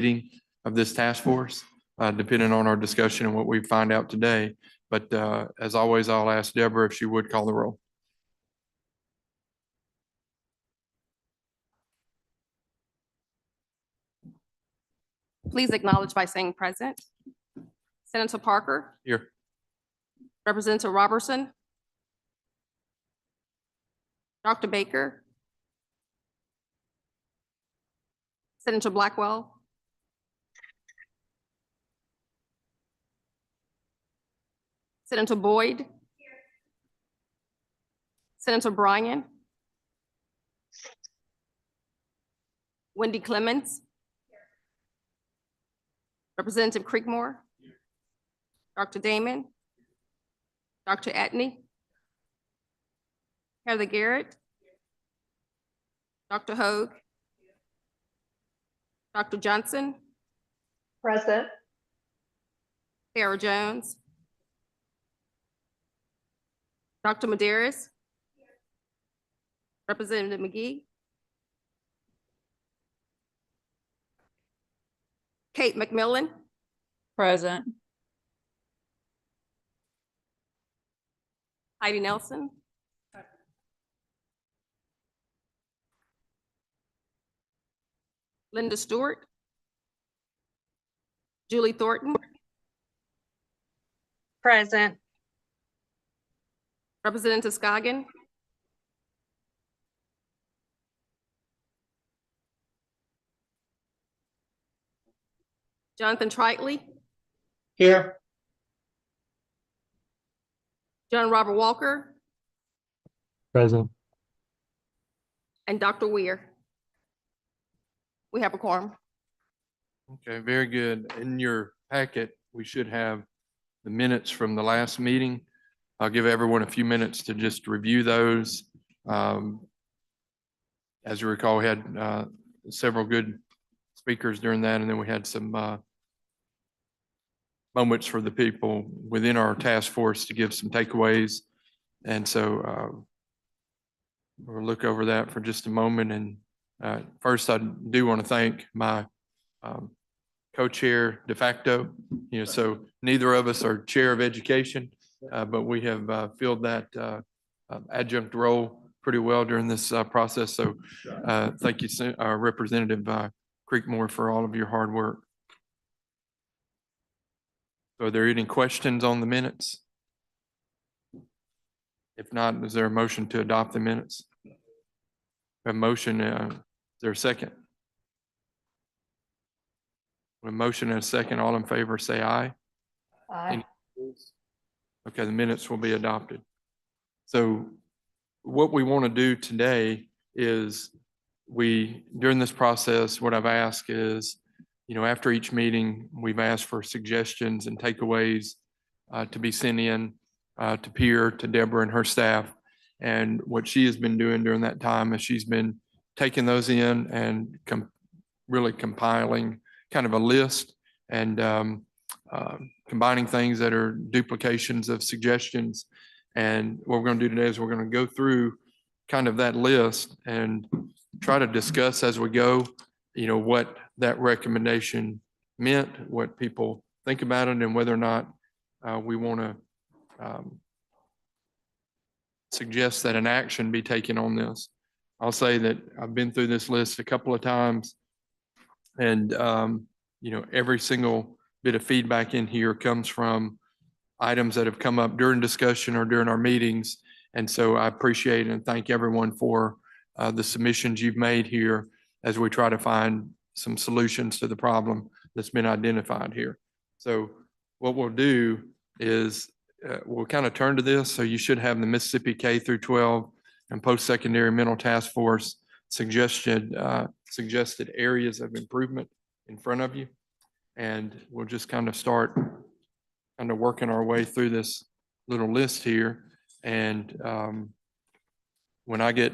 meeting of this task force, depending on our discussion and what we find out today. But as always, I'll ask Deborah if she would call the roll. Please acknowledge by saying present. Senator Parker, Here. Representative Robertson, Dr. Baker, Senator Blackwell, Senator Boyd, Senator Bryan, Wendy Clemens, Representative Creekmore, Dr. Damon, Dr. Atney, Heather Garrett, Dr. Hogue, Dr. Johnson, Present. Sarah Jones, Dr. Medeiros, Representative McGee, Kate McMillan, Present. Heidi Nelson, Linda Stewart, Julie Thornton, Present. Representative Scoggin, Jonathan Tritley, Here. John Robert Walker, Present. and Dr. Weir. We have a quorum. Okay, very good. In your packet, we should have the minutes from the last meeting. I'll give everyone a few minutes to just review those. As you recall, we had several good speakers during that, and then we had some moments for the people within our task force to give some takeaways. And so we'll look over that for just a moment. And first, I do want to thank my co-chair de facto. So neither of us are chair of education, but we have filled that adjunct role pretty well during this process. So thank you, Representative Creekmore, for all of your hard work. So are there any questions on the minutes? If not, is there a motion to adopt the minutes? A motion, is there a second? A motion and a second, all in favor, say aye. Aye. Okay, the minutes will be adopted. So what we want to do today is during this process, what I've asked is, after each meeting, we've asked for suggestions and takeaways to be sent in to Pierre, to Deborah and her staff. And what she has been doing during that time is she's been taking those in and really compiling kind of a list and combining things that are duplications of suggestions. And what we're going to do today is we're going to go through kind of that list and try to discuss as we go, what that recommendation meant, what people think about it, and whether or not we want to suggest that an action be taken on this. I'll say that I've been through this list a couple of times, and every single bit of feedback in here comes from items that have come up during discussion or during our meetings. And so I appreciate and thank everyone for the submissions you've made here as we try to find some solutions to the problem that's been identified here. So what we'll do is we'll kind of turn to this. So you should have the Mississippi K through 12 and post-secondary mental task force suggested areas of improvement in front of you. And we'll just kind of start kind of working our way through this little list here. And when I get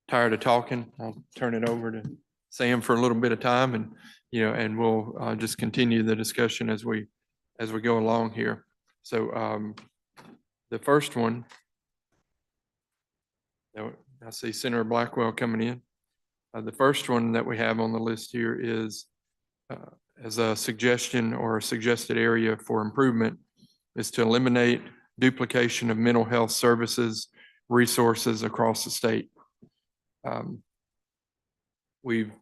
tired of talking, I'll turn it over to Sam for a little bit of time, and and we'll just continue the discussion as we go along here. So the first one, I see Senator Blackwell coming in. The first one that we have on the list here is as a suggestion or a suggested area for improvement is to eliminate duplication of mental health services, resources across the state. We've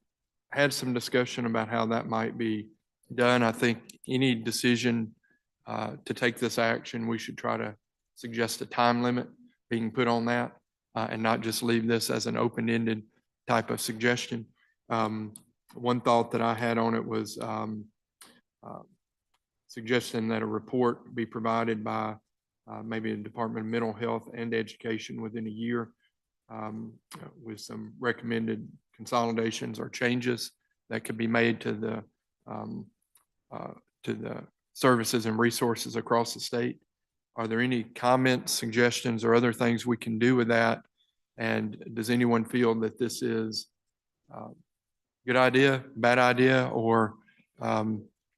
had some discussion about how that might be done. I think any decision to take this action, we should try to suggest a time limit being put on that and not just leave this as an open-ended type of suggestion. One thought that I had on it was suggesting that a report be provided by maybe the Department of Mental Health and Education within a year with some recommended consolidations or changes that could be made to the services and resources across the state. Are there any comments, suggestions, or other things we can do with that? And does anyone feel that this is a good idea, bad idea, or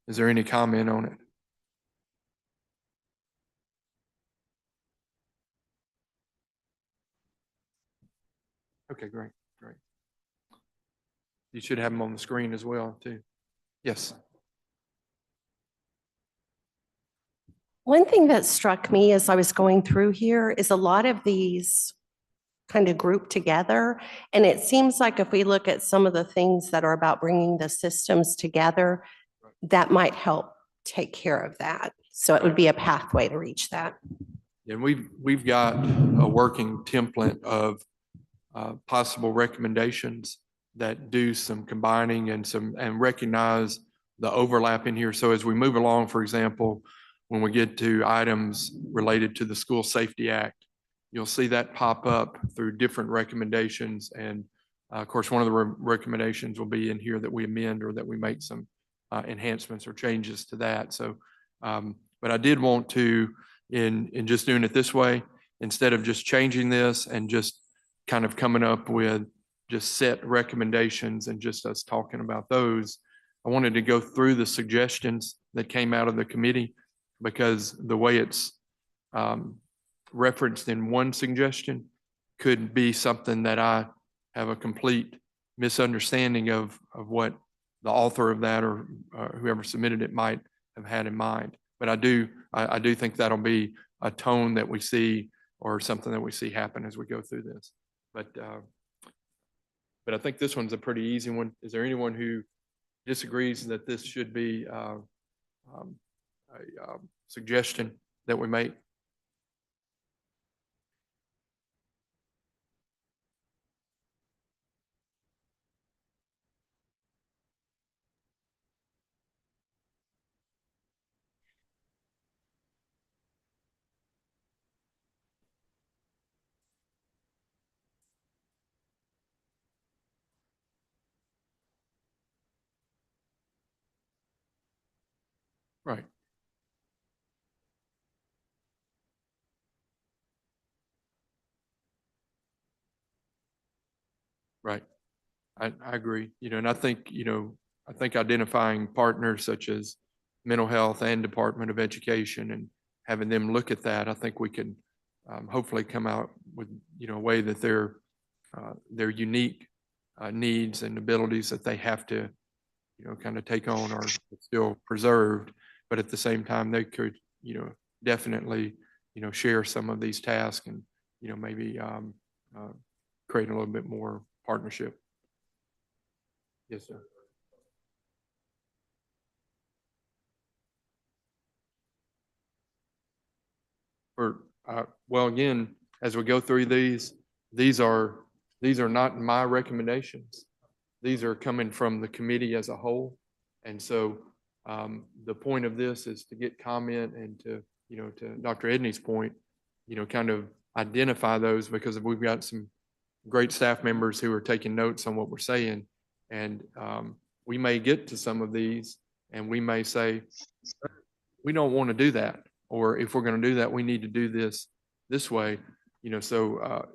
is there any comment on it? Okay, great. You should have them on the screen as well, too. Yes. One thing that struck me as I was going through here is a lot of these kind of grouped together. And it seems like if we look at some of the things that are about bringing the systems together, that might help take care of that. So it would be a pathway to reach that. And we've got a working template of possible recommendations that do some combining and recognize the overlap in here. So as we move along, for example, when we get to items related to the School Safety Act, you'll see that pop up through different recommendations. And of course, one of the recommendations will be in here that we amend or that we make some enhancements or changes to that. So, but I did want to, in just doing it this way, instead of just changing this and just kind of coming up with just set recommendations and just us talking about those, I wanted to go through the suggestions that came out of the committee, because the way it's referenced in one suggestion could be something that I have a complete misunderstanding of what the author of that or whoever submitted it might have had in mind. But I do think that'll be a tone that we see or something that we see happen as we go through this. But I think this one's a pretty easy one. Is there anyone who disagrees that this should be a suggestion that we make? Right. Right. I agree, and I think, I think identifying partners such as mental health and Department of Education and having them look at that, I think we can hopefully come out with, a way that their unique needs and abilities that they have to, kind of take on are still preserved, but at the same time, they could, definitely, share some of these tasks and, maybe create a little bit more partnership. Yes, sir. Well, again, as we go through these are not my recommendations. These are coming from the committee as a whole. And so the point of this is to get comment and to Dr. Edney's point, kind of identify those, because we've got some great staff members who are taking notes on what we're saying. And we may get to some of these and we may say, we don't want to do that. Or if we're going to do that, we need to do this way. So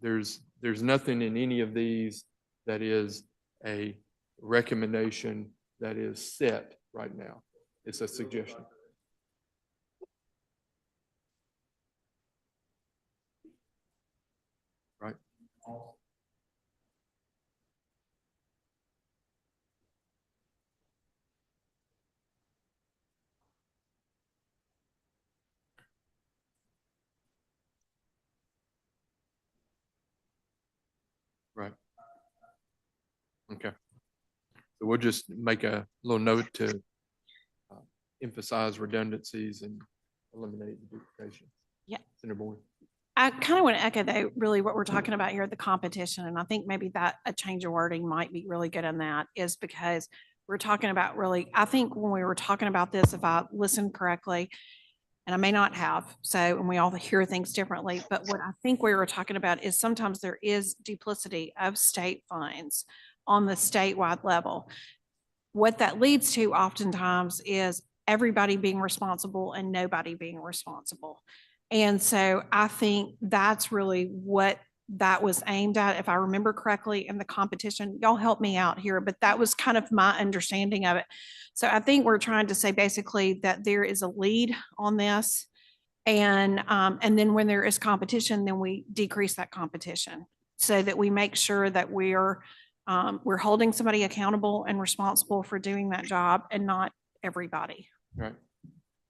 there's nothing in any of these that is a recommendation that is set right now. It's a suggestion. Right. Right. Okay. So we'll just make a little note to emphasize redundancies and eliminate the duplication. Yeah. Senator Boyd. I kind of want to echo though, really what we're talking about here, the competition. And I think maybe that a change of wording might be really good on that is because we're talking about really, I think when we were talking about this, if I listened correctly, and I may not have, so, and we all hear things differently, but what I think we were talking about is sometimes there is duplicity of state funds on the statewide level. What that leads to oftentimes is everybody being responsible and nobody being responsible. And so I think that's really what that was aimed at, if I remember correctly, in the competition. Y'all help me out here, but that was kind of my understanding of it. So I think we're trying to say basically that there is a lead on this. And then when there is competition, then we decrease that competition so that we make sure that we're holding somebody accountable and responsible for doing that job and not everybody. Right.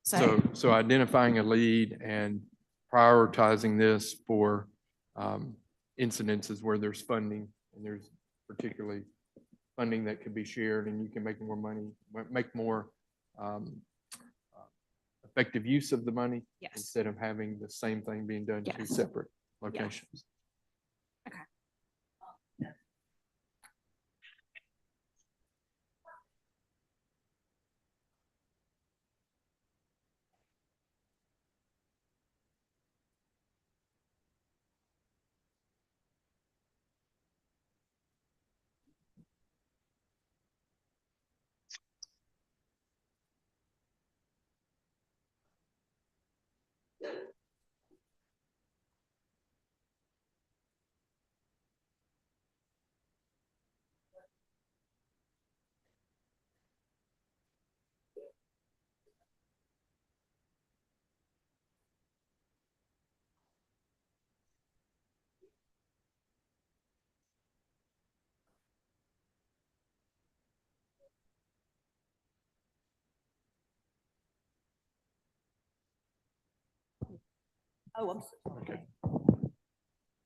So, So identifying a lead and prioritizing this for incidences where there's funding and there's particularly funding that could be shared and you can make more money, make more effective use of the money yes. instead of having the same thing being done to Yes. separate locations. Oh, Okay.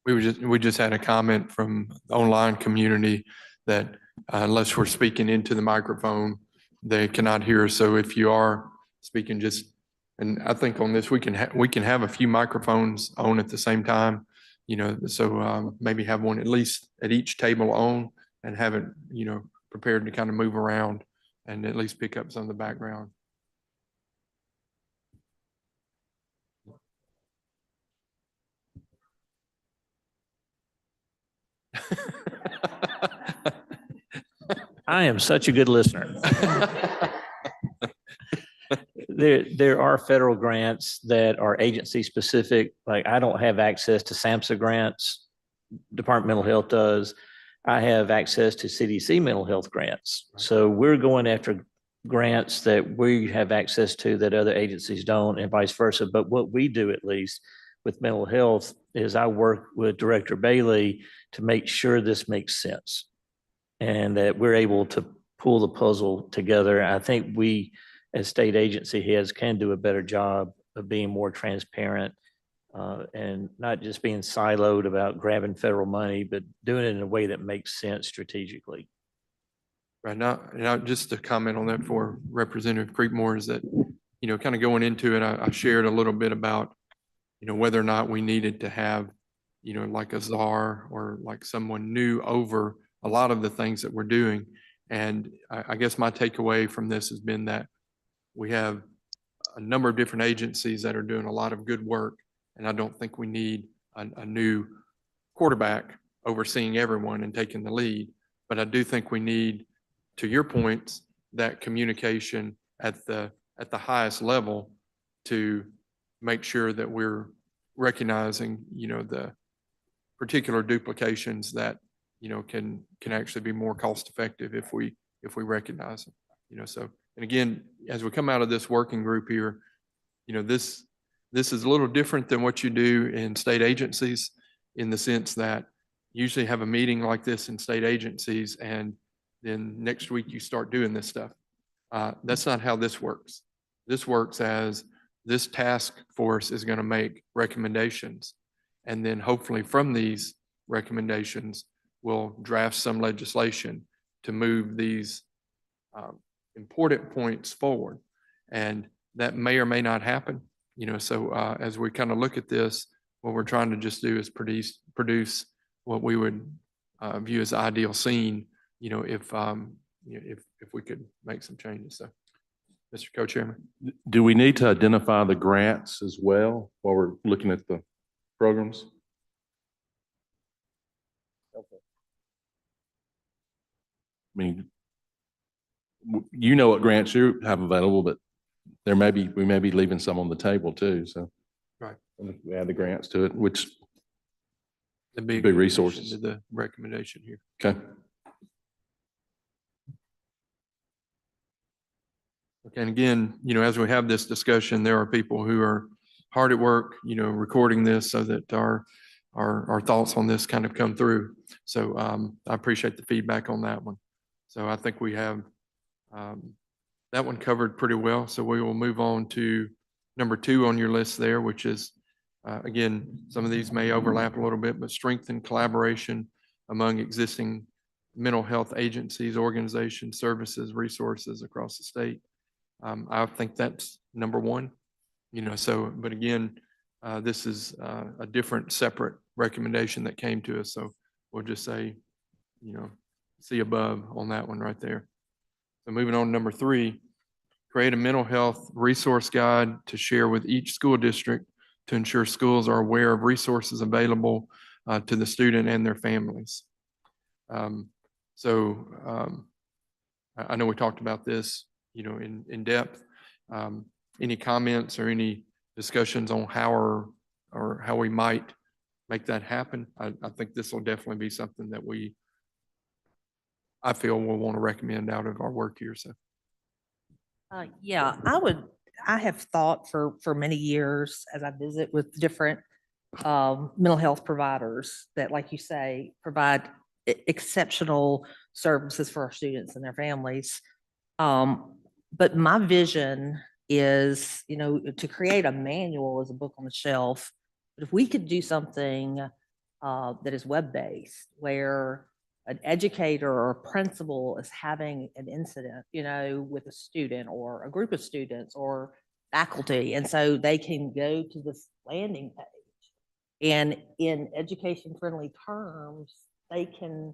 We just had a comment from the online community that unless we're speaking into the microphone, they cannot hear us. So if you are speaking, and I think on this, we can have a few microphones on at the same time, so maybe have one at least at each table on and have it, prepared to kind of move around and at least pick up some of the background. I am such a good listener. There are federal grants that are agency specific. Like I don't have access to SAMHSA grants. Department of Mental Health does. I have access to CDC mental health grants. So we're going after grants that we have access to that other agencies don't and vice versa. But what we do, at least with mental health, is I work with Director Bailey to make sure this makes sense and that we're able to pull the puzzle together. I think we, as state agency heads, can do a better job of being more transparent and not just being siloed about grabbing federal money, but doing it in a way that makes sense strategically. Right now, just to comment on that for Representative Creekmore is that, kind of going into it, I shared a little bit about, whether or not we needed to have, like a czar or like someone new over a lot of the things that we're doing. And I guess my takeaway from this has been that we have a number of different agencies that are doing a lot of good work. And I don't think we need a new quarterback overseeing everyone and taking the lead. But I do think we need, to your points, that communication at the highest level to make sure that we're recognizing, the particular duplications that, can actually be more cost effective if we recognize them, so, and again, as we come out of this working group here, this is a little different than what you do in state agencies in the sense that you usually have a meeting like this in state agencies and then next week you start doing this stuff. That's not how this works. This works as this task force is going to make recommendations. And then hopefully from these recommendations, will draft some legislation to move these important points forward. And that may or may not happen, so as we kind of look at this, what we're trying to just do is produce what we would view as ideal scene, if we could make some changes. So, Mr. Co-Chairman. Do we need to identify the grants as well while we're looking at the programs? I mean, you know what grants you have available, but we may be leaving some on the table too, so. Right. We add the grants to it, which, The big resources. To the recommendation here. okay. Okay, and again, as we have this discussion, there are people who are hard at work, recording this so that our thoughts on this kind of come through. So I appreciate the feedback on that one. So I think we have that one covered pretty well. So we will move on to number 2 on your list there, which is, again, some of these may overlap a little bit, but strengthen collaboration among existing mental health agencies, organizations, services, resources across the state. I think that's number 1, but again, this is a different separate recommendation that came to us. So we'll just say, see above on that one right there. So moving on to number 3, create a mental health resource guide to share with each school district to ensure schools are aware of resources available to the student and their families. I know we talked about this, in depth. Any comments or any discussions on how or how we might make that happen? I think this will definitely be something that I feel we'll want to recommend out of our work here. So. Yeah, I have thought for many years as I visit with different mental health providers that, like you say, provide exceptional services for our students and their families. But my vision is, to create a manual as a book on the shelf. But if we could do something that is web-based, where an educator or a principal is having an incident, with a student or a group of students or faculty. And so they can go to this landing page and in education-friendly terms, they can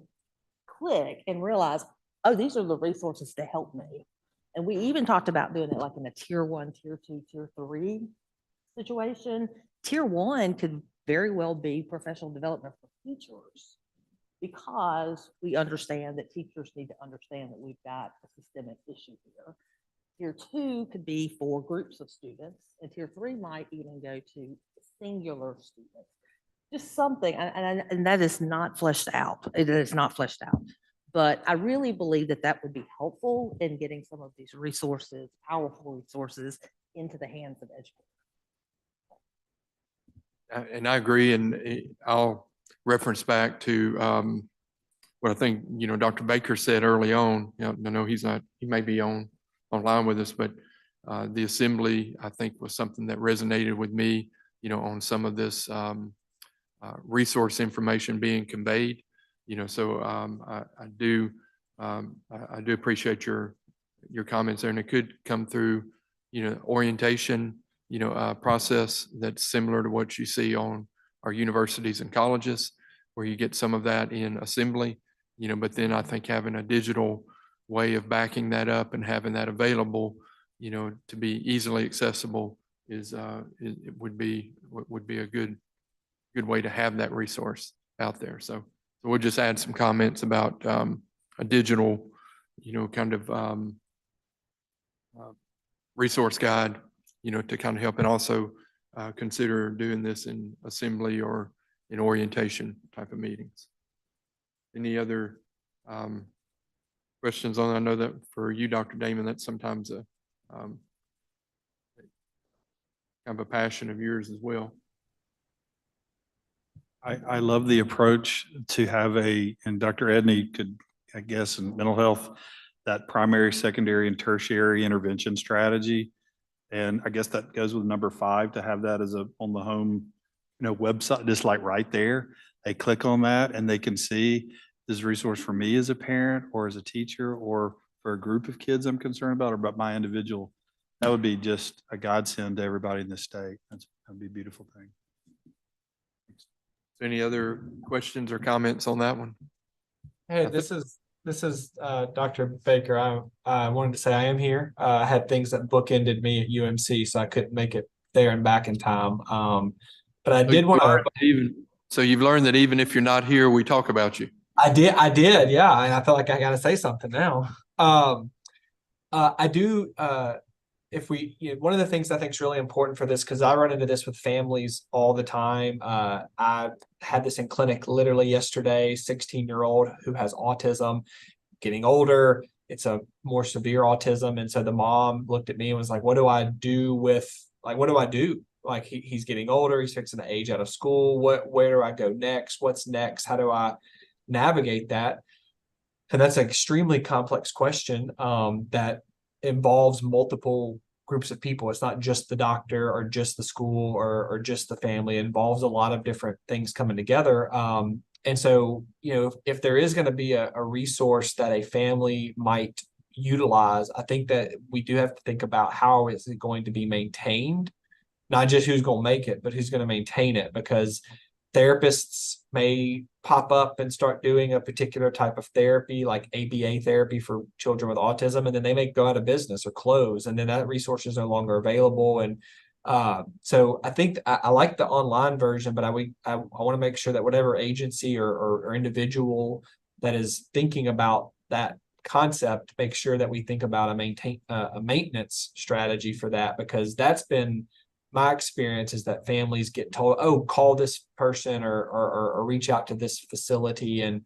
click and realize, oh, these are the resources to help me. And we even talked about doing it like in a tier 1, tier 2, tier 3 situation. Tier 1 could very well be professional development for teachers, because we understand that teachers need to understand that we've got a systemic issue here. Tier 2 could be for groups of students, and tier 3 might even go to singular students. Just something, and that is not fleshed out. It is not fleshed out. But I really believe that would be helpful in getting some of these resources, powerful resources, into the hands of educators. And I agree, and I'll reference back to what I think, Dr. Baker said early on. I know he may be online with us, but the assembly, I think, was something that resonated with me, on some of this resource information being conveyed. So I do appreciate your comments there, and it could come through, orientation, process that's similar to what you see on our universities and colleges, where you get some of that in assembly, but then I think having a digital way of backing that up and having that available, to be easily accessible it would be a good way to have that resource out there. So we'll just add some comments about a digital, kind of resource guide, to kind of help, and also consider doing this in assembly or in orientation type of meetings. Any other questions on that? I know that for you, Dr. Damon, that's sometimes a kind of a passion of yours as well. I love the approach to have and Dr. Edney could, I guess, in mental health, that primary, secondary, and tertiary intervention strategy. And I guess that goes with number 5, to have that as on the home, website, just like right there. They click on that and they can see. this is a resource for me as a parent or as a teacher or for a group of kids I'm concerned about or about my individual, that would be just a godsend to everybody in this state. That'd be a beautiful thing. Any other questions or comments on that one? Hey, I this is Dr. Baker. I wanted to say I am here. I had things that bookended me at UMC, so I couldn't make it there and back in time. But I did want to. So you've learned that even if you're not here, we talk about you. I did, yeah. And I feel like I got to say something now. I do. One of the things I think is really important for this, because I run into this with families all the time. I had this in clinic literally yesterday, 16-year-old who has autism, getting older. It's a more severe autism. And so the mom looked at me and was like, what do I do what do I do? Like he's getting older, he's fixing to age out of school. Where do I go next? What's next? How do I navigate that? And that's an extremely complex question that involves multiple groups of people. It's not just the doctor or just the school or just the family. It involves a lot of different things coming together. And so, if there is going to be a resource that a family might utilize, I think that we do have to think about how is it going to be maintained, not just who's going to make it, but who's going to maintain it, because therapists may pop up and start doing a particular type of therapy, like ABA therapy for children with autism, and then they may go out of business or close, and then that resource is no longer available. And so I think I like the online version, but I want to make sure that whatever agency or individual that is thinking about that concept, make sure that we think about a maintenance strategy for that, because that's been my experience is that families get told, oh, call this person or reach out to this facility, and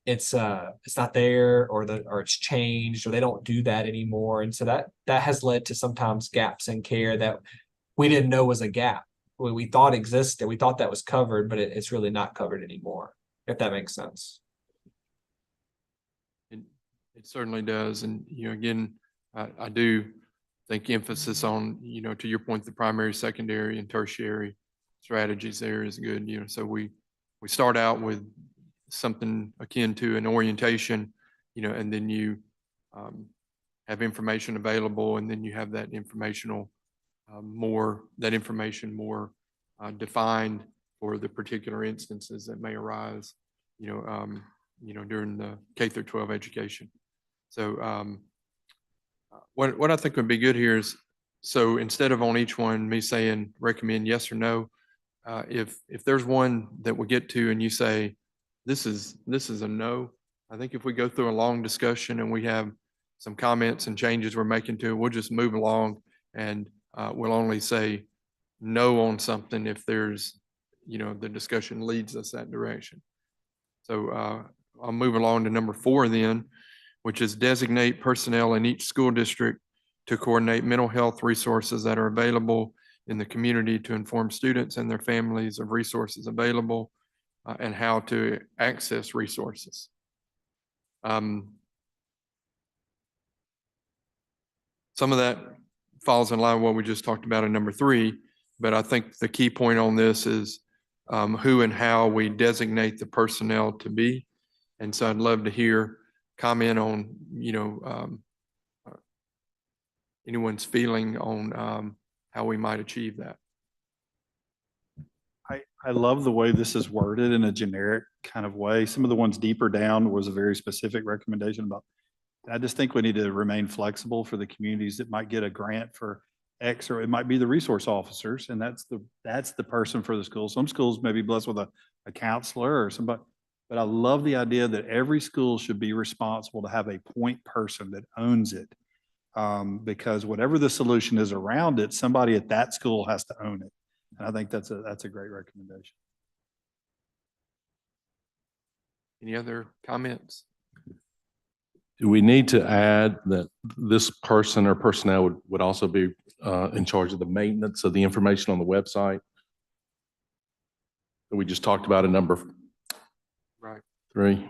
it's not there, or it's changed, or they don't do that anymore. And so that has led to sometimes gaps in care that we didn't know was a gap. We thought existed. We thought that was covered, but it's really not covered anymore, if that makes sense. It certainly does. And, again, I do think emphasis on, to your point, the primary, secondary, and tertiary strategies there is good. So we start out with something akin to an orientation, and then you have information available, and then you have that information more defined for the particular instances that may arise, during the K through 12 education. So what I think would be good here is, so instead of on each one, me saying recommend yes or no, if there's one that we get to and you say, this is a no, I think if we go through a long discussion and we have some comments and changes we're making to it, we'll just move along, and we'll only say no on something if there's, the discussion leads us that direction. So I'll move along to number 4 then, which is designate personnel in each school district to coordinate mental health resources that are available in the community to inform students and their families of resources available and how to access resources. Some of that falls in line with what we just talked about in number 3, but I think the key point on this is who and how we designate the personnel to be. And so I'd love to hear comment on, anyone's feeling on how we might achieve that. I love the way this is worded in a generic kind of way. Some of the ones deeper down was a very specific recommendation about. I just think we need to remain flexible for the communities that might get a grant for X, or it might be the resource officers, and that's the person for the school. Some schools may be blessed with a counselor or somebody, but I love the idea that every school should be responsible to have a point person that owns it. Because whatever the solution is around it, somebody at that school has to own it. And I think that's a great recommendation. Any other comments? Do we need to add that this person or personnel would also be in charge of the maintenance of the information on the website that we just talked about in number Right. 3?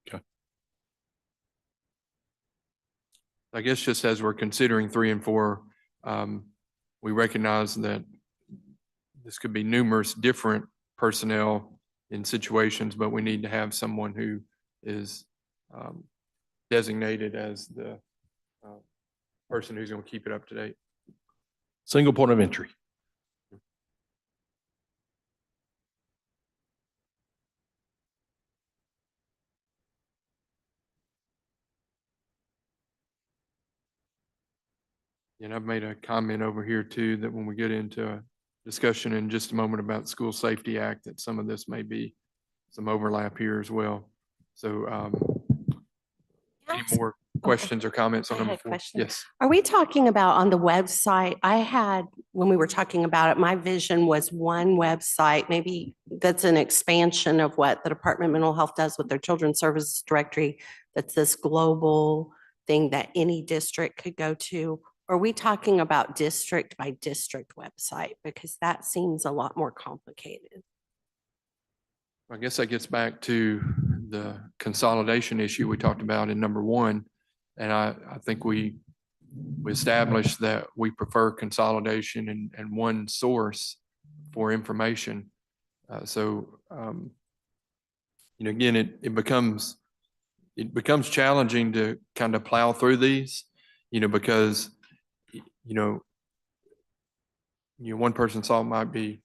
Okay. I guess just as we're considering 3 and 4, we recognize that this could be numerous different personnel in situations, but we need to have someone who is designated as the person who's going to keep it up to date. Single point of entry. And I've made a comment over here too, that when we get into a discussion in just a moment about the School Safety Act, that some of this may be some overlap here as well. So any more questions or comments on I had number a 4? question. Yes. Are we talking about on the website? I had, when we were talking about it, my vision was one website, maybe that's an expansion of what the Department of Mental Health does with their Children's Services Directory. That's this global thing that any district could go to. Are we talking about district by district website? Because that seems a lot more complicated. I guess that gets back to the consolidation issue we talked about in number 1. And I think we established that we prefer consolidation and one source for information. Again, it becomes challenging to kind of plow through these, because one person's thought might be,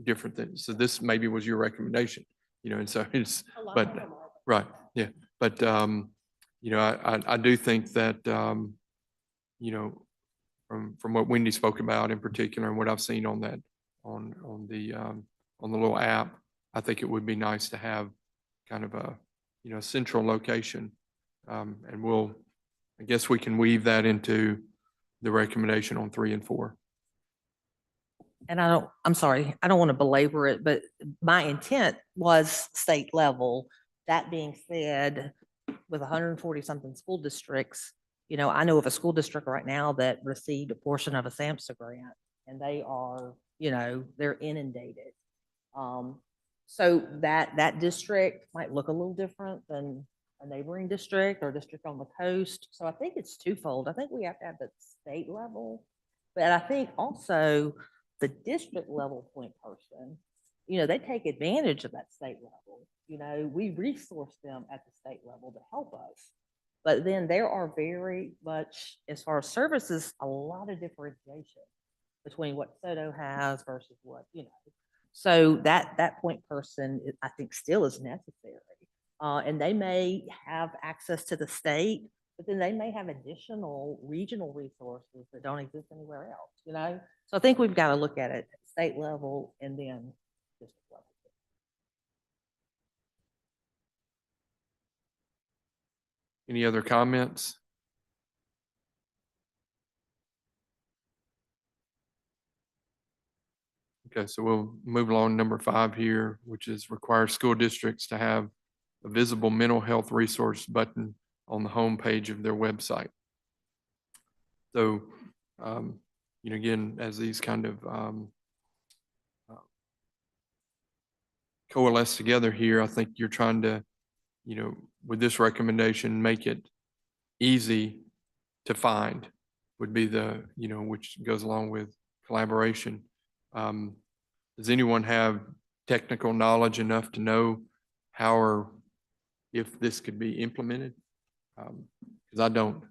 different than, so this maybe was your recommendation, and so it's, but, right, yeah. But, I do think that, from what Wendy spoke about in particular and what I've seen on that, on the little app, I think it would be nice to have kind of a, central location. And I guess we can weave that into the recommendation on 3 and 4. And I'm sorry, I don't want to belabor it, but my intent was state level. That being said, with 140 something school districts, I know of a school district right now that received a portion of a SAMHSA grant, and they are, they're inundated. So that district might look a little different than a neighboring district or district on the coast. So I think it's twofold. I think we have to have the state level, but I think also the district level point person, they take advantage of that state level. We resource them at the state level to help us. But then there are very much, as far as services, a lot of differentiation between what SOTO has versus what, So that point person, I think, still is necessary. And they may have access to the state, but then they may have additional regional resources that don't exist anywhere else, So I think we've got to look at it at state level and then district level. Any other comments? Okay, so we'll move along to number 5 here, which is require school districts to have a visible mental health resource button on the home page of their website. So, again, as these kind of coalesce together here, I think you're trying to, with this recommendation, make it easy to find would be the, which goes along with collaboration. Does anyone have technical knowledge enough to know how or if this could be implemented? Because I don't.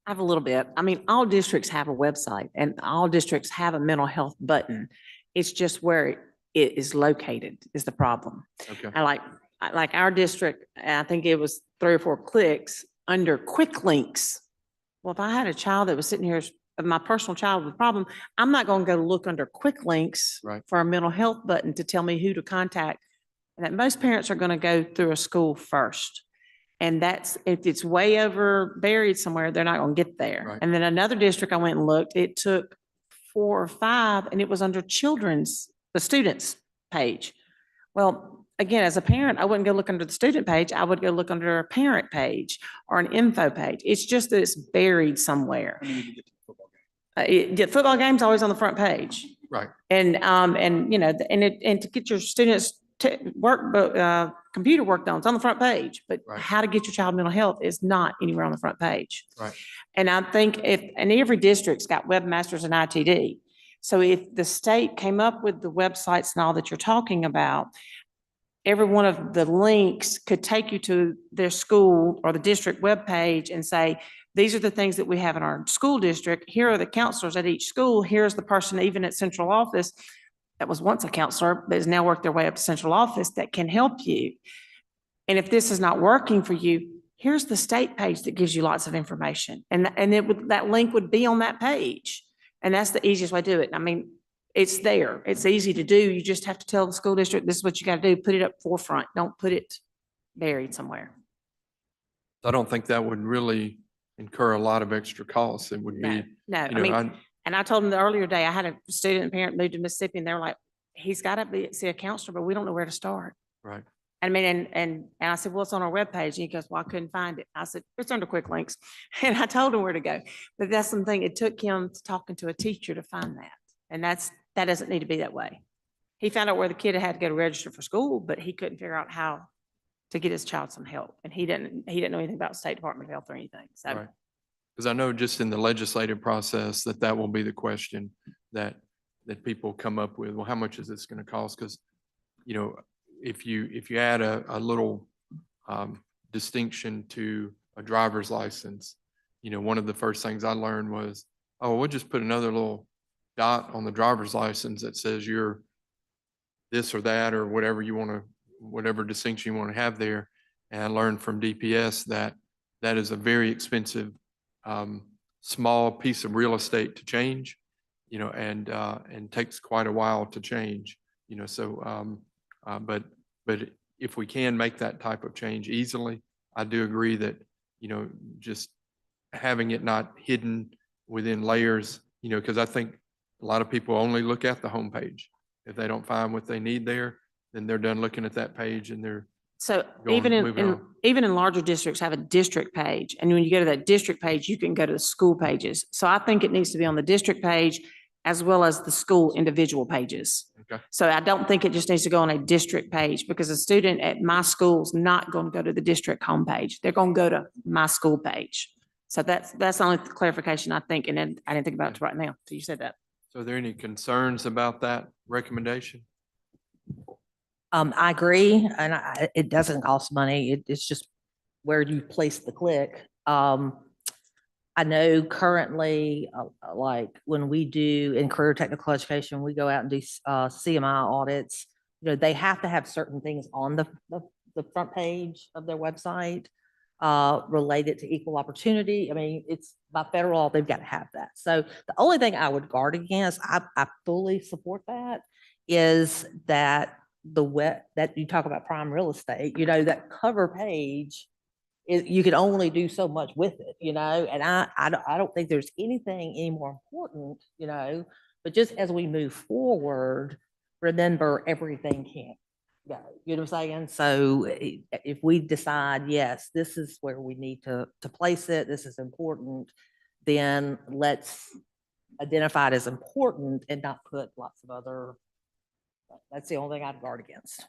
I have a little bit. I mean, all districts have a website and all districts have a mental health button. It's just where it is located is the problem. Okay. I like our district, I think it was 3 or 4 clicks under quick links. Well, if I had a child that was sitting here, my personal child with a problem, I'm not going to go look under quick links for a mental health button to tell me who to contact. And that most parents are going to go through a school first. And that's, if it's way over buried somewhere, they're not going to get there. Right. And then another district I went and looked, it took 4 or 5 and it was under the students page. Well, again, as a parent, I wouldn't go look under the student page. I would go look under a parent page or an info page. It's just that it's buried somewhere. The football game's always on the front page. Right. And to get your students computer worked on. It's on the front page, but Right. how to get your child mental health is not anywhere on the front page. Right. And I think and every district's got webmasters and ITD. So if the state came up with the websites and all that you're talking about, every one of the links could take you to their school or the district webpage and say, these are the things that we have in our school district. Here are the counselors at each school. Here's the person even at central office that was once a counselor that has now worked their way up to central office that can help you. And if this is not working for you, here's the state page that gives you lots of information. And that link would be on that page. And that's the easiest way to do it. I mean, it's there. It's easy to do. You just have to tell the school district, this is what you got to do. Put it up forefront. Don't put it buried somewhere. I don't think that would really incur a lot of extra costs. It would be, No, I you know, mean, and I told them the earlier day, I had a student and parent moved to Mississippi and they were like, he's got to see a counselor, but we don't know where to start. right. I mean, and I said, well, it's on our webpage. And he goes, well, I couldn't find it. I said, it's under quick links. And I told him where to go. But that's something, it took him talking to a teacher to find that. And that doesn't need to be that way. He found out where the kid had to go to register for school, but he couldn't figure out how to get his child some help. And he didn't know anything about State Department of Health or anything. So. Right. Because I know just in the legislative process that will be the question that people come up with. Well, how much is this going to cost? Because, you know, if you add a little distinction to a driver's license, you know, one of the first things I learned was, oh, we'll just put another little dot on the driver's license that says you're this or that or whatever you want to, whatever distinction you want to have there. And I learned from DPS that is a very expensive small piece of real estate to change, you know, and takes quite a while to change, you know, so, but if we can make that type of change easily, I do agree that, you know, just having it not hidden within layers, you know, because I think a lot of people only look at the homepage. If they don't find what they need there, then they're done looking at that page and they're So moving on. even in larger districts have a district page. And when you go to that district page, you can go to the school pages. So I think it needs to be on the district page as well as the school individual pages. Okay. So I don't think it just needs to go on a district page because a student at my school's not going to go to the district homepage. They're going to go to my school page. So that's the only clarification I think. And then I didn't think about it right now. So you said that. So are there any concerns about that recommendation? I agree, and it doesn't cost money. It's just where you place the click. I know currently, like when we do in career technical education, we go out and do CMI audits. You know, they have to have certain things on the front page of their website related to equal opportunity. I mean, it's by federal law, they've got to have that. So the only thing I would guard against, I fully support that, is that that you talk about prime real estate, you know, that cover page you can only do so much with it, you know, and I don't think there's anything any more important, you know, but just as we move forward, remember everything can't go, you know what I'm saying? So if we decide, yes, this is where we need to place it, this is important, then let's identify it as important and not put lots of other, that's the only thing I'd guard against.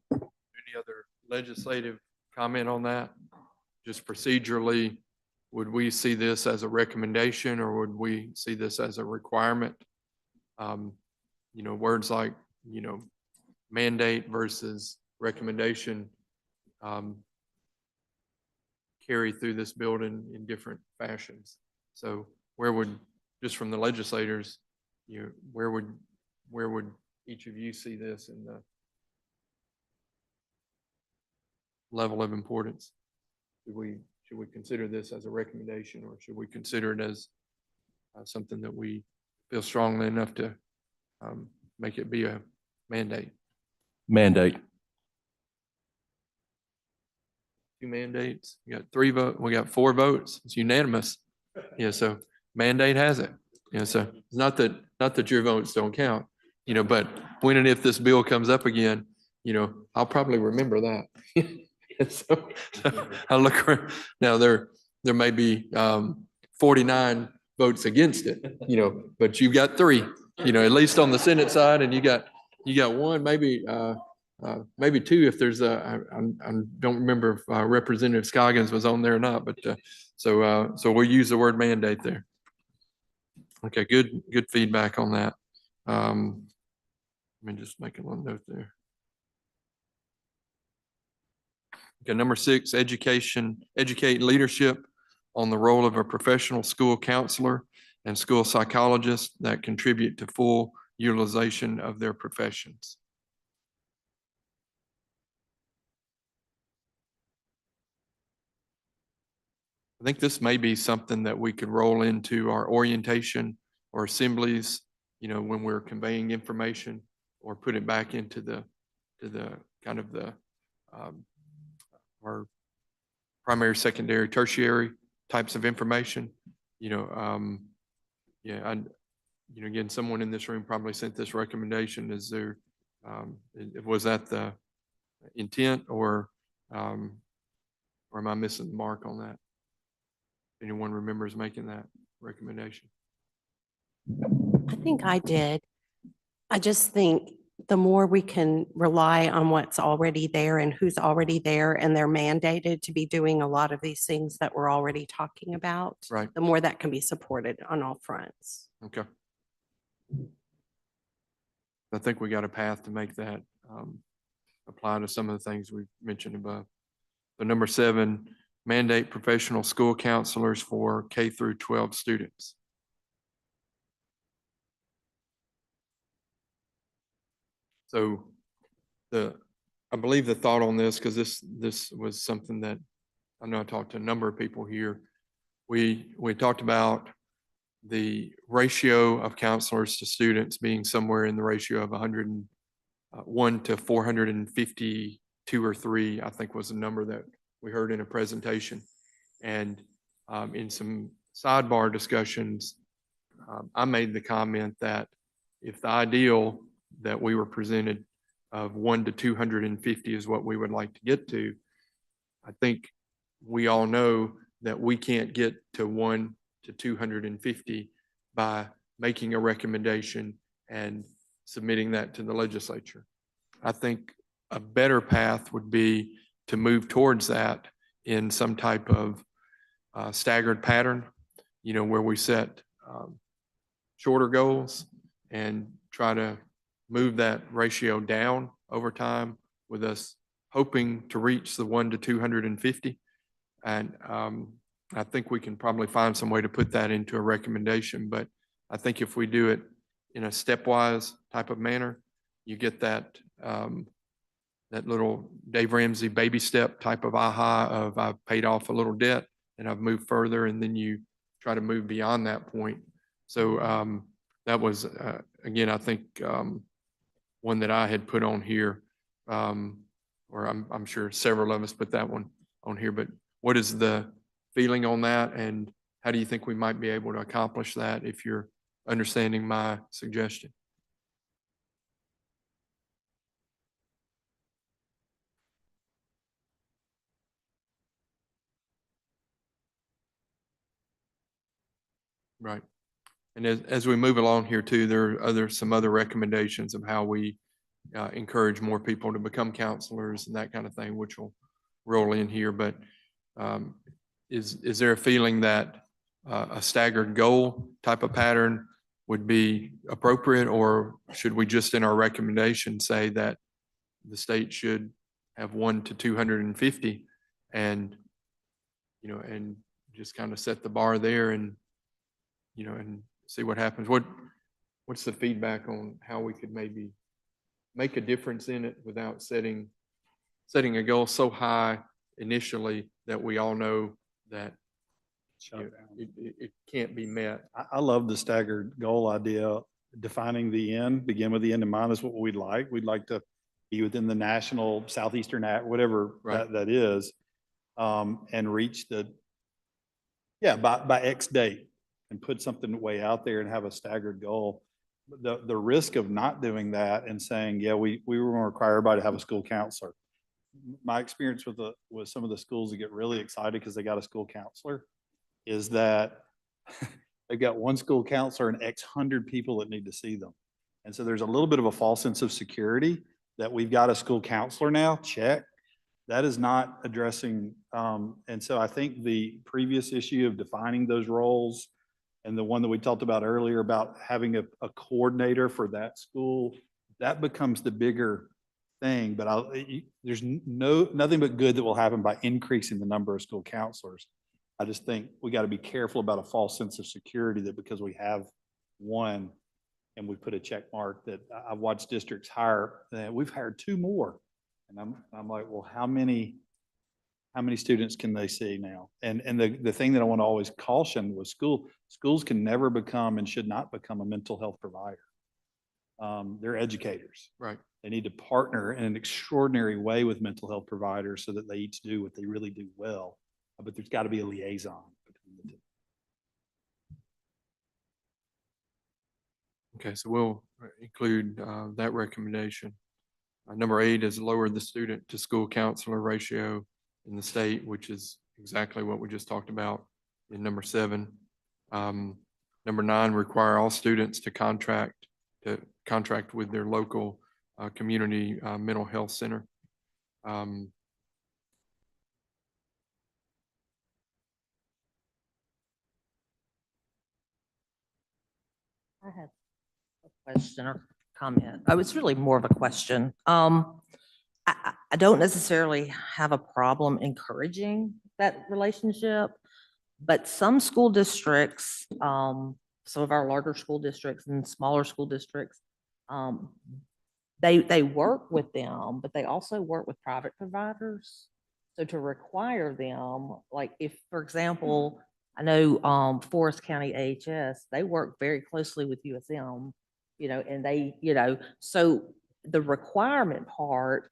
Any other legislative comment on that? Just procedurally, would we see this as a recommendation or would we see this as a requirement? You know, words like, you know, mandate versus recommendation carry through this building in different fashions. So where would, just from the legislators, you know, where would each of you see this in the level of importance? Should we consider this as a recommendation or should we consider it as something that we feel strongly enough to make it be a mandate? Mandate. 2 mandates. You got 3 votes. We got 4 votes. It's unanimous. Yeah, so mandate has it. Yeah, so it's not that your votes don't count, you know, but when and if this bill comes up again, you know, I'll probably remember that. So I look around, now there may be 49 votes against it, you know, but you've got 3, you know, at least on the Senate side, and you got You got one, maybe, maybe two if there's I don't remember if Representative Scoggins was on there or not, but, so we'll use the word mandate there. Okay, good feedback on that. Let me just make a little note there. Okay, number 6, educate leadership on the role of a professional school counselor and school psychologist that contribute to full utilization of their professions. I think this may be something that we could roll into our orientation or assemblies, when we're conveying information, or put it back into the kind of the our primary, secondary, tertiary types of information. Yeah, again, someone in this room probably sent this recommendation. Is there, was that the intent, or am I missing the mark on that? Anyone remembers making that recommendation? I think I did. I just think the more we can rely on what's already there and who's already there, and they're mandated to be doing a lot of these things that we're already talking about, Right. the more that can be supported on all fronts. Okay. I think we got a path to make that apply to some of the things we've mentioned above. So number 7, mandate professional school counselors for K through 12 students. So I believe the thought on this, because this was something that I know I talked to a number of people here. We talked about the ratio of counselors to students being somewhere in the ratio of 101 to 452 or 3, I think was the number that we heard in a presentation. And in some sidebar discussions, I made the comment that if the ideal that we were presented of 1 to 250 is what we would like to get to, I think we all know that we can't get to 1 to 250 by making a recommendation and submitting that to the legislature. I think a better path would be to move towards that in some type of staggered pattern, where we set shorter goals and try to move that ratio down over time, with us hoping to reach the 1 to 250. And I think we can probably find some way to put that into a recommendation. But I think if we do it in a stepwise type of manner, you get that that little Dave Ramsey baby step type of aha of I've paid off a little debt and I've moved further, and then you try to move beyond that point. So that was, again, I think one that I had put on here, or I'm sure several of us put that one on here, but what is the feeling on that, and how do you think we might be able to accomplish that, if you're understanding my suggestion? Right. And as we move along here too, there are some other recommendations of how we encourage more people to become counselors and that kind of thing, which will roll in here. But is there a feeling that a staggered goal type of pattern would be appropriate, or should we just in our recommendation say that the state should have 1 to 250 and and just kind of set the bar there and and see what happens? What's the feedback on how we could maybe make a difference in it without setting a goal so high initially that we all know that it can't be met? I love the staggered goal idea, defining the end, begin with the end in mind is what we'd like. We'd like to be within the national, southeastern, whatever Right. that is, and reach by X date, and put something way out there and have a staggered goal. The risk of not doing that and saying, yeah, we were going to require everybody to have a school counselor. My experience with some of the schools that get really excited because they got a school counselor is that they've got one school counselor and X hundred people that need to see them. And so there's a little bit of a false sense of security that we've got a school counselor now, check. That is not addressing, and so I think the previous issue of defining those roles and the one that we talked about earlier about having a coordinator for that school, that becomes the bigger thing. But there's nothing but good that will happen by increasing the number of school counselors. I just think we got to be careful about a false sense of security that because we have one and we put a check mark that I've watched districts hire, we've hired 2 more. And I'm like, well, how many students can they see now? And the thing that I want to always caution was schools can never become and should not become a mental health provider. They're educators. Right. They need to partner in an extraordinary way with mental health providers so that they each do what they really do well. But there's got to be a liaison between the two. Okay, so we'll include that recommendation. Number 8 is lower the student to school counselor ratio in the state, which is exactly what we just talked about in number 7. Number 9, require all students to contract with their local community mental health center. I have a question or comment. Oh, it's really more of a question. I don't necessarily have a problem encouraging that relationship, but some school districts, some of our larger school districts and smaller school districts, they work with them, but they also work with private providers. So to require them, like if, for example, I know Forest County AHS, they work very closely with USM, and they, so the requirement part,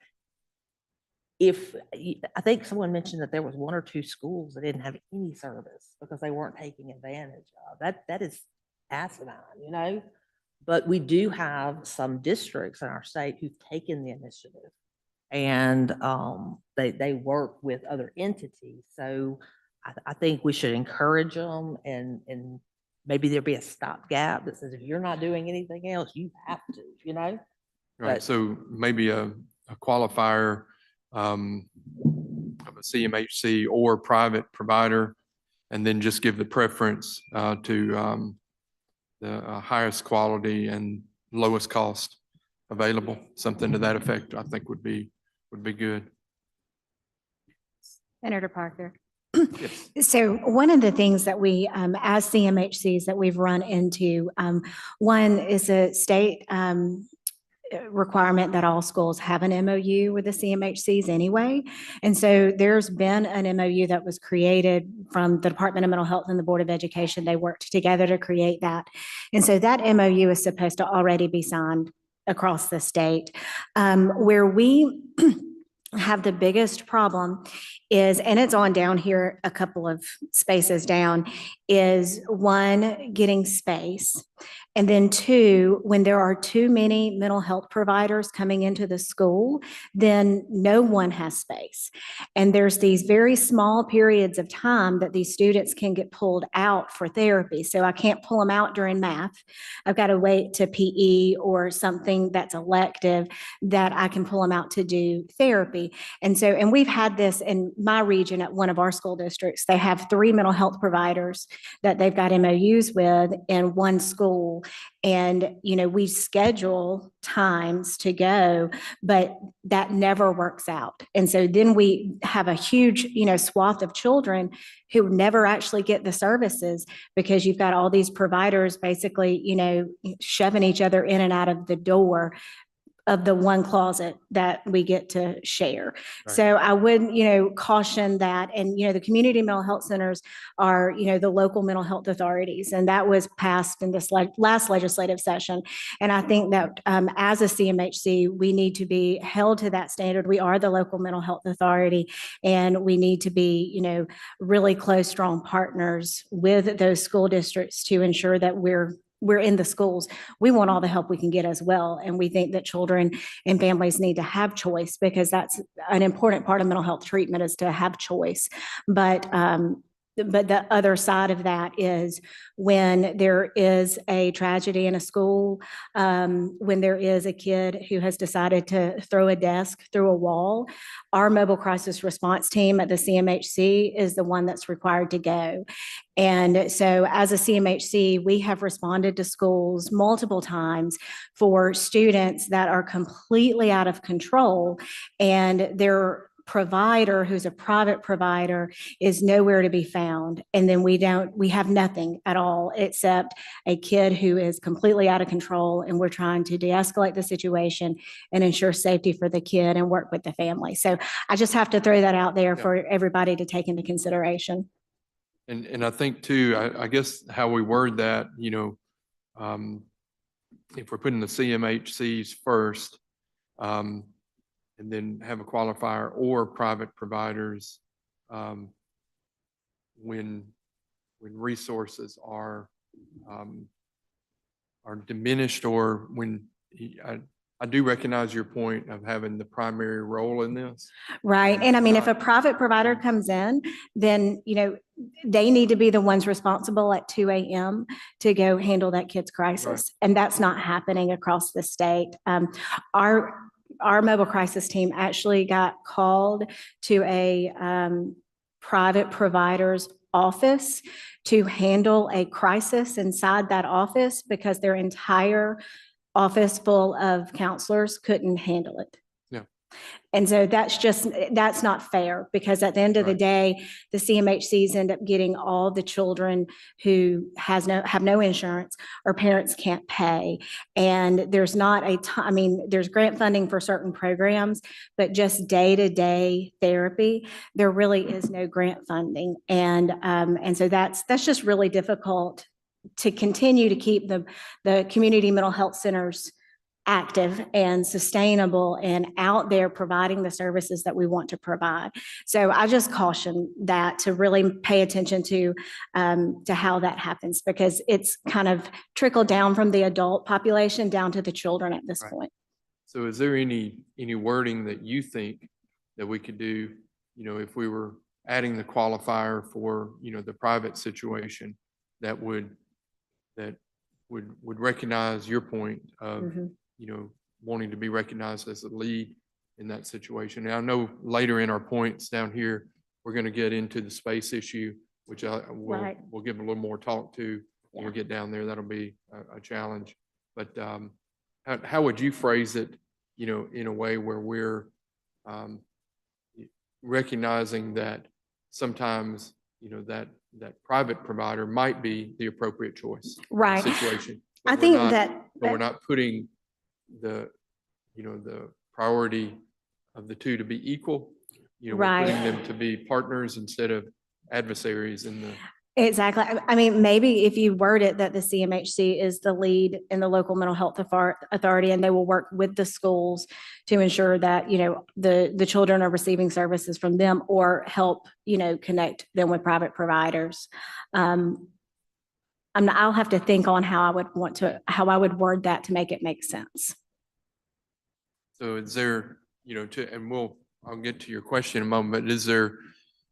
I think someone mentioned that there was 1 or 2 schools that didn't have any service because they weren't taking advantage of that is asinine, but we do have some districts in our state who've taken the initiative and they work with other entities. So I think we should encourage them and maybe there'll be a stopgap that says, if you're not doing anything else, you have to, Right, But- so maybe a qualifier of a CMHC or private provider, and then just give the preference to the highest quality and lowest cost available. Something to that effect, I think would be good. Senator Parker. Yes. So one of the things that we, as CMHCs that we've run into, one is a state requirement that all schools have an MOU with the CMHCs anyway. And so there's been an MOU that was created from the Department of Mental Health and the Board of Education. They worked together to create that. And so that MOU is supposed to already be signed across the state. Where we have the biggest problem is, and it's on down here a couple of spaces down, is 1, getting space. And then 2, when there are too many mental health providers coming into the school, then no one has space. And there's these very small periods of time that these students can get pulled out for therapy. So I can't pull them out during math. I've got to wait to PE or something that's elective that I can pull them out to do therapy. And so, and we've had this in my region at one of our school districts. They have 3 mental health providers that they've got MOUs with in one school. And, we schedule times to go, but that never works out. And so then we have a huge, swath of children who never actually get the services because you've got all these providers basically, shoving each other in and out of the door of the one closet that we get to share. Right. So I would, caution that. And, the community mental health centers are, the local mental health authorities. And that was passed in this last legislative session. And I think that as a CMHC, we need to be held to that standard. We are the local mental health authority, and we need to be, really close, strong partners with those school districts to ensure that we're in the schools. We want all the help we can get as well. And we think that children and families need to have choice, because that's an important part of mental health treatment, is to have choice. But but the other side of that is when there is a tragedy in a school, when there is a kid who has decided to throw a desk through a wall, our mobile crisis response team at the CMHC is the one that's required to go. And so as a CMHC, we have responded to schools multiple times for students that are completely out of control, and their provider, who's a private provider, is nowhere to be found. And then we have nothing at all except a kid who is completely out of control, and we're trying to de-escalate the situation and ensure safety for the kid and work with the family. So I just have to throw that out there Yeah. for everybody to take into consideration. And I think too, I guess how we word that, if we're putting the CMHCs first, and then have a qualifier or private providers, when resources are diminished, or when I do recognize your point of having the primary role in this. Right. And I mean, if a Not- private provider comes in, then, they need to be the ones responsible at 2 a.m. to go handle that kid's crisis. And that's not happening across the state. Our mobile crisis team actually got called to a private provider's office to handle a crisis inside that office because their entire office full of counselors couldn't handle it. Yeah. And so that's not fair, because at the end of the Right. day, the CMHCs end up getting all the children who have no insurance or parents can't pay. And there's not there's grant funding for certain programs, but just day-to-day therapy, there really is no grant funding. And so that's just really difficult to continue to keep the community mental health centers active and sustainable and out there providing the services that we want to provide. So I just caution that to really pay attention to how that happens, because it's kind of trickled down from the adult population down to the children at this Right. point. So is there any wording that you think that we could do, if we were adding the qualifier for, the private situation that would recognize your point of, Mhm. wanting to be recognized as a lead in that situation? And I know later in our points down here, we're going to get into the space issue, which Right. we'll give a little more talk to when we Yeah. get down there. That'll be a challenge. But how would you phrase it, in a way where we're recognizing that sometimes, that private provider might be the appropriate choice in the Right. situation. I but we're think not- that. But we're not putting the priority of the two to be equal. We're putting Right. them to be partners instead of adversaries in the. Exactly. I mean, maybe if you word it that the CMHC is the lead in the local mental health authority, and they will work with the schools to ensure that, the children are receiving services from them, or help, connect them with private providers. I'll have to think on how I would word that to make it make sense. So is there, I'll get to your question in a moment, but is there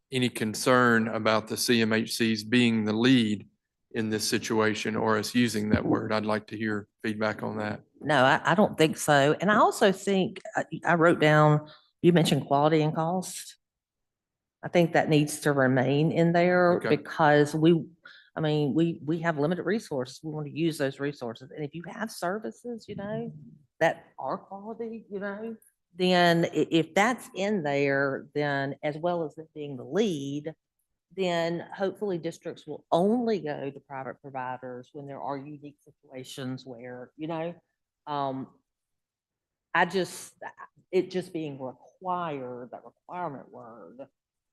any concern about the CMHCs being the lead in this situation, or us using that word? I'd like to hear feedback on that. No, I don't think so. And I also think, I wrote down, you mentioned quality and cost. I think that needs to remain in there Okay. because we have limited resources. We want to use those resources. And if you have services, that are quality, then if that's in there, then as well as it being the lead, then hopefully districts will only go to private providers when there are unique situations where, it just being required, that requirement word,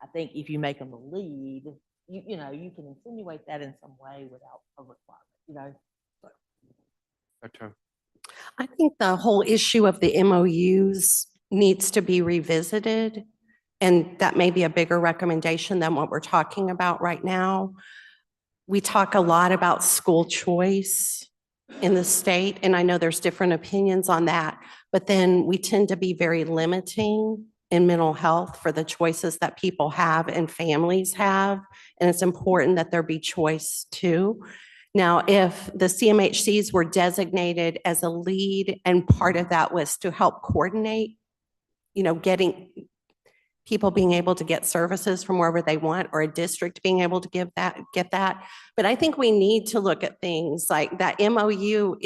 I think if you make them the lead, you can insinuate that in some way without a requirement, Okay. I think the whole issue of the MOUs needs to be revisited, and that may be a bigger recommendation than what we're talking about right now. We talk a lot about school choice in the state, and I know there's different opinions on that, but then we tend to be very limiting in mental health for the choices that people have and families have. And it's important that there be choice too. Now, if the CMHCs were designated as a lead and part of that was to help coordinate, getting people being able to get services from wherever they want, or a district being able to get that. But I think we need to look at things like that MOU.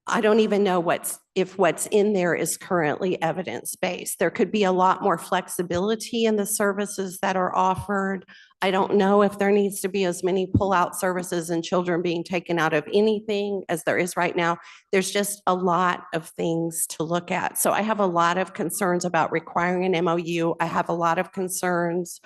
I don't even know if what's in there is currently evidence-based. There could be a lot more flexibility in the services that are offered. I don't know if there needs to be as many pull-out services and children being taken out of anything as there is right now. There's just a lot of things to look at. So I have a lot of concerns about requiring an MOU. I have a lot of concerns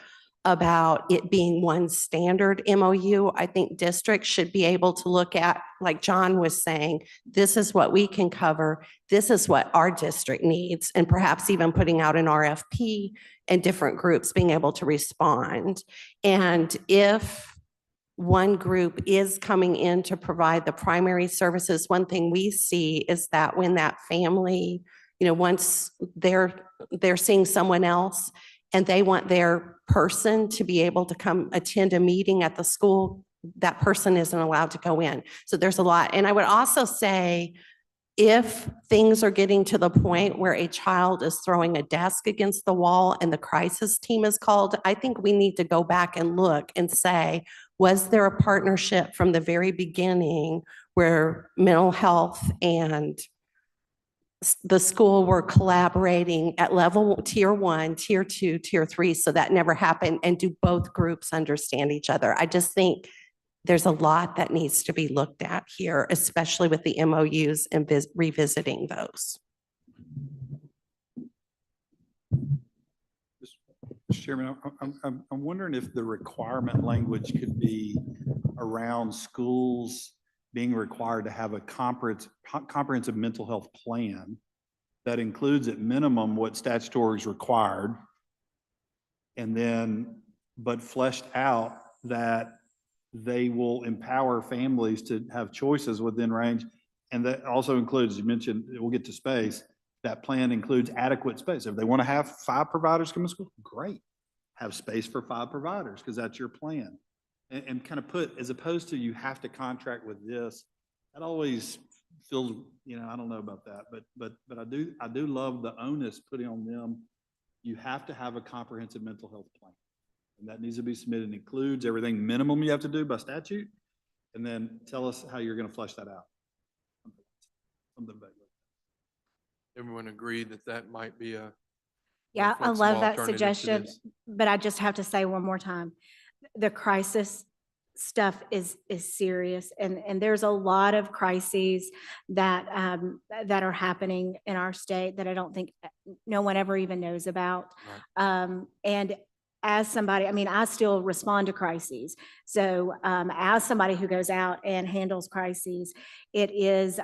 about it being one standard MOU. I think districts should be able to look at, like John was saying, this is what we can cover. This is what our district needs, and perhaps even putting out an RFP and different groups being able to respond. And if one group is coming in to provide the primary services, one thing we see is that when that family, once they're seeing someone else, and they want their person to be able to come attend a meeting at the school, that person isn't allowed to go in. So there's a lot. And I would also say, if things are getting to the point where a child is throwing a desk against the wall and the crisis team is called, I think we need to go back and look and say, was there a partnership from the very beginning where mental health and the school were collaborating at level tier 1, tier 2, tier 3, so that never happened? And do both groups understand each other? I just think there's a lot that needs to be looked at here, especially with the MOUs and revisiting those. Mr. Chairman, I'm wondering if the requirement language could be around schools being required to have a comprehensive mental health plan that includes at minimum what statutory is required, and then, but fleshed out that they will empower families to have choices within range. And that also includes, you mentioned, we'll get to space, that plan includes adequate space. If they want to have 5 providers come to school, great. Have space for 5 providers because that's your plan. And kind of put, as opposed to you have to contract with this, that always feels, I don't know about that, but I do love the onus putting on them. You have to have a comprehensive mental health plan, and that needs to be submitted. It includes everything minimum you have to do by statute, and then tell us how you're going to flesh that out. Something about that. Everyone agree that might be a Yeah, I flexible love that alternative to suggestion, this. but I just have to say one more time, the crisis stuff is serious, and there's a lot of crises that that are happening in our state that I don't think no one ever even knows about. Right. And as somebody, I still respond to crises. So as somebody who goes out and handles crises, it is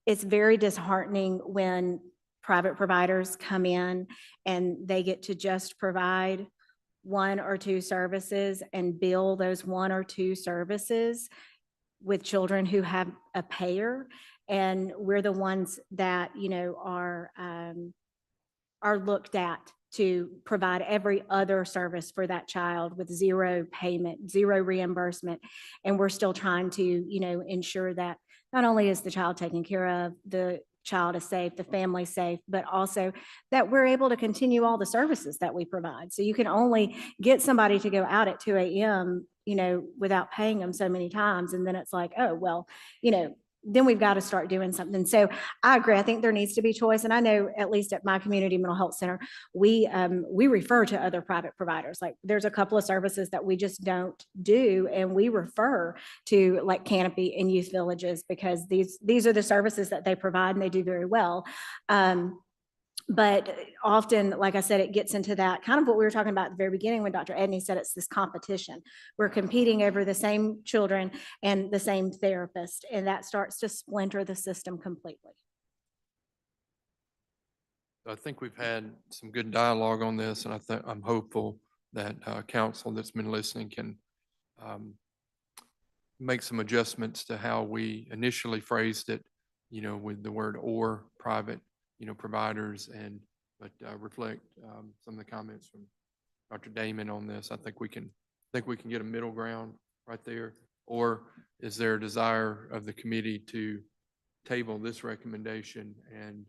it's very disheartening when private providers come in and they get to just provide 1 or 2 services and bill those 1 or 2 services with children who have a payer. And we're the ones that, are looked at to provide every other service for that child with 0 payment, 0 reimbursement. And we're still trying to, ensure that not only is the child taken care of, the child is safe, the family safe, but also that we're able to continue all the services that we provide. So you can only get somebody to go out at 2 a.m., without paying them so many times. And then it's like, oh, well, then we've got to start doing something. So I agree. I think there needs to be choice. And I know, at least at my community mental health center, we refer to other private providers. Like there's a couple of services that we just don't do. And we refer to like Canopy and Youth Villages because these are the services that they provide and they do very well. But often, like I said, it gets into that kind of what we were talking about at the very beginning when Dr. Edney said it's this competition. We're competing over the same children and the same therapist, and that starts to splinter the system completely. I think we've had some good dialogue on this, and I'm hopeful that council that's been listening can make some adjustments to how we initially phrased it, with the word or private, providers, and but reflect some of the comments from Dr. Damon on this. I think we can get a middle ground right there. Or is there a desire of the committee to table this recommendation and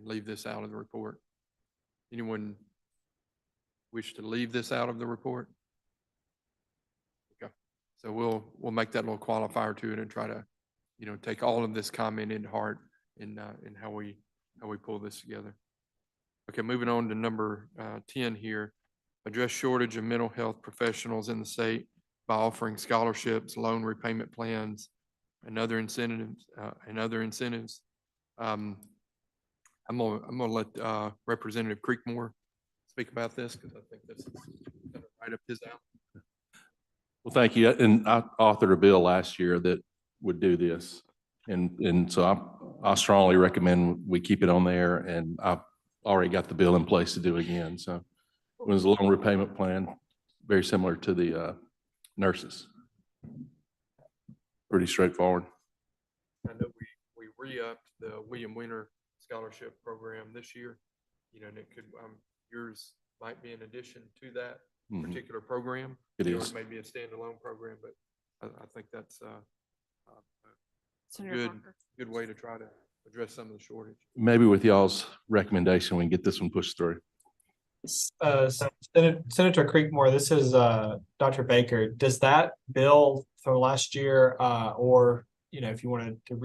leave this out of the report? Anyone wish to leave this out of the report? Okay, so we'll make that little qualifier to it and try to, take all of this comment into heart in how we pull this together. Okay, moving on to number 10 here. Address shortage of mental health professionals in the state by offering scholarships, loan repayment plans, and other incentives. I'm gonna let Representative Creekmore speak about this because I think this is kind of right up his alley. Well, thank you. And I authored a bill last year that would do this. And so I strongly recommend we keep it on there, and I've already got the bill in place to do it again. So it was a loan repayment plan, very similar to the nurses. Pretty straightforward. I know we re-upped the William Winter Scholarship Program this year, and it could, yours might be in addition to that particular program. It Yours is. may be a standalone program, but I think that's a Senator Walker. good way to try to address some of the shortage. Maybe with y'all's recommendation, we can get this one pushed through. Senator Creekmore, this is Dr. Baker. Does that bill from last year, or if you wanted to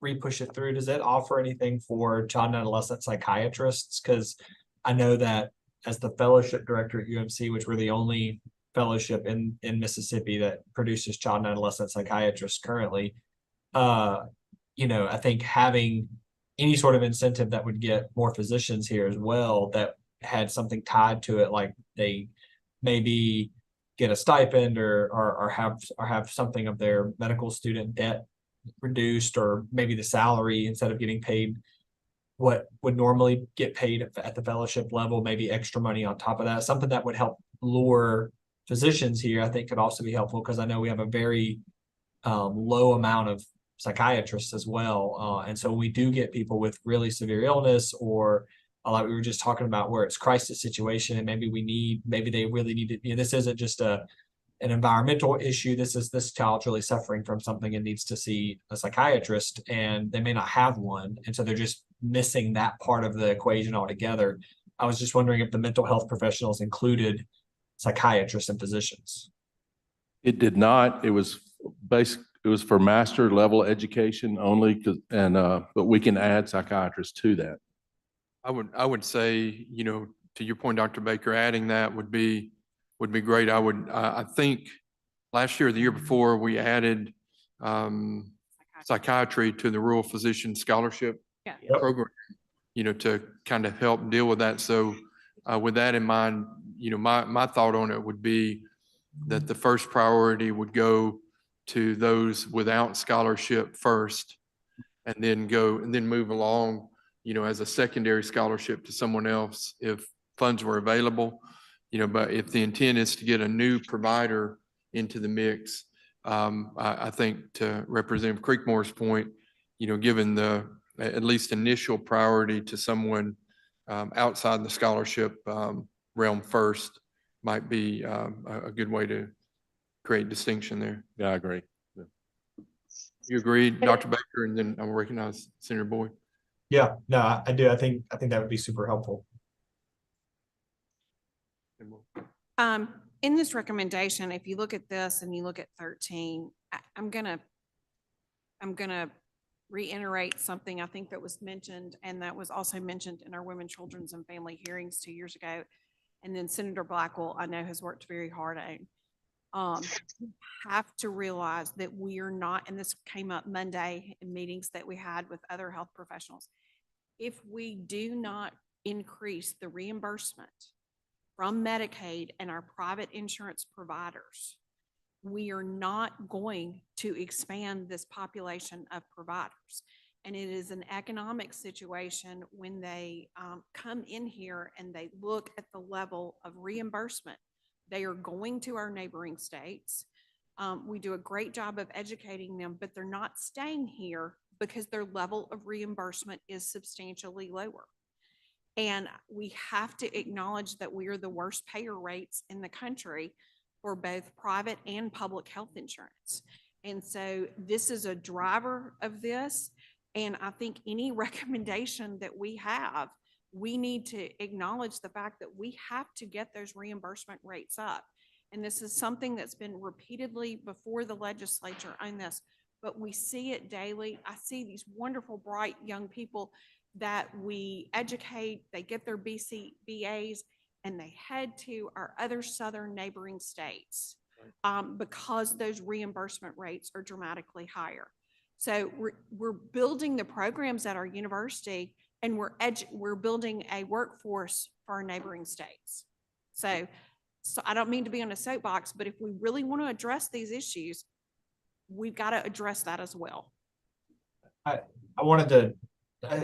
re-push it through, does it offer anything for child and adolescent psychiatrists? Because I know that as the fellowship director at UMC, which we're the only fellowship in Mississippi that produces child and adolescent psychiatrists currently, I think having any sort of incentive that would get more physicians here as well, that had something tied to it, like they maybe get a stipend or have something of their medical student debt reduced, or maybe the salary, instead of getting paid what would normally get paid at the fellowship level, maybe extra money on top of that, something that would help lure physicians here, I think could also be helpful, because I know we have a very low amount of psychiatrists as well. And so we do get people with really severe illness, or like we were just talking about, where it's crisis situation, and maybe they really need it. This isn't just an environmental issue. This child's really suffering from something and needs to see a psychiatrist, and they may not have one. And so they're just missing that part of the equation altogether. I was just wondering if the mental health professionals included psychiatrists and physicians. It did not. It was for master level education only, but we can add psychiatrists to that. I would say, to your point, Dr. Baker, adding that would be great. I think last year or the year before, we added psychiatry to the Rural Physician Scholarship program, to kind of help deal with that. So with that in mind, my thought on it would be that the first priority would go to those without scholarship first, and then move along, as a secondary scholarship to someone else if funds were available. But if the intent is to get a new provider into the mix, I think, to Representative Creekmore's point, given the at least initial priority to someone outside the scholarship realm first might be a good way to create distinction there. Yeah, I agree. Yeah. You agree, Dr. Baker? And then I'll recognize Senator Boyd. Yeah, no, I do. I think that would be super helpful. In this recommendation, if you look at this and you look at 13, I'm gonna reiterate something I think that was mentioned, and that was also mentioned in our Women, Children's, and Family hearings 2 years ago. And then Senator Blackwell, I know, has worked very hard on. Have to realize that we are not, and this came up Monday in meetings that we had with other health professionals. If we do not increase the reimbursement from Medicaid and our private insurance providers, we are not going to expand this population of providers. And it is an economic situation when they come in here and they look at the level of reimbursement. They are going to our neighboring states. We do a great job of educating them, but they're not staying here because their level of reimbursement is substantially lower. And we have to acknowledge that we are the worst payer rates in the country for both private and public health insurance. And so this is a driver of this. And I think any recommendation that we have, we need to acknowledge the fact that we have to get those reimbursement rates up. And this is something that's been repeatedly before the legislature on this, but we see it daily. I see these wonderful, bright young people that we educate, they get their BAs, and they head to our other southern neighboring states because those reimbursement rates are dramatically higher. So we're building the programs at our university, and we're building a workforce for our neighboring states. So I don't mean to be on a soapbox, but if we really want to address these issues, we've got to address that as well. I wanted to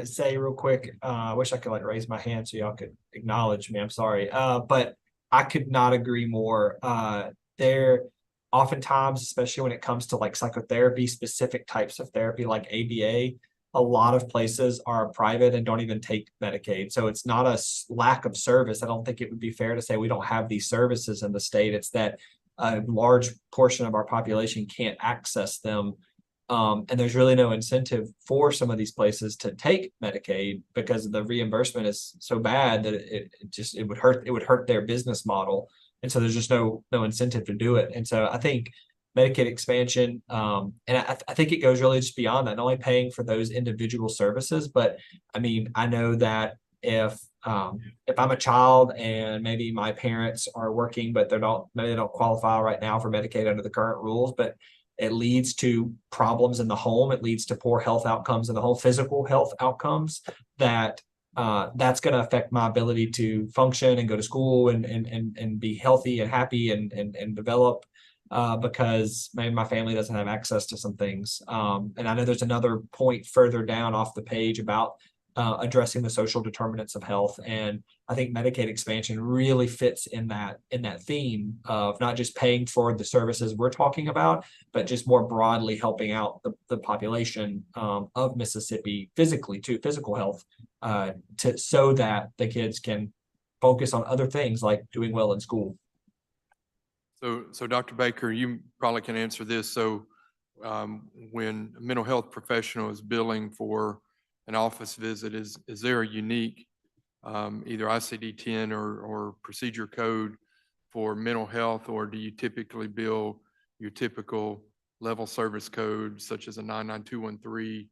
say real quick, I wish I could like raise my hand so y'all could acknowledge me. I'm sorry. But I could not agree more. There oftentimes, especially when it comes to like psychotherapy, specific types of therapy like ABA, a lot of places are private and don't even take Medicaid. So it's not a lack of service. I don't think it would be fair to say we don't have these services in the state. It's that a large portion of our population can't access them. And there's really no incentive for some of these places to take Medicaid because the reimbursement is so bad that it would hurt their business model. And so there's just no incentive to do it. And so I think Medicaid expansion, and I think it goes really just beyond that, not only paying for those individual services, but I mean, I know that if I'm a child and maybe my parents are working, but maybe they don't qualify right now for Medicaid under the current rules, but it leads to problems in the home. It leads to poor health outcomes in the home, physical health outcomes that's going to affect my ability to function and go to school and be healthy and happy and develop because maybe my family doesn't have access to some things. And I know there's another point further down off the page about addressing the social determinants of health. And I think Medicaid expansion really fits in that theme of not just paying for the services we're talking about, but just more broadly helping out the population of Mississippi physically too, physical health, so that the kids can focus on other things like doing well in school. So Dr. Baker, you probably can answer this. So when a mental health professional is billing for an office visit, is there a unique either ICD-10 or procedure code for mental health, or do you typically bill your typical level service code such as a 99213,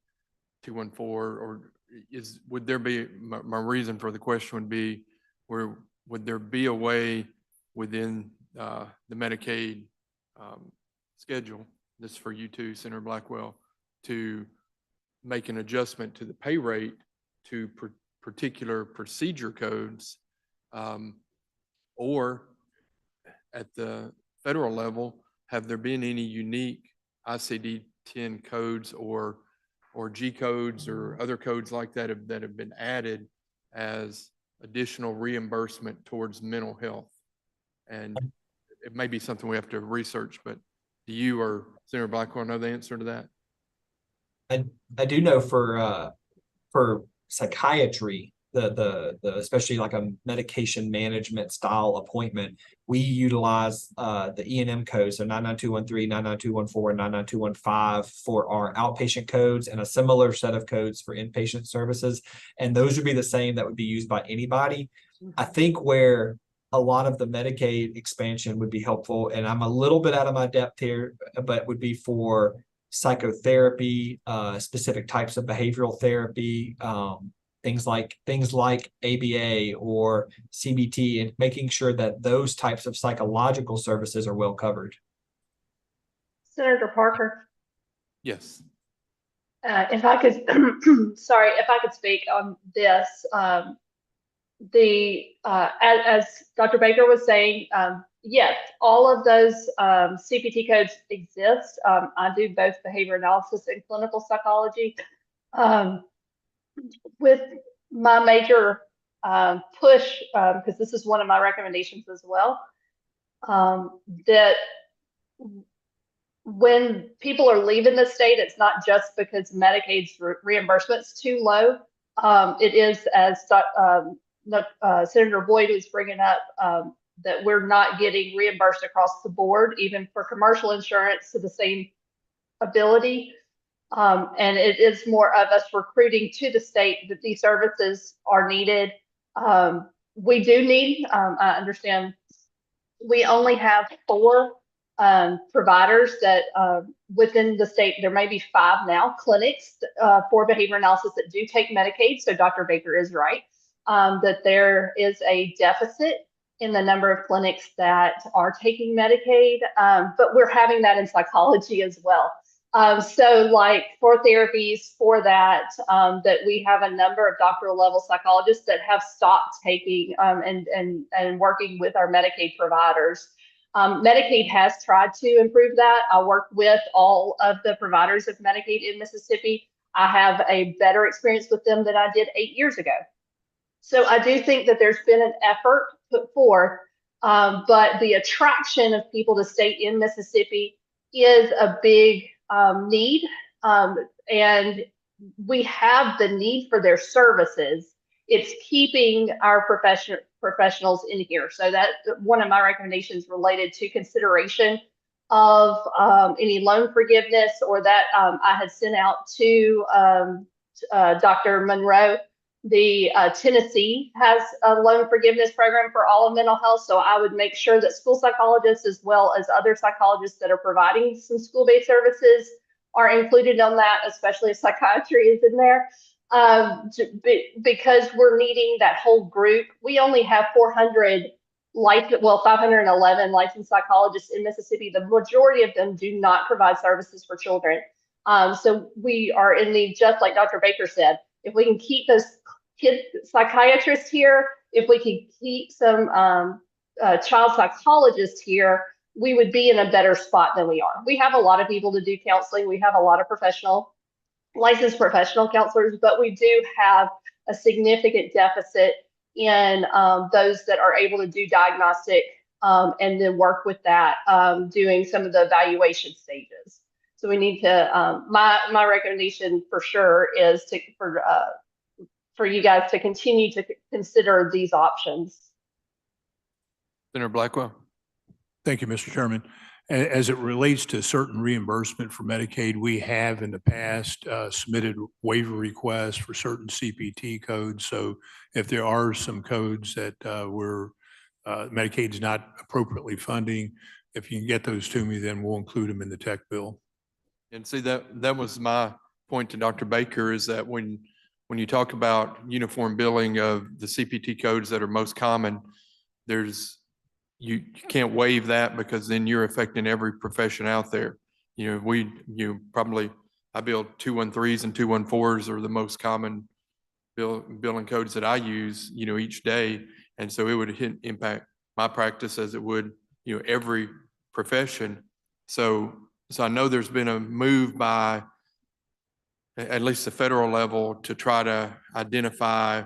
214, or would there be, my reason for the question would be, would there be a way within the Medicaid schedule, this is for you too, Senator Blackwell, to make an adjustment to the pay rate to particular procedure codes, or at the federal level, have there been any unique ICD-10 codes or G codes or other codes like that have been added as additional reimbursement towards mental health? And it may be something we have to research, but do you or Senator Blackwell know the answer to that? I do know for psychiatry, the especially like a medication management style appointment, we utilize the E&M codes, so 99213, 99214, and 99215 for our outpatient codes, and a similar set of codes for inpatient services. And those would be the same that would be used by anybody. I think where a lot of the Medicaid expansion would be helpful, and I'm a little bit out of my depth here, but would be for psychotherapy, specific types of behavioral therapy, things like ABA or CBT, and making sure that those types of psychological services are well covered. Senator Parker, Yes. if I could, sorry, if I could speak on this, as Dr. Baker was saying, yes, all of those CPT codes exist. I do both behavior analysis and clinical psychology. With my major push, because this is one of my recommendations as well, that when people are leaving the state, it's not just because Medicaid's reimbursement's too low. It is, as Senator Boyd was bringing up, that we're not getting reimbursed across the board, even for commercial insurance to the same ability. And it is more of us recruiting to the state that these services are needed. We do need, I understand we only have 4 providers that within the state, there may be 5 now, clinics for behavior analysis that do take Medicaid. So Dr. Baker is right, that there is a deficit in the number of clinics that are taking Medicaid, but we're having that in psychology as well. So like for therapies for that, that we have a number of doctoral level psychologists that have stopped taking and working with our Medicaid providers. Medicaid has tried to improve that. I work with all of the providers of Medicaid in Mississippi. I have a better experience with them than I did 8 years ago. So I do think that there's been an effort put forth, but the attraction of people to stay in Mississippi is a big need, and we have the need for their services. It's keeping our professionals in here. So that one of my recommendations related to consideration of any loan forgiveness, or that I had sent out to Dr. Monroe. The Tennessee has a loan forgiveness program for all of mental health. So I would make sure that school psychologists, as well as other psychologists that are providing some school-based services, are included on that, especially if psychiatry is in there. Because we're needing that whole group. We only have 511 licensed psychologists in Mississippi. The majority of them do not provide services for children. So we are in need, just like Dr. Baker said, if we can keep those kid psychiatrists here, if we can keep some child psychologists here, we would be in a better spot than we are. We have a lot of people to do counseling. We have a lot of licensed professional counselors, but we do have a significant deficit in those that are able to do diagnostic and then work with that, doing some of the evaluation stages. So we need to, my recommendation for sure is for you guys to continue to consider these options. Senator Blackwell. Thank you, Mr. Chairman. As it relates to certain reimbursement for Medicaid, we have in the past submitted waiver requests for certain CPT codes. So if there are some codes that Medicaid's not appropriately funding, if you can get those to me, then we'll include them in the tech bill. And see, that was my point to Dr. Baker, is that when you talk about uniform billing of the CPT codes that are most common, you can't waive that, because then you're affecting every profession out there. I bill 213s and 214s are the most common billing codes that I use, each day. And so it would impact my practice as it would, every profession. So I know there's been a move by at least the federal level to try to identify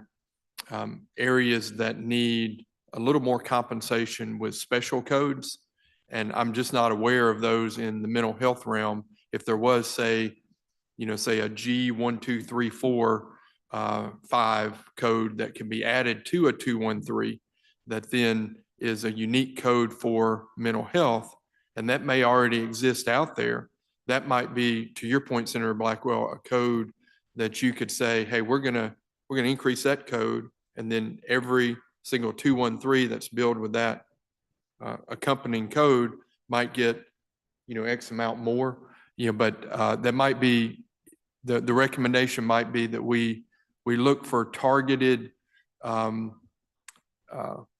areas that need a little more compensation with special codes. And I'm just not aware of those in the mental health realm. If there was, say a G12345 code that can be added to a 213, that then is a unique code for mental health, and that may already exist out there. That might be, to your point, Senator Blackwell, a code that you could say, hey, we're gonna increase that code, and then every single 213 that's billed with that accompanying code might get, X amount more, but that might be, the recommendation might be that we look for targeted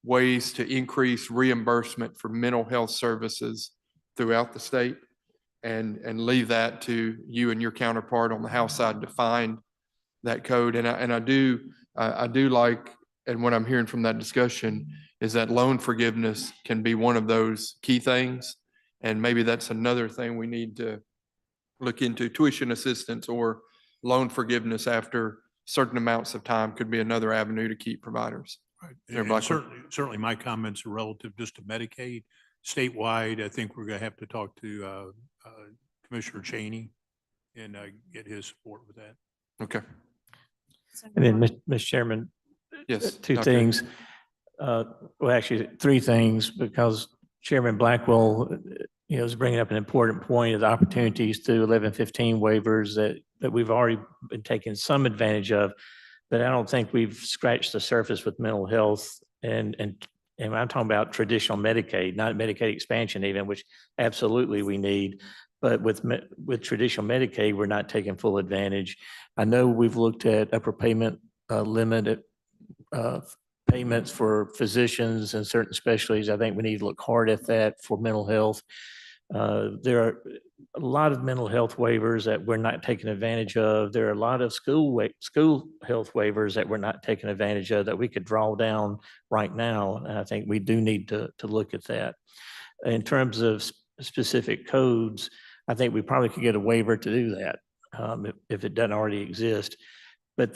ways to increase reimbursement for mental health services throughout the state, and leave that to you and your counterpart on the House side to find that code. And I do like, and what I'm hearing from that discussion is that loan forgiveness can be one of those key things. And maybe that's another thing we need to look into. Tuition assistance or loan forgiveness after certain amounts of time could be another avenue to keep providers. Right. And certainly my comments are relative just to Medicaid. Statewide, I think we're going to have to talk to Commissioner Cheney and get his support with that. Okay. And then, Mr. Chairman, Yes. Two Dr. things. Well, actually, three things, because Chairman Blackwell, is bringing up an important point of the opportunities through 1115 waivers that we've already been taking some advantage of, but I don't think we've scratched the surface with mental health and I'm talking about traditional Medicaid, not Medicaid expansion even, which absolutely we need. But with traditional Medicaid, we're not taking full advantage. I know we've looked at upper payment limit payments for physicians and certain specialties. I think we need to look hard at that for mental health. There are a lot of mental health waivers that we're not taking advantage of. There are a lot of school health waivers that we're not taking advantage of that we could draw down right now. And I think we do need to look at that. In terms of specific codes, I think we probably could get a waiver to do that if it doesn't already exist. But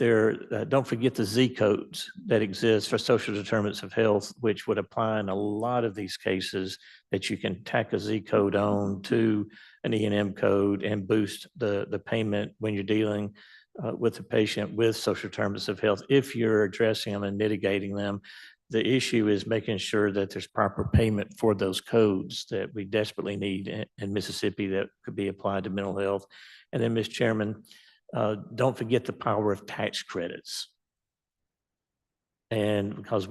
don't forget the Z codes that exist for social determinants of health, which would apply in a lot of these cases, that you can tack a Z code on to an E&M code and boost the payment when you're dealing with the patient with social determinants of health, if you're addressing them and mitigating them. The issue is making sure that there's proper payment for those codes that we desperately need in Mississippi that could be applied to mental health. And then, Ms. Chairman, don't forget the power of tax credits. And because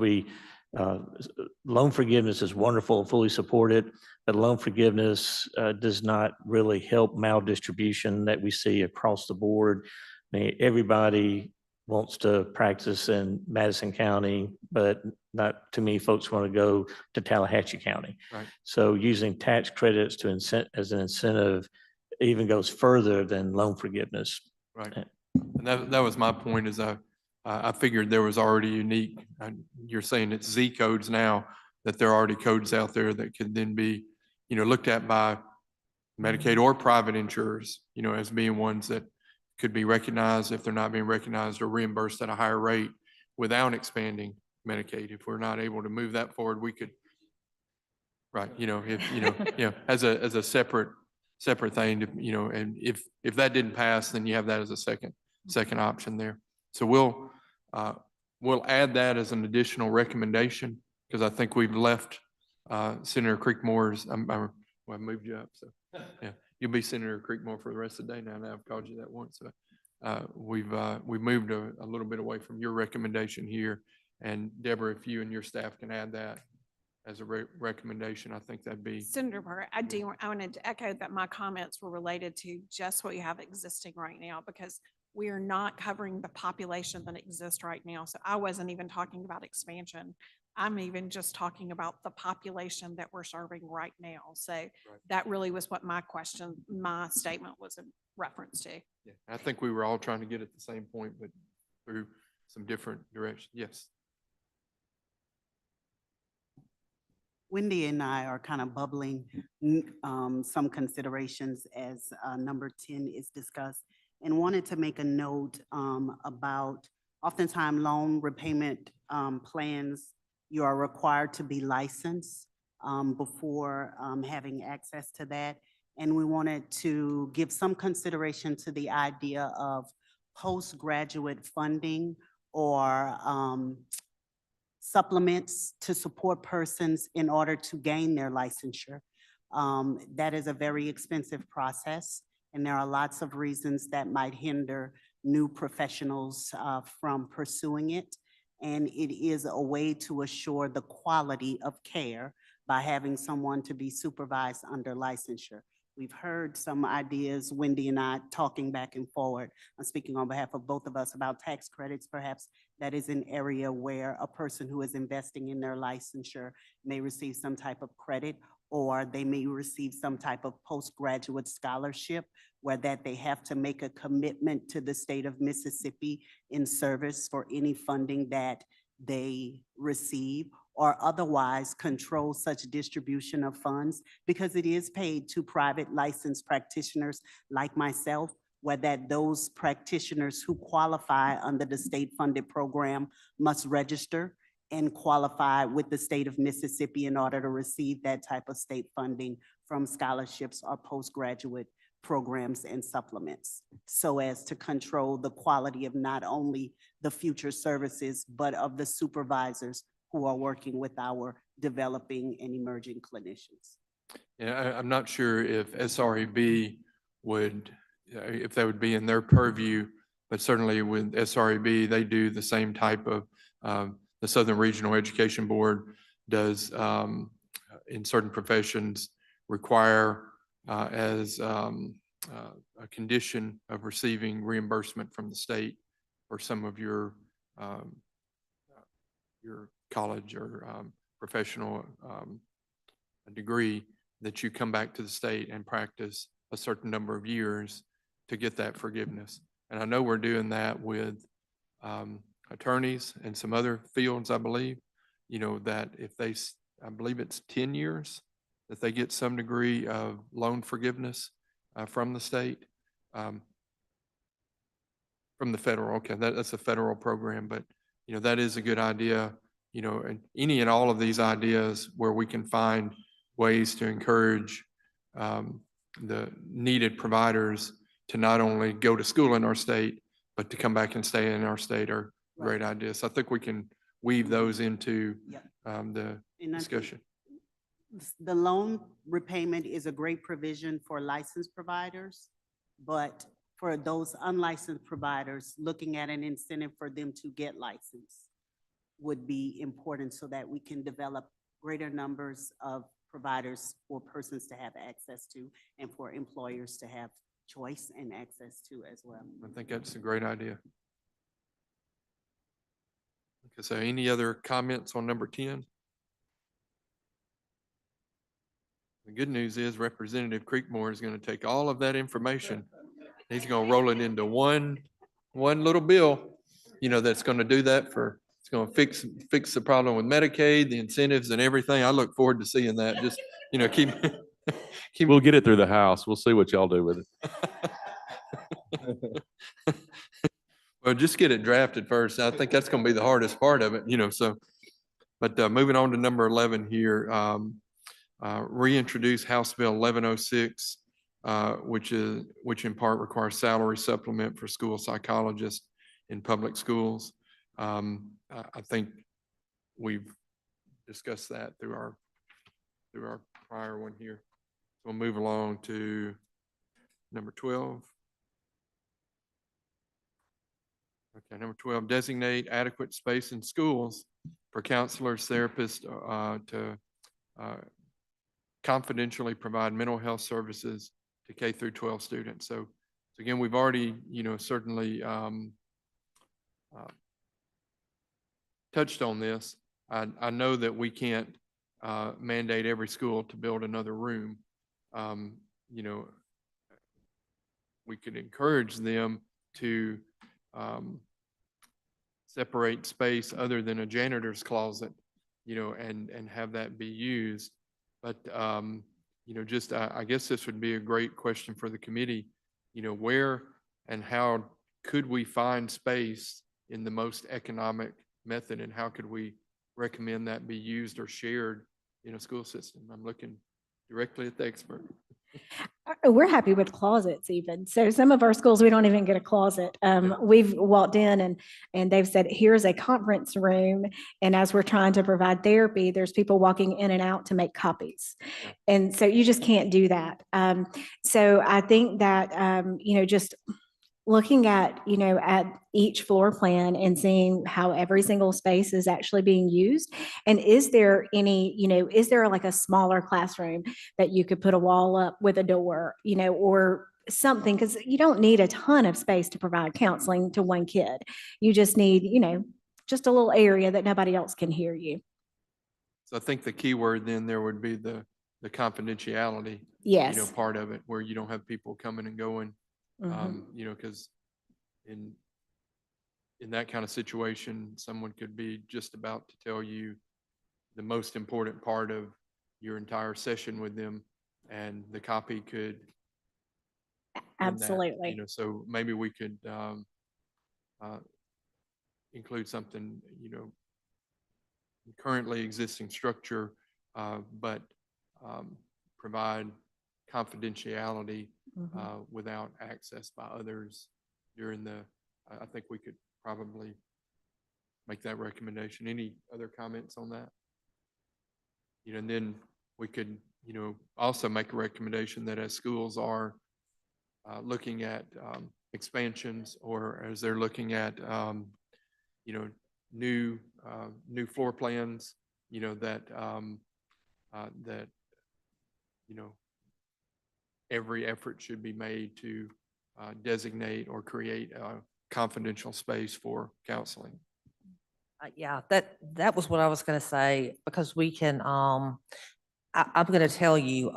loan forgiveness is wonderful, fully supported, but loan forgiveness does not really help maldistribution that we see across the board. I mean, everybody wants to practice in Madison County, but not too many folks want to go to Tallahatchie County. Right. So using tax credits as an incentive even goes further than loan forgiveness. Right. And that was my point, is I figured there was already unique, you're saying it's Z codes now, that there are already codes out there that could then be, looked at by Medicaid or private insurers, as being ones that could be recognized if they're not being recognized or reimbursed at a higher rate without expanding Medicaid. If we're not able to move that forward, we could, right, as a separate thing, and if that didn't pass, then you have that as a second option there. So we'll add that as an additional recommendation, because I think we've left Senator Creekmore's, I moved you up, so yeah, you'll be Senator Creekmore for the rest of the day now. I've called you that once. So we've moved a little bit away from your recommendation here. And Deborah, if you and your staff can add that as a recommendation, I think that'd be. Senator Parker, I wanted to echo that my comments were related to just what you have existing right now, because we are not covering the population that exists right now. So I wasn't even talking about expansion. I'm even just talking about the population that we're serving right now. So that really was what my statement was in reference to. Yeah, I think we were all trying to get at the same point, but through some different directions. Yes. Wendy and I are kind of bubbling some considerations as number 10 is discussed, and wanted to make a note about oftentimes loan repayment plans. You are required to be licensed before having access to that. And we wanted to give some consideration to the idea of postgraduate funding or supplements to support persons in order to gain their licensure. That is a very expensive process, and there are lots of reasons that might hinder new professionals from pursuing it. And it is a way to assure the quality of care by having someone to be supervised under licensure. We've heard some ideas, Wendy and I talking back and forward. I'm speaking on behalf of both of us about tax credits. Perhaps that is an area where a person who is investing in their licensure may receive some type of credit, or they may receive some type of postgraduate scholarship where that they have to make a commitment to the state of Mississippi in service for any funding that they receive, or otherwise control such distribution of funds, because it is paid to private licensed practitioners like myself, where that those practitioners who qualify under the state-funded program must register and qualify with the state of Mississippi in order to receive that type of state funding from scholarships or postgraduate programs and supplements so as to control the quality of not only the future services, but of the supervisors who are working with our developing and emerging clinicians. Yeah, I'm not sure if SREB would, if that would be in their purview, but certainly with SREB, they do the same type of, the Southern Regional Education Board does, in certain professions, require as a condition of receiving reimbursement from the state for some of your college or professional degree, that you come back to the state and practice a certain number of years to get that forgiveness. And I know we're doing that with attorneys and some other fields, I believe, you know, that if they, I believe it's 10 years, that they get some degree of loan forgiveness from the state. From the federal, okay, that's a federal program, but, you know, that is a good idea, you know, and any and all of these ideas where we can find ways to encourage the needed providers to not only go to school in our state, but to come back and stay in our state are great ideas. So I think we can weave those into Yep. the And I think discussion. the loan repayment is a great provision for licensed providers, but for those unlicensed providers, looking at an incentive for them to get licensed would be important so that we can develop greater numbers of providers for persons to have access to and for employers to have choice and access to as well. I think that's a great idea. Okay, so any other comments on number 10? The good news is Representative Creekmore is going to take all of that information. He's going to roll it into one little bill, you know, that's going to do that for, it's going to fix the problem with Medicaid, the incentives and everything. I look forward to seeing that. Just, you know, keep. We'll get it through the House. We'll see what y'all do with it. Well, just get it drafted first. I think that's going to be the hardest part of it, you know, so. But moving on to number 11 here, reintroduce House Bill 1106, which in part requires salary supplement for school psychologists in public schools. I think we've discussed that through our prior one here. We'll move along to number 12. Okay, number 12, designate adequate space in schools for counselors, therapists to confidentially provide mental health services to K through 12 students. So again, we've already, you know, certainly touched on this. I know that we can't mandate every school to build another room. You know, we could encourage them to separate space other than a janitor's closet, you know, and have that be used. But, you know, just, I guess this would be a great question for the committee, you know, where and how could we find space in the most economic method, and how could we recommend that be used or shared in a school system? I'm looking directly at the expert. We're happy with closets even. So some of our schools, we don't even get a closet. We've walked in and they've said, here's a conference room. And as we're trying to provide therapy, there's people walking in and out to make copies. And so you just can't do that. So I think that, you know, just looking at, you know, at each floor plan and seeing how every single space is actually being used. And is there any, you know, is there like a smaller classroom that you could put a wall up with a door, you know, or something? Because you don't need a ton of space to provide counseling to one kid. You just need, you know, just a little area that nobody else can hear you. So I think the key word then there would be the confidentiality, Yes. you know, part of it, where you don't have people coming and going. You know, because in that kind of situation, someone could be just about to tell you the most important part of your entire session with them, and the copy could end that, Absolutely. you know, so maybe we could include something, you know, currently existing structure, but provide confidentiality without access by others during the, I think we could probably make that recommendation. Any other comments on that? You know, and then we could, you know, also make a recommendation that as schools are looking at expansions, or as they're looking at, you know, new floor plans, you know, that, you know, every effort should be made to designate or create a confidential space for counseling. Yeah, that was what I was gonna say, because we can, I'm gonna tell you,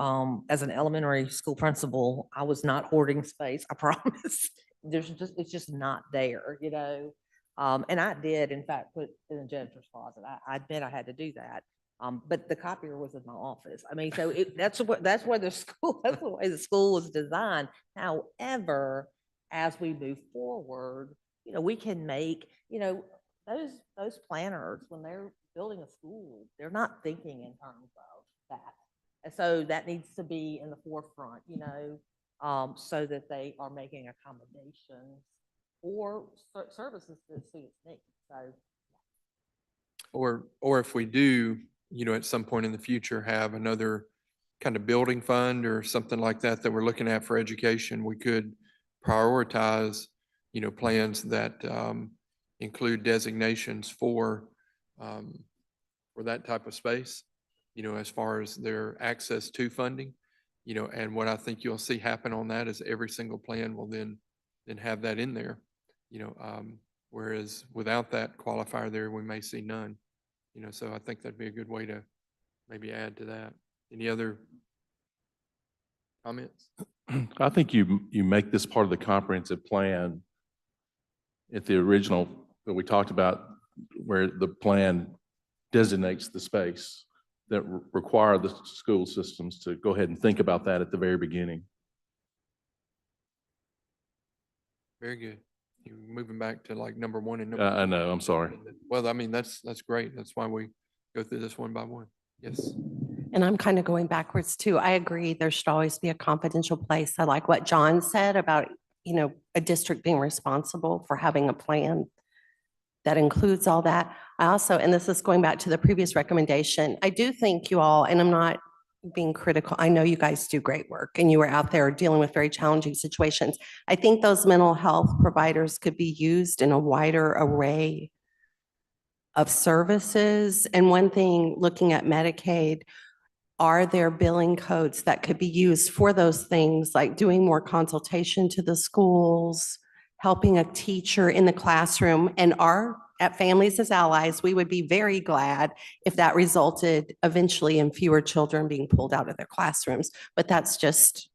as an elementary school principal, I was not hoarding space, I promise. It's just not there, you know? And I did, in fact, put in the janitor's closet. I admit I had to do that. But the copier was in my office. I mean, so that's where the school, that's the way the school was designed. However, as we move forward, you know, we can make, you know, those planners, when they're building a school, they're not thinking in terms of that. And so that needs to be in the forefront, you know, so that they are making accommodations for services that students need. So, Or if we do, you know, at some point in the future, have another kind of building fund or something like that that we're looking at for education, we could prioritize, you know, plans that include designations for that type of space, you know, as far as their access to funding, you know, and what I think you'll see happen on that is every single plan will then have that in there, you know, whereas without that qualifier there, we may see none, you know, so I think that'd be a good way to maybe add to that. Any other comments? I think you make this part of the comprehensive plan at the original that we talked about, where the plan designates the space that require the school systems to go ahead and think about that at the very beginning. Very good. You're moving back to like number one and number. I know, I'm sorry. Well, I mean, that's great. That's why we go through this one by one. Yes. And I'm kind of going backwards too. I agree. There should always be a confidential place. I like what John said about, you know, a district being responsible for having a plan that includes all that. I also, and this is going back to the previous recommendation, I do think you all, and I'm not being critical, I know you guys do great work and you are out there dealing with very challenging situations. I think those mental health providers could be used in a wider array of services. And one thing, looking at Medicaid, are there billing codes that could be used for those things, like doing more consultation to the schools, helping a teacher in the classroom? And at Families as Allies, we would be very glad if that resulted eventually in fewer children being pulled out of their classrooms. But that's just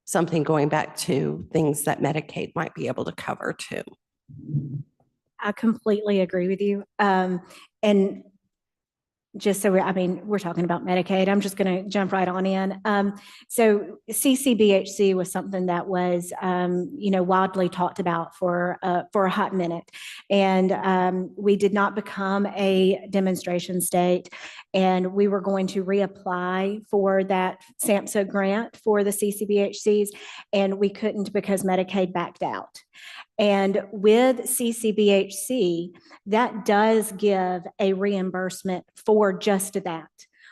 something going back to things that Medicaid might be able to cover too. I completely agree with you. And just so I mean, we're talking about Medicaid. I'm just going to jump right on in. So CCBHC was something that was, you know, widely talked about for a hot minute, and we did not become a demonstration state, and we were going to reapply for that SAMHSA grant for the CCBHCs, and we couldn't because Medicaid backed out. And with CCBHC, that does give a reimbursement for just that,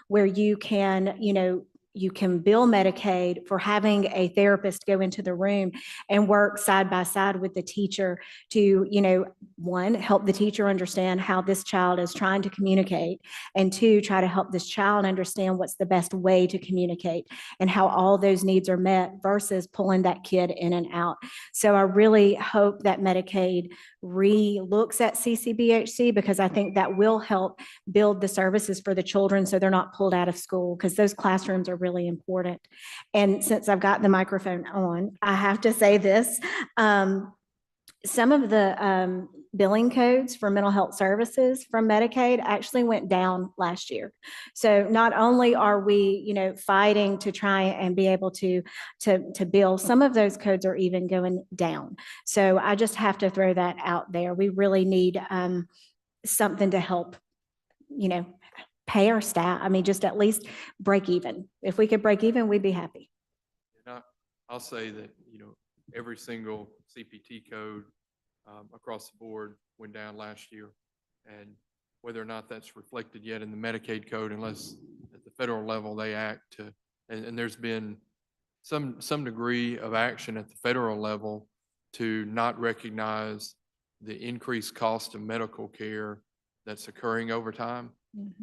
where you can, you know, you can bill Medicaid for having a therapist go into the room and work side by side with the teacher to, you know, one, help the teacher understand how this child is trying to communicate, and two, try to help this child understand what's the best way to communicate and how all those needs are met versus pulling that kid in and out. So I really hope that Medicaid re-looks at CCBHC, because I think that will help build the services for the children so they're not pulled out of school, because those classrooms are really important. And since I've got the microphone on, I have to say this. Some of the billing codes for mental health services from Medicaid actually went down last year. So not only are we, you know, fighting to try and be able to bill, some of those codes are even going down. So I just have to throw that out there. We really need something to help, you know, pay our staff. I mean, just at least break even. If we could break even, we'd be happy. I'll say that, every single CPT code across the board went down last year. And whether or not that's reflected yet in the Medicaid code, unless at the federal level they act to, and there's been some degree of action at the federal level to not recognize the increased cost of medical care that's occurring over time.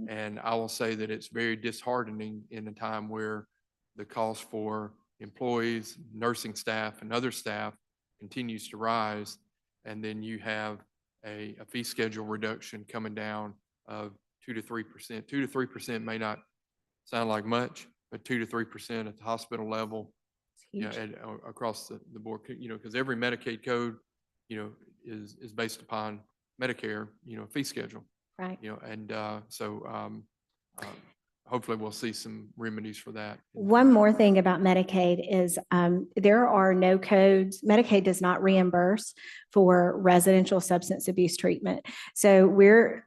And I will say that it's very disheartening in a time where the cost for employees, nursing staff, and other staff continues to rise. And then you have a fee schedule reduction coming down of 2 to 3%. 2 to 3% may not sound like much, but 2 to 3% at the hospital level, across the board, because every Medicaid code, is based upon Medicare, fee schedule. Right. Hopefully we'll see some remedies for that. One more thing about Medicaid is there are no codes. Medicaid does not reimburse for residential substance abuse treatment. So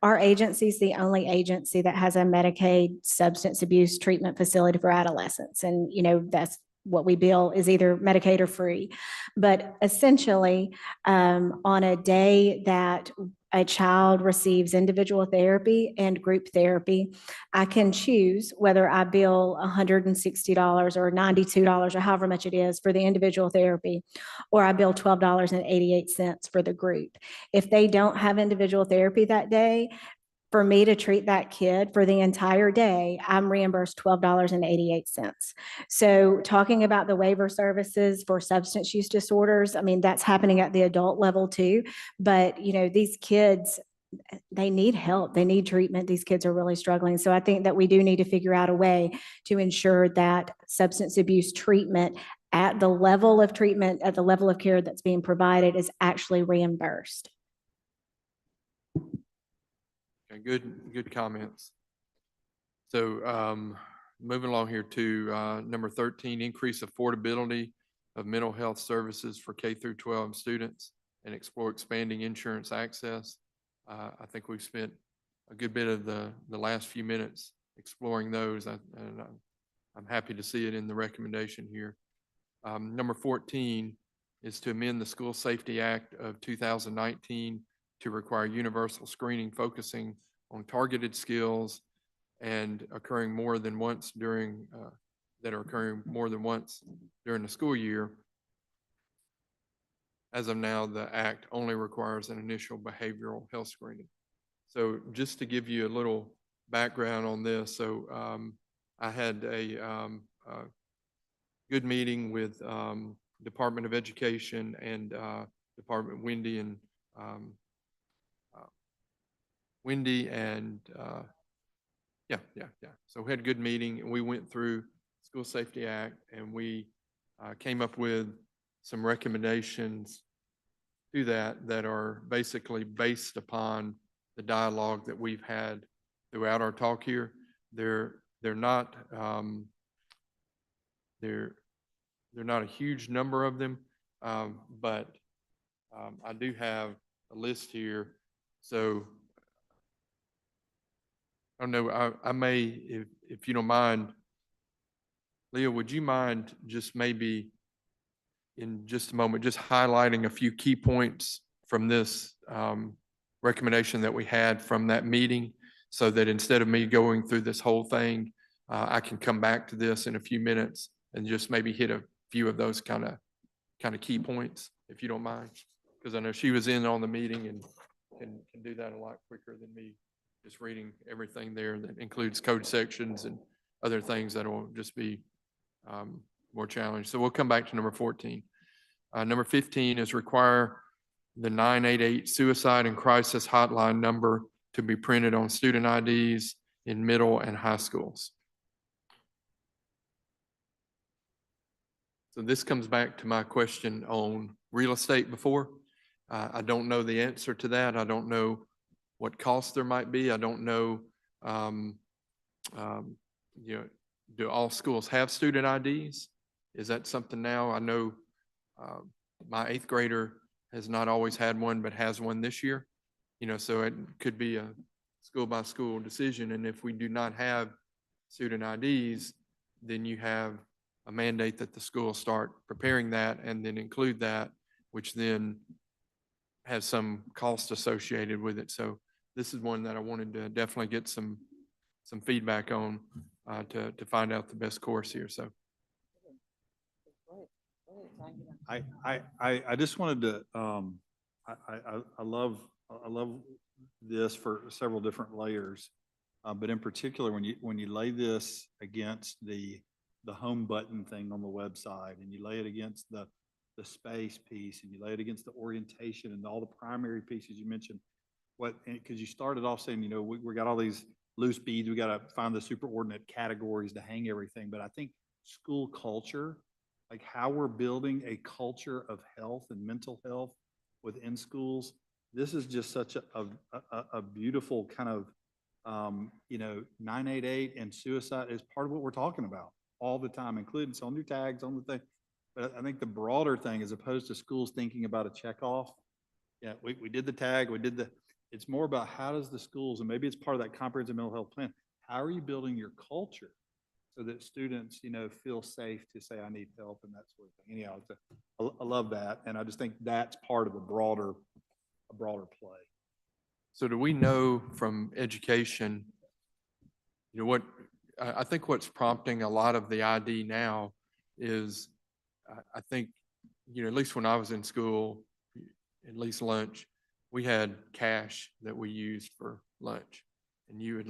our agency is the only agency that has a Medicaid substance abuse treatment facility for adolescents. And, that's what we bill is either Medicaid or free. But essentially, on a day that a child receives individual therapy and group therapy, I can choose whether I bill $160 or $92 or however much it is for the individual therapy, or I bill $12.88 for the group. If they don't have individual therapy that day, for me to treat that kid for the entire day, I'm reimbursed $12.88. So talking about the waiver services for substance use disorders, I mean, that's happening at the adult level too. But, these kids, they need help. They need treatment. These kids are really struggling. So I think that we do need to figure out a way to ensure that substance abuse treatment at the level of treatment, at the level of care that's being provided is actually reimbursed. Okay, good comments. So moving along here to number 13, increase affordability of mental health services for K through 12 students and explore expanding insurance access. I think we've spent a good bit of the last few minutes exploring those, and I'm happy to see it in the recommendation here. Number 14 is to amend the School Safety Act of 2019 to require universal screening focusing on targeted skills and occurring more than once during the school year. As of now, the act only requires an initial behavioral health screening. So just to give you a little background on this, so I had a good meeting with Department of Education and Department Wendy and So we had a good meeting, and we went through School Safety Act, and we came up with some recommendations to that are basically based upon the dialogue that we've had throughout our talk here. They're not a huge number of them, but I do have a list here. So I don't know, I may, if you don't mind, Leah, would you mind just maybe in just a moment, just highlighting a few key points from this recommendation that we had from that meeting, so that instead of me going through this whole thing, I can come back to this in a few minutes and just maybe hit a few of those kind of key points, if you don't mind, because I know she was in on the meeting and can do that a lot quicker than me just reading everything there that includes code sections and other things that will just be more challenged. So we'll come back to number 14. Number 15 is require the 988 suicide and crisis hotline number to be printed on student IDs in middle and high schools. So this comes back to my question on real estate before. I don't know the answer to that. I don't know what costs there might be. I don't know, do all schools have student IDs? Is that something now? I know my 8th grader has not always had one, but has one this year. So it could be a school by school decision. And if we do not have student IDs, then you have a mandate that the schools start preparing that and then include that, which then has some cost associated with it. So this is one that I wanted to definitely get some feedback on, to find out the best course here. So. I just wanted to, I love this for several different layers. But in particular, when you lay this against the home button thing on the website, and you lay it against the space piece, and you lay it against the orientation and all the primary pieces you mentioned, because you started off saying, you know, we got all these loose beads, we got to find the superordinate categories to hang everything. But I think school culture, like how we're building a culture of health and mental health within schools, this is just such a beautiful kind of, 988 and suicide is part of what we're talking about all the time, including it's on your tags, on the thing. But I think the broader thing, as opposed to schools thinking about a checkoff, yeah, we did the tag, it's more about how does the schools, and maybe it's part of that comprehensive mental health plan, how are you building your culture so that students, feel safe to say, I need help and that sort of thing. Anyhow, I love that. And I just think that's part of a broader play. So do we know from education, what, I think what's prompting a lot of the ID now is, I think, at least when I was in school, at least lunch, we had cash that we used for lunch. And you would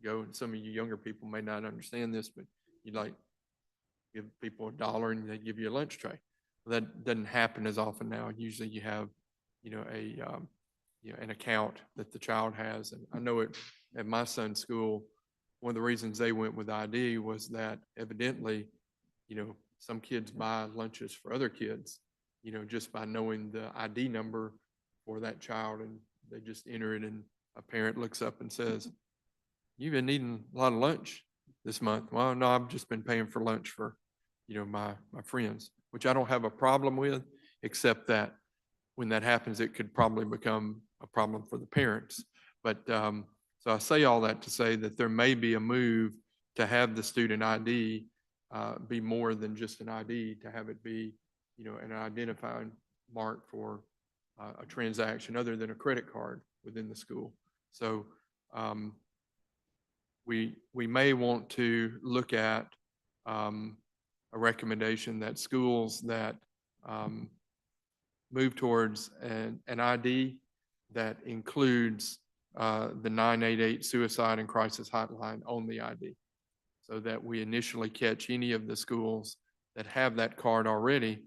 go, and some of you younger people may not understand this, but you'd give people $1 and they'd give you a lunch tray. Well, that doesn't happen as often now. Usually you have, an account that the child has. And I know it at my son's school, one of the reasons they went with ID was that evidently, some kids buy lunches for other kids, just by knowing the ID number for that child, and they just enter it, and a parent looks up and says, you've been eating a lot of lunch this month. Well, no, I've just been paying for lunch for, my friends, which I don't have a problem with, except that when that happens, it could probably become a problem for the parents. But so I say all that to say that there may be a move to have the student ID be more than just an ID, to have it be, an identifying mark for a transaction other than a credit card within the school. So we may want to look at a recommendation that schools that move towards an ID that includes the 988 suicide and crisis hotline on the ID, so that we initially catch any of the schools that have that card already,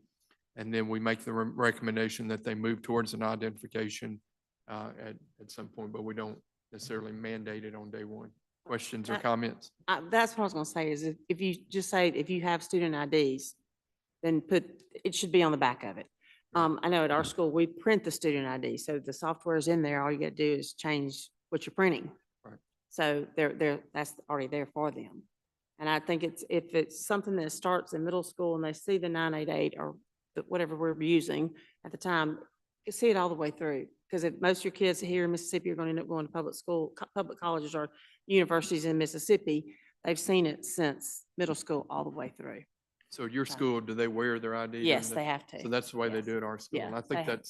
and then we make the recommendation that they move towards an identification at some point, but we don't necessarily mandate it on day one. Questions or comments? That's what I was gonna say, is if you just say, if you have student IDs, then it should be on the back of it. I know at our school, we print the student ID, so the software is in there. All you gotta do is change what you're printing. Right. So that's already there for them. And I think if it's something that starts in middle school and they see the 988 or whatever we're using at the time, you see it all the way through. Because if most of your kids here in Mississippi are going to end up going to public colleges or universities in Mississippi, they've seen it since middle school all the way through. So your school, do they wear their ID? Yes, they have to. So that's the way they Yes. do it at our school. Yeah, And I they think have.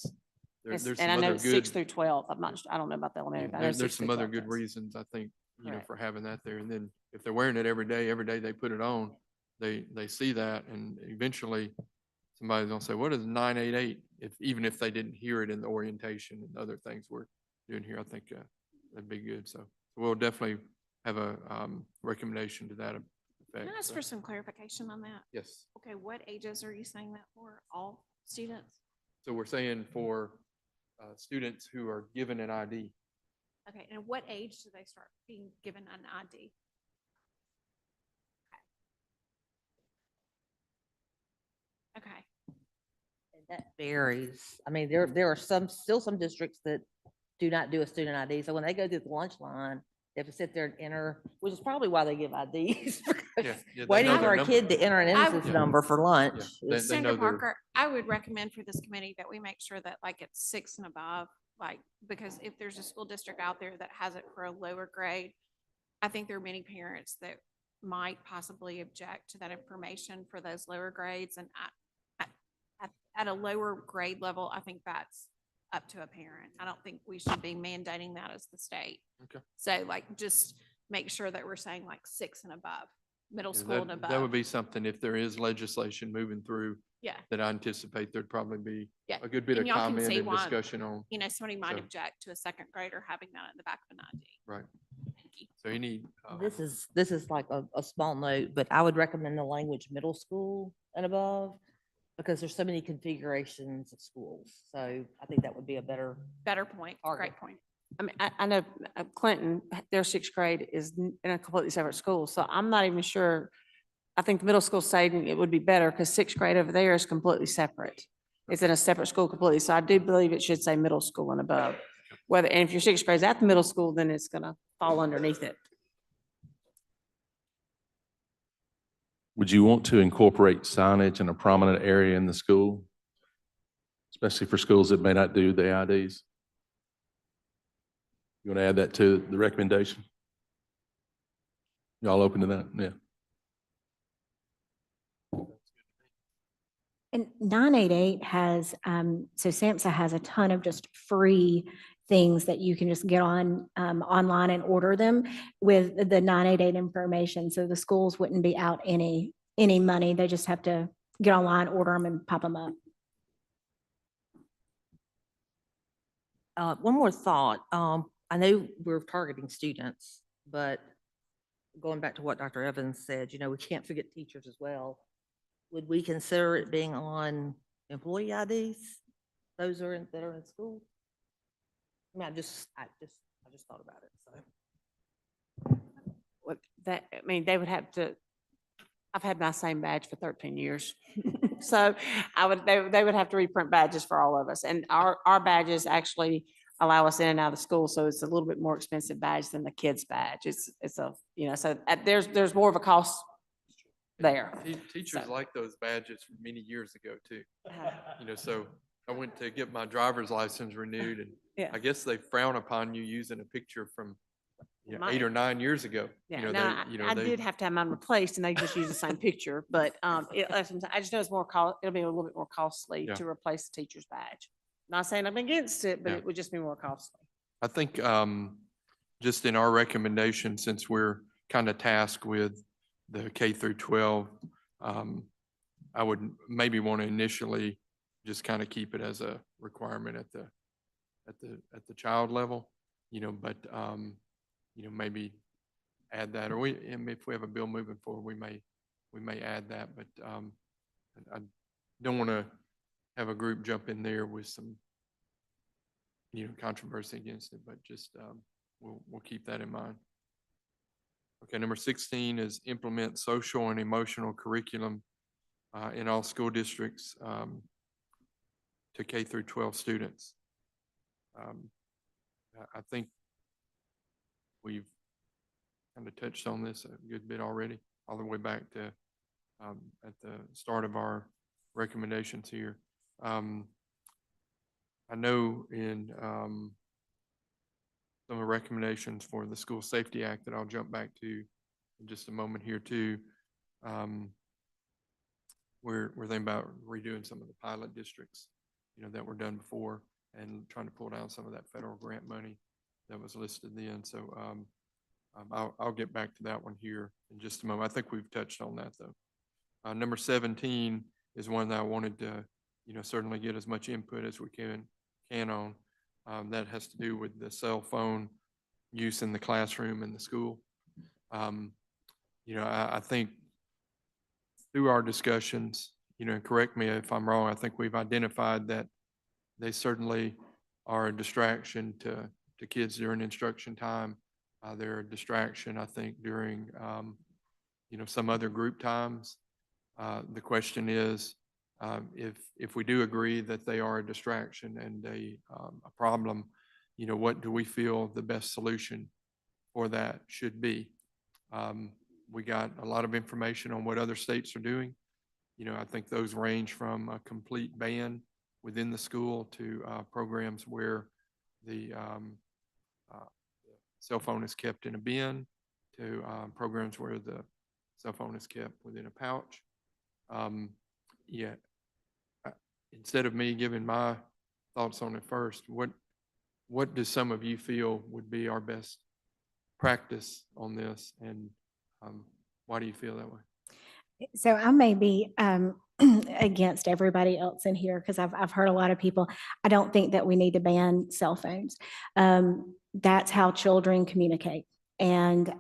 there's And some I know other 6 good, through 12. I don't know about the elementary, but I know there's 6 some through other 12 good does. reasons, I think, Correct. for having that there. And then if they're wearing it every day they put it on, they see that, and eventually somebody's gonna say, what is 988? Even if they didn't hear it in the orientation and other things we're doing here, I think that'd be good. So we'll definitely have a recommendation to that effect. Can I ask So, for some clarification on that? yes. Okay, what ages are you saying that for? All students? So we're saying for students who are given an ID. Okay, and what age do they start being given an ID? Okay. And that varies. I mean, there are still some districts that do not do a student ID. So when they go through the lunch line, they have to sit there and enter, which is probably why they give IDs. Yeah, they Waiting know for their a number. kid to enter an I- innocence Yeah. number for lunch. Yeah. is- They know Senator their- Parker, I would recommend for this committee that we make sure that it's 6 and above, because if there's a school district out there that has it for a lower grade, I think there are many parents that might possibly object to that information for those lower grades. And at a lower grade level, I think that's up to a parent. I don't think we should be mandating that as the state. Okay. So like, just make sure that we're saying like 6 and above, middle Yeah, school and above. That would be something, if there is legislation moving through, Yeah. that I anticipate there'd probably be Yeah. a good bit of And y'all can comment see and why, discussion on. you know, somebody might So- object to a second grader having that in the back of an ID. Right. Thank you. So you need. This is like a small note, but I would recommend the language middle school and above because there's so many configurations of schools. So I think that would be a better. Better point. Target. Great point. I mean, I know Clinton, their 6th grade is in a completely separate school, so I'm not even sure. I think the middle school saying it would be better because 6th grade over there is completely separate. It's in a separate school completely, so I do believe it should say middle school and above. Whether, and if your 6th grade's at the middle school, then it's gonna fall underneath it. Would you want to incorporate signage in a prominent area in the school? Especially for schools that may not do the IDs? You want to add that to the recommendation? Y'all open to that? Yeah. And 988 has, so SAMHSA has a ton of just free things that you can just get on, online and order them with the 988 information. So the schools wouldn't be out any money. They just have to get online, order them and pop them up. One more thought. I know we're targeting students, but going back to what Dr. Evans said, you know, we can't forget teachers as well. Would we consider it being on employee IDs? Those are that are in school? I mean, I just thought about it, so. What that, I mean, they would have to, I've had my same badge for 13 years. So they would have to reprint badges for all of us. And our badges actually allow us in and out of school. So it's a little bit more expensive badge than the kids' badge. It's a, you know, so there's more of a cost there. Teachers So. like those badges from many years ago too. Uh, You know, so I went to get my driver's license renewed and Yeah. I guess they frown upon you using a picture from, you know, My- 8 or 9 years ago. Yeah, You know, no, they, you know, I they, did have to have mine replaced and they just use the same picture, but, I just know it's more it'll be a little bit more costly Yeah. to replace the teacher's badge. Not saying I'm against it, but Yeah. it would just be more costly. I think, just in our recommendation, since we're kind of tasked with the K through 12, I would maybe want to initially just kind of keep it as a requirement at the child level, you know, but, you know, maybe add that, or and if we have a bill moving forward, we may add that, but, I don't want to have a group jump in there with some, you know, controversy against it, but just, we'll keep that in mind. Okay, number 16 is implement social and emotional curriculum in all school districts to K through 12 students. I think we've kind of touched on this a good bit already, all the way back to at the start of our recommendations here. I know in some of the recommendations for the School Safety Act that I'll jump back to in just a moment here too. We're thinking about redoing some of the pilot districts, you know, that were done before and trying to pull down some of that federal grant money that was listed then. So I'll get back to that one here in just a moment. I think we've touched on that though. Number 17 is one that I wanted to, you know, certainly get as much input as we can on. That has to do with the cell phone use in the classroom and the school. You know, I think through our discussions, you know, and correct me if I'm wrong, I think we've identified that they certainly are a distraction to kids during instruction time. They're a distraction, I think, during, you know, some other group times. The question is, if we do agree that they are a distraction and a problem, you know, what do we feel the best solution for that should be? We got a lot of information on what other states are doing. You know, I think those range from a complete ban within the school to programs where the cell phone is kept in a bin to programs where the cell phone is kept within a pouch. Yeah, instead of me giving my thoughts on it first, what do some of you feel would be our best practice on this, and why do you feel that way? So I may be against everybody else in here because I've heard a lot of people. I don't think that we need to ban cell phones. That's how children communicate. And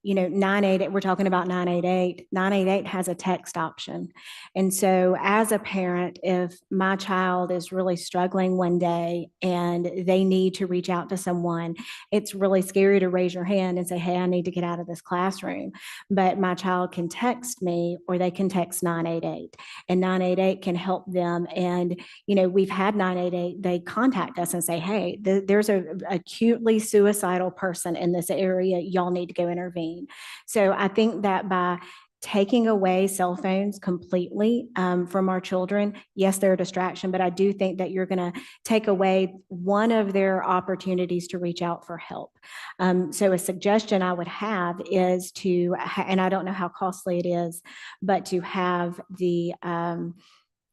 988, we're talking about 988. 988 has a text option. And so as a parent, if my child is really struggling one day and they need to reach out to someone, it's really scary to raise your hand and say, hey, I need to get out of this classroom. But my child can text me or they can text 988, and 988 can help them. And, we've had 988, they contact us and say, hey, there's a acutely suicidal person in this area. Y'all need to go intervene. So I think that by taking away cell phones completely from our children, yes, they're a distraction, but I do think that you're going to take away one of their opportunities to reach out for help. So a suggestion I would have is to, and I don't know how costly it is, but to have the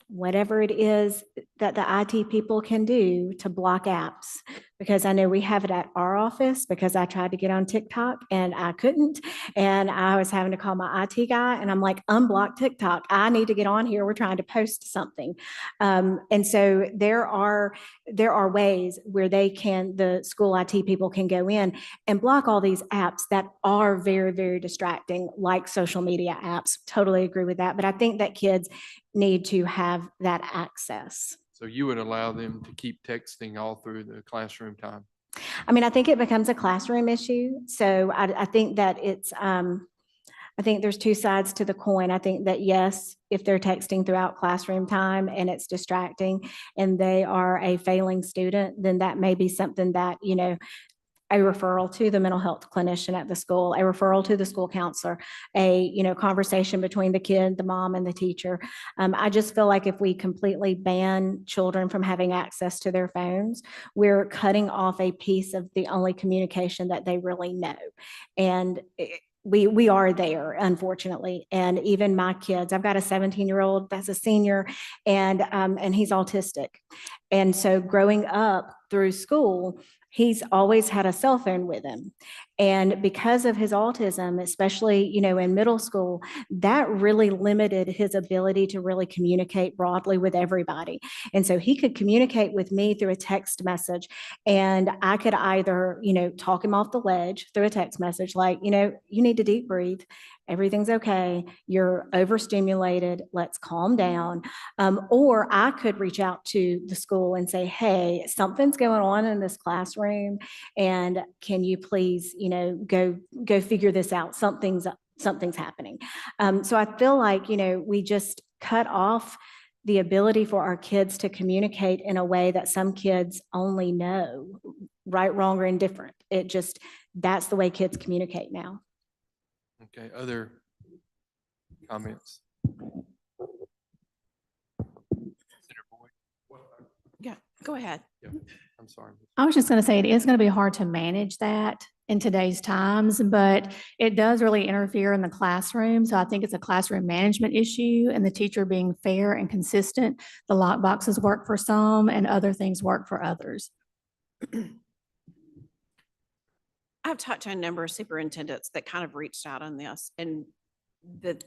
whatever it is that the IT people can do to block apps, because I know we have it at our office because I tried to get on TikTok and I couldn't. And I was having to call my IT guy and I'm like, unblock TikTok. I need to get on here. We're trying to post something. And so there are ways where the school IT people can go in and block all these apps that are very, very distracting, like social media apps. Totally agree with that. But I think that kids need to have that access. So you would allow them to keep texting all through the classroom time? I mean, I think it becomes a classroom issue. So I think that I think there's two sides to the coin. I think that yes, if they're texting throughout classroom time and it's distracting and they are a failing student, then that may be something that, a referral to the mental health clinician at the school, a referral to the school counselor, a conversation between the kid, the mom, and the teacher. I just feel like if we completely ban children from having access to their phones, we're cutting off a piece of the only communication that they really know. And we are there, unfortunately. And even my kids, I've got a 17-year-old that's a senior, and he's autistic. And so growing up through school, he's always had a cell phone with him. And because of his autism, especially, in middle school, that really limited his ability to really communicate broadly with everybody. And so he could communicate with me through a text message, and I could either, talk him off the ledge through a text message, like, you need to deep breathe. Everything's okay. You're overstimulated. Let's calm down. Or I could reach out to the school and say, hey, something's going on in this classroom. And can you please, go figure this out. Something's happening. So I feel like, we just cut off the ability for our kids to communicate in a way that some kids only know, right, wrong, or indifferent. That's the way kids communicate now. Okay, other comments? Yeah, go ahead. Yeah, I'm sorry. I was just going to say, it is going to be hard to manage that in today's times, but it does really interfere in the classroom. So I think it's a classroom management issue, and the teacher being fair and consistent. The lock boxes work for some and other things work for others. I've talked to a number of superintendents that kind of reached out on this, and the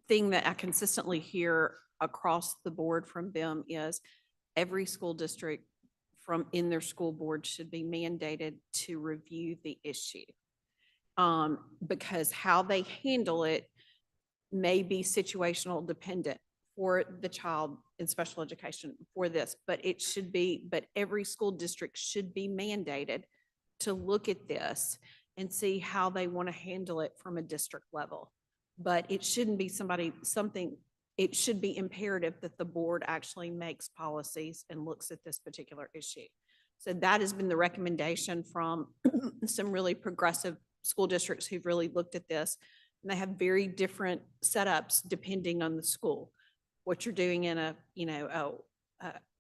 thing that I consistently hear across the board from them is every school district from in their school board should be mandated to review the issue. Because how they handle it may be situational dependent for the child in special education for this, but every school district should be mandated to look at this and see how they want to handle it from a district level. But it shouldn't be it should be imperative that the board actually makes policies and looks at this particular issue. So that has been the recommendation from some really progressive school districts who've really looked at this. And they have very different setups depending on the school. What you're doing in a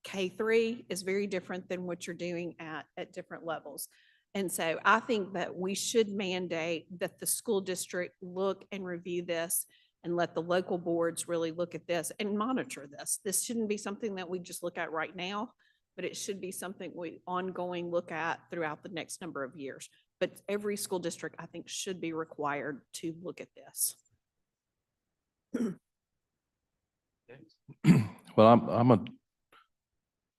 K3 is very different than what you're doing at different levels. And so I think that we should mandate that the school district look and review this and let the local boards really look at this and monitor this. This shouldn't be something that we just look at right now, but it should be something we ongoing look at throughout the next number of years. But every school district, I think, should be required to look at this. Well,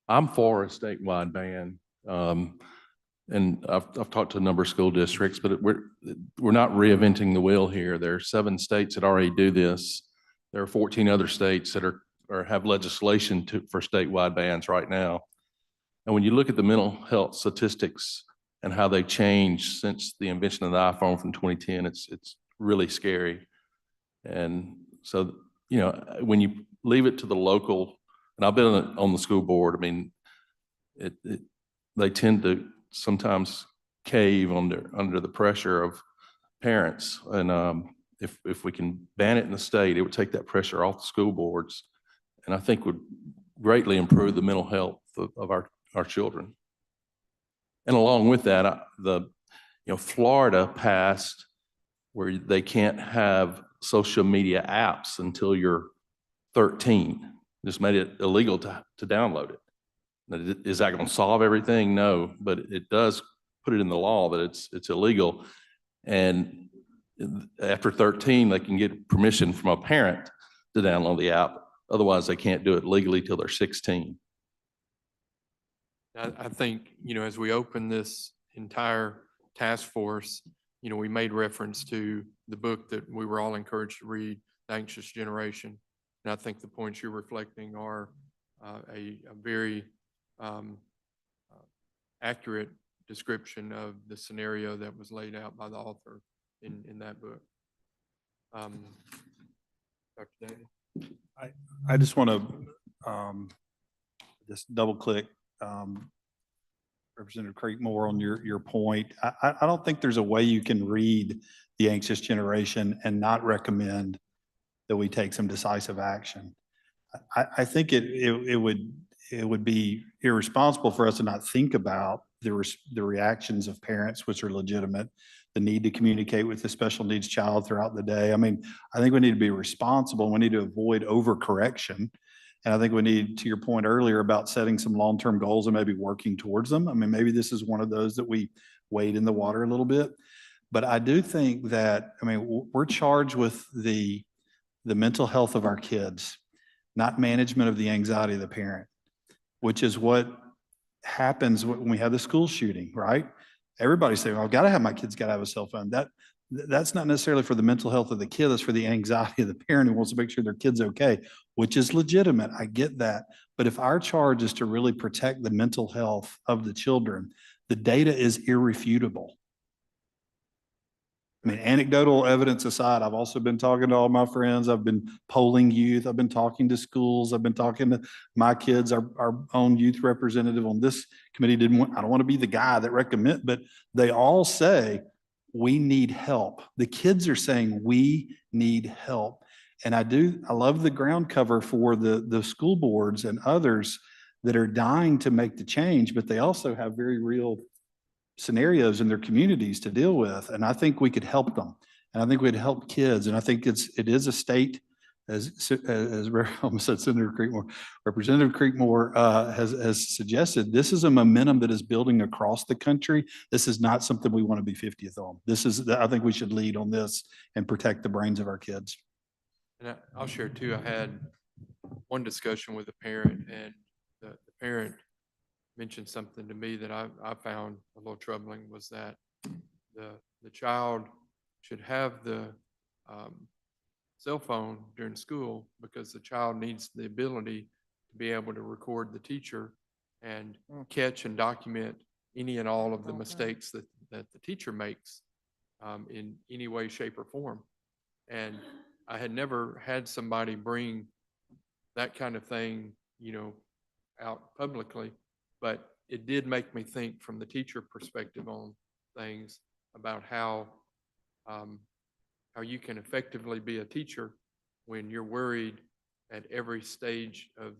I'm for a statewide ban. And I've talked to a number of school districts, but we're not reinventing the wheel here. There are 7 states that already do this. There are 14 other states that have legislation for statewide bans right now. And when you look at the mental health statistics and how they changed since the invention of the iPhone from 2010, it's really scary. And so, you know, when you leave it to the local, and I've been on the school board, I mean, they tend to sometimes cave under the pressure of parents. And if we can ban it in the state, it would take that pressure off the school boards, and I think would greatly improve the mental health of our children. And along with that, Florida passed where they can't have social media apps until you're 13. Just made it illegal to download it. Now, is that going to solve everything? No, but it does put it in the law that it's illegal. And after 13, they can get permission from a parent to download the app. Otherwise, they can't do it legally till they're 16. I think, as we open this entire task force, we made reference to the book that we were all encouraged to read, The Anxious Generation. And I think the points you're reflecting are a very accurate description of the scenario that was laid out by the author in that book. Dr. Daly? I just want to just double click Representative Creekmore on your point. I don't think there's a way you can read The Anxious Generation and not recommend that we take some decisive action. I think it would be irresponsible for us to not think about the reactions of parents, which are legitimate, the need to communicate with the special needs child throughout the day. I mean, I think we need to be responsible. We need to avoid overcorrection. And I think we need, to your point earlier about setting some long-term goals and maybe working towards them. I mean, maybe this is one of those that we wade in the water a little bit. But I do think that, I mean, we're charged with the mental health of our kids, not management of the anxiety of the parent, which is what happens when we have the school shooting, right? Everybody's saying, well, I've got to have my kids got to have a cell phone. That's not necessarily for the mental health of the kid. That's for the anxiety of the parent who wants to make sure their kid's okay, which is legitimate. I get that. But if our charge is to really protect the mental health of the children, the data is irrefutable. I mean, anecdotal evidence aside, I've also been talking to all my friends. I've been polling youth. I've been talking to schools. I've been talking to my kids. Our own youth representative on this committee I don't want to be the guy that recommend, but they all say, we need help. The kids are saying we need help. And I love the ground cover for the school boards and others that are dying to make the change, but they also have very real scenarios in their communities to deal with. And I think we could help them. And I think we'd help kids. And I think it is a state, as almost said Senator Creekmore, Representative Creekmore has suggested, this is a momentum that is building across the country. This is not something we want to be 50th on. I think we should lead on this and protect the brains of our kids. And I'll share too, I had one discussion with a parent, and the parent mentioned something to me that I found a little troubling, was that the child should have the cell phone during school because the child needs the ability to be able to record the teacher and catch and document any and all of the mistakes that the teacher makes in any way, shape, or form. And I had never had somebody bring that kind of thing, out publicly. But it did make me think from the teacher perspective on things about how you can effectively be a teacher when you're worried at every stage of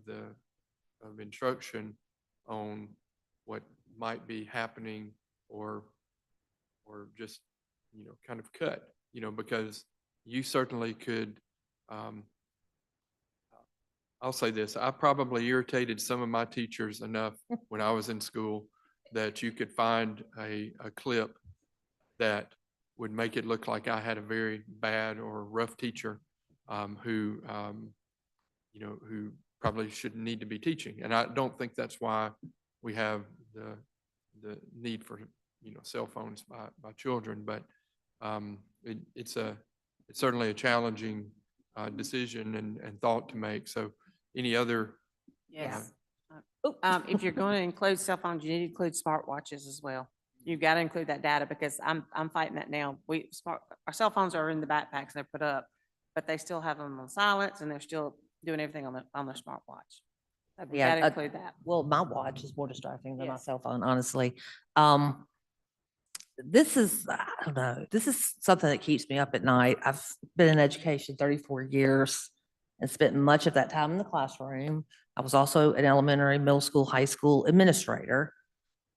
instruction on what might be happening or or just, you know, kind of cut, you know, because you certainly could, I'll say this, I probably irritated some of my teachers enough when I was in school that you could find a clip that would make it look like I had a very bad or rough teacher who, you know, who probably shouldn't need to be teaching. And I don't think that's why we have the need for, you know, cell phones by children, but it's certainly a challenging decision and thought to make. So any other? Yes. If you're going to include cell phones, you need to include smartwatches as well. You've got to include that data because I'm fighting that now. Our cell phones are in the backpacks they're put up, but they still have them on silence and they're still doing everything on the smartwatch. So we got to include that. Well, my watch is more distracting than my Yes. cell phone, honestly. This is, I don't know, this is something that keeps me up at night. I've been in education 34 years and spent much of that time in the classroom. I was also an elementary, middle school, high school administrator.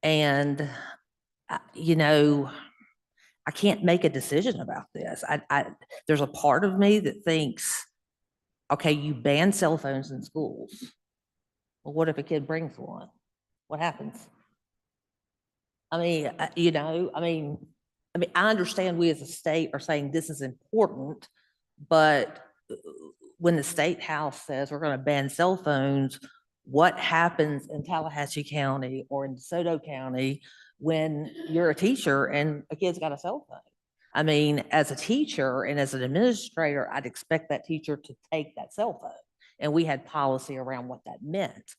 And, you know, I can't make a decision about this. There's a part of me that thinks, okay, you ban cell phones in schools. Well, what if a kid brings one? What happens? I mean, you know, I mean, I understand we as a state are saying this is important, but when the state house says we're going to ban cell phones, what happens in Tallahatchie County or in DeSoto County when you're a teacher and a kid's got a cell phone? I mean, as a teacher and as an administrator, I'd expect that teacher to take that cell phone. And we had policy around what that meant.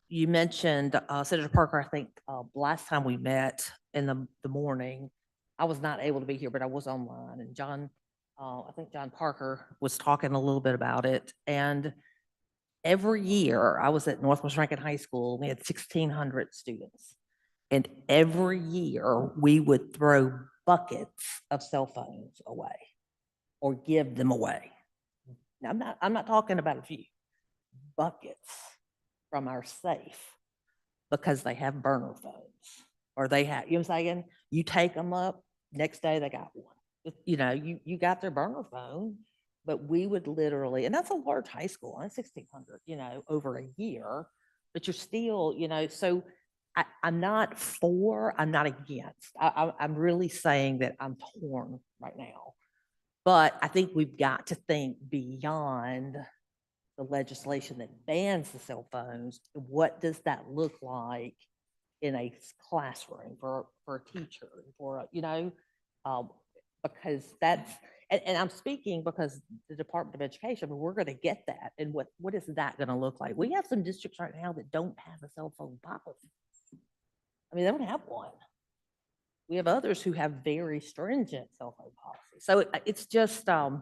You mentioned Senator Parker, I think last time we met in the morning, I was not able to be here, but I was online. And John, I think John Parker was talking a little bit about it. And every year I was at Northwest Rankin High School, we had 1,600 students. And every year we would throw buckets of cell phones away or give them away. Now, I'm not talking about a few, buckets from our safe because they have burner phones or they have, you know what I'm saying? You take them up, next day they got one. You know, you got their burner phone, but we would literally, and that's a large high school, that's 1,600, you know, over a year, but you're still, you know, so I'm not for, I'm not against. I'm really saying that I'm torn right now. But I think we've got to think beyond the legislation that bans the cell phones. What does that look like in a classroom for a teacher, for a, you know, because that's, and I'm speaking because the Department of Education, we're going to get that. And what is that going to look like? We have some districts right now that don't have a cell phone policy. I mean, they don't have one. We have others who have very stringent cell phone policies. So it's just, I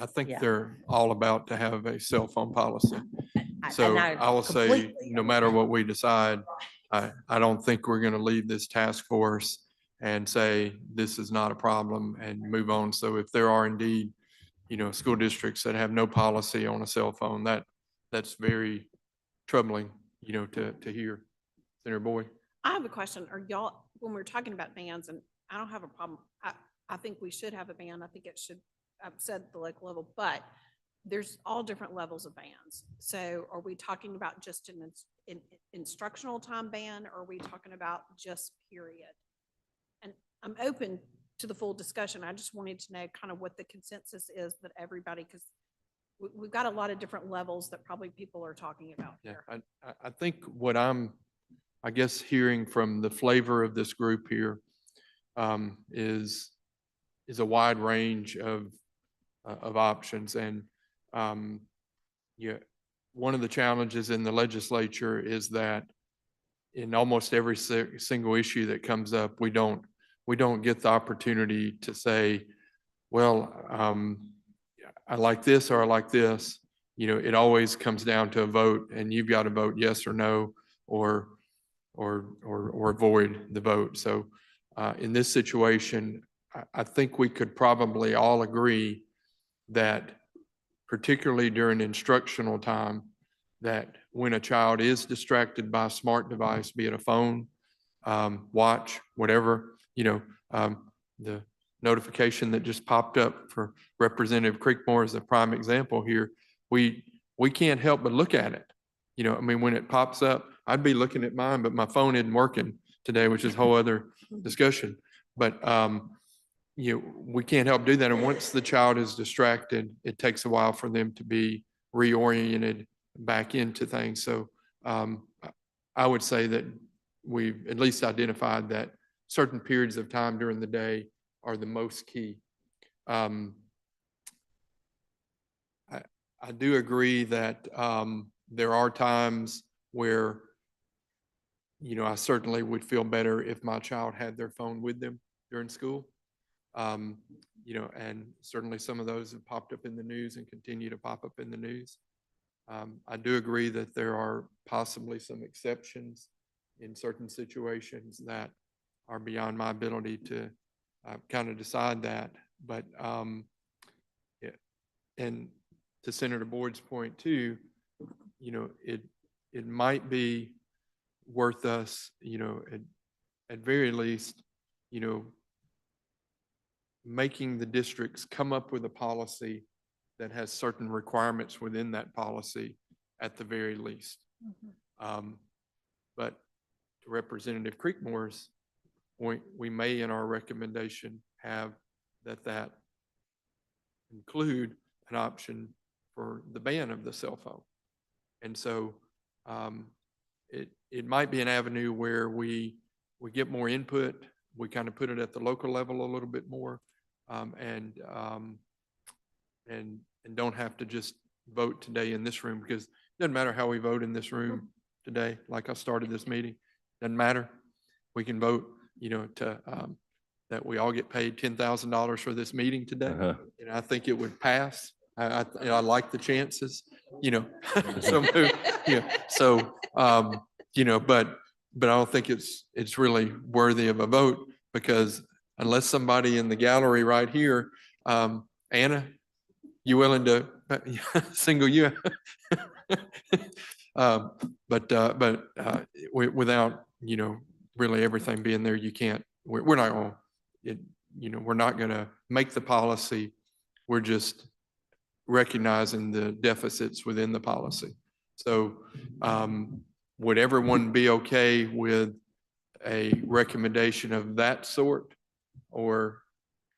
think yeah. they're all about to have a cell phone policy. So and I will say, completely no matter what we decide, I don't think we're going to leave this task force and say, this is not a problem and move on. So if there are indeed, you know, school districts that have no policy on a cell phone, that's very troubling, you know, to hear. Senator Boyd. I have a question. Are y'all, when we're talking about bans, and I don't have a problem, I think we should have a ban. I think it should, I've said the local level, but there's all different levels of bans. So are we talking about just an instructional time ban, or are we talking about just period? And I'm open to the full discussion. I just wanted to know kind of what the consensus is that everybody, because we've got a lot of different levels that probably people are talking about here. Yeah, I think what I guess hearing from the flavor of this group here is a wide range of options. And yeah, one of the challenges in the legislature is that in almost every single issue that comes up, we don't get the opportunity to say, well, I like this or I like this. You know, it always comes down to a vote, and you've got to vote yes or no, or avoid the vote. So in this situation, I think we could probably all agree that particularly during instructional time, that when a child is distracted by a smart device, be it a phone, watch, whatever, you know, the notification that just popped up for Representative Creekmore is a prime example here. We can't help but look at it. You know, I mean, when it pops up, I'd be looking at mine, but my phone isn't working today, which is a whole other discussion. But, you know, we can't help do that. And once the child is distracted, it takes a while for them to be reoriented back into things. So I would say that we've at least identified that certain periods of time during the day are the most key. I do agree that there are times where, you know, I certainly would feel better if my child had their phone with them during school. You know, and certainly some of those have popped up in the news and continue to pop up in the news. I do agree that there are possibly some exceptions in certain situations that are beyond my ability to kind of decide that. But, yeah. And to Senator Boyd's point too, you know, it might be worth us, you know, at very least, you know, making the districts come up with a policy that has certain requirements within that policy at the very least. But to Representative Creekmore's point, we may in our recommendation have that include an option for the ban of the cell phone. And so it might be an avenue where we get more input, we kind of put it at the local level a little bit more, and don't have to just vote today in this room, because it doesn't matter how we vote in this room today, like I started this meeting, doesn't matter. We can vote, you know, to that we all get paid $10,000 for this meeting today. And I think it would pass. I like the chances, you know. So, yeah. So, you know, but I don't think it's really worthy of a vote, because unless somebody in the gallery right here, Anna, you willing to single you? Without, you know, really everything being there, you can't. We're not going. You know, we're not going to make the policy. We're just recognizing the deficits within the policy. So, would everyone be okay with a recommendation of that sort? Or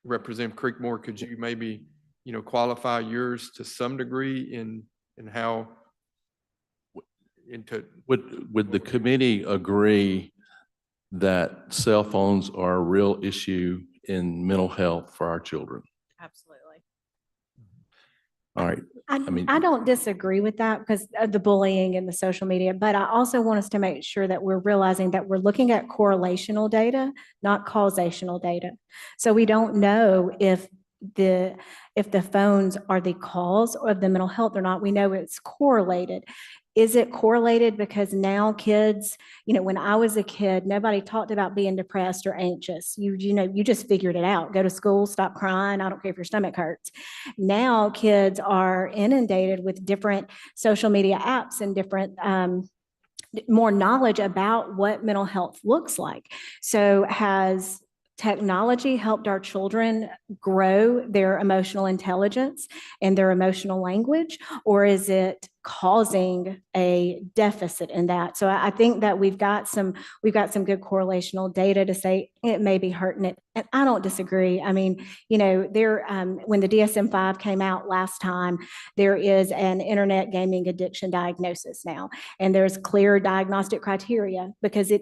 Representative Creekmore, could you maybe, you know, qualify yours to some degree in how into would the committee agree that cell phones are a real issue in mental health for our children? Absolutely. All right. I don't disagree with that because of the bullying and the social media, but I also want us to make sure that we're realizing that we're looking at correlational data, not causational data. So we don't know if the phones are the cause of the mental health or not. We know it's correlated. Is it correlated because now kids, you know, when I was a kid, nobody talked about being depressed or anxious. You know, you just figured it out. Go to school, stop crying. I don't care if your stomach hurts. Now kids are inundated with different social media apps and different more knowledge about what mental health looks like. So has technology helped our children grow their emotional intelligence and their emotional language, or is it causing a deficit in that? So I think that we've got some good correlational data to say it may be hurting it. And I don't disagree. I mean, you know, when the DSM-5 came out last time, there is an internet gaming addiction diagnosis now, and there's clear diagnostic criteria because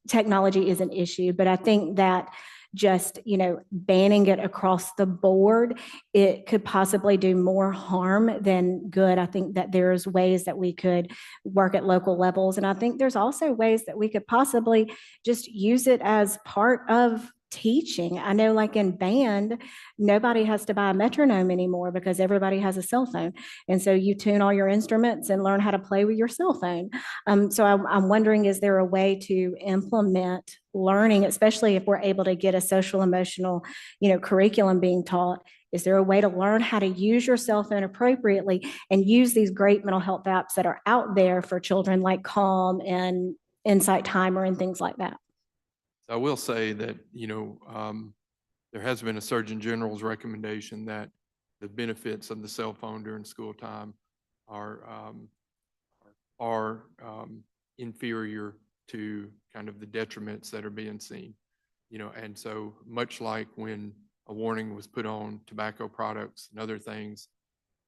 technology is an issue. But I think that just, you know, banning it across the board, it could possibly do more harm than good. I think that there's ways that we could work at local levels. And I think there's also ways that we could possibly just use it as part of teaching. I know, like in band, nobody has to buy a metronome anymore because everybody has a cell phone. And so you tune all your instruments and learn how to play with your cell phone. So I'm wondering, is there a way to implement learning, especially if we're able to get a social emotional, you know, curriculum being taught? Is there a way to learn how to use your cell phone appropriately and use these great mental health apps that are out there for children, like Calm and Insight Timer and things like that? I will say that, you know, there has been a Surgeon General's recommendation that the benefits of the cell phone during school time are inferior to kind of the detriments that are being seen. And so much like when a warning was put on tobacco products and other things,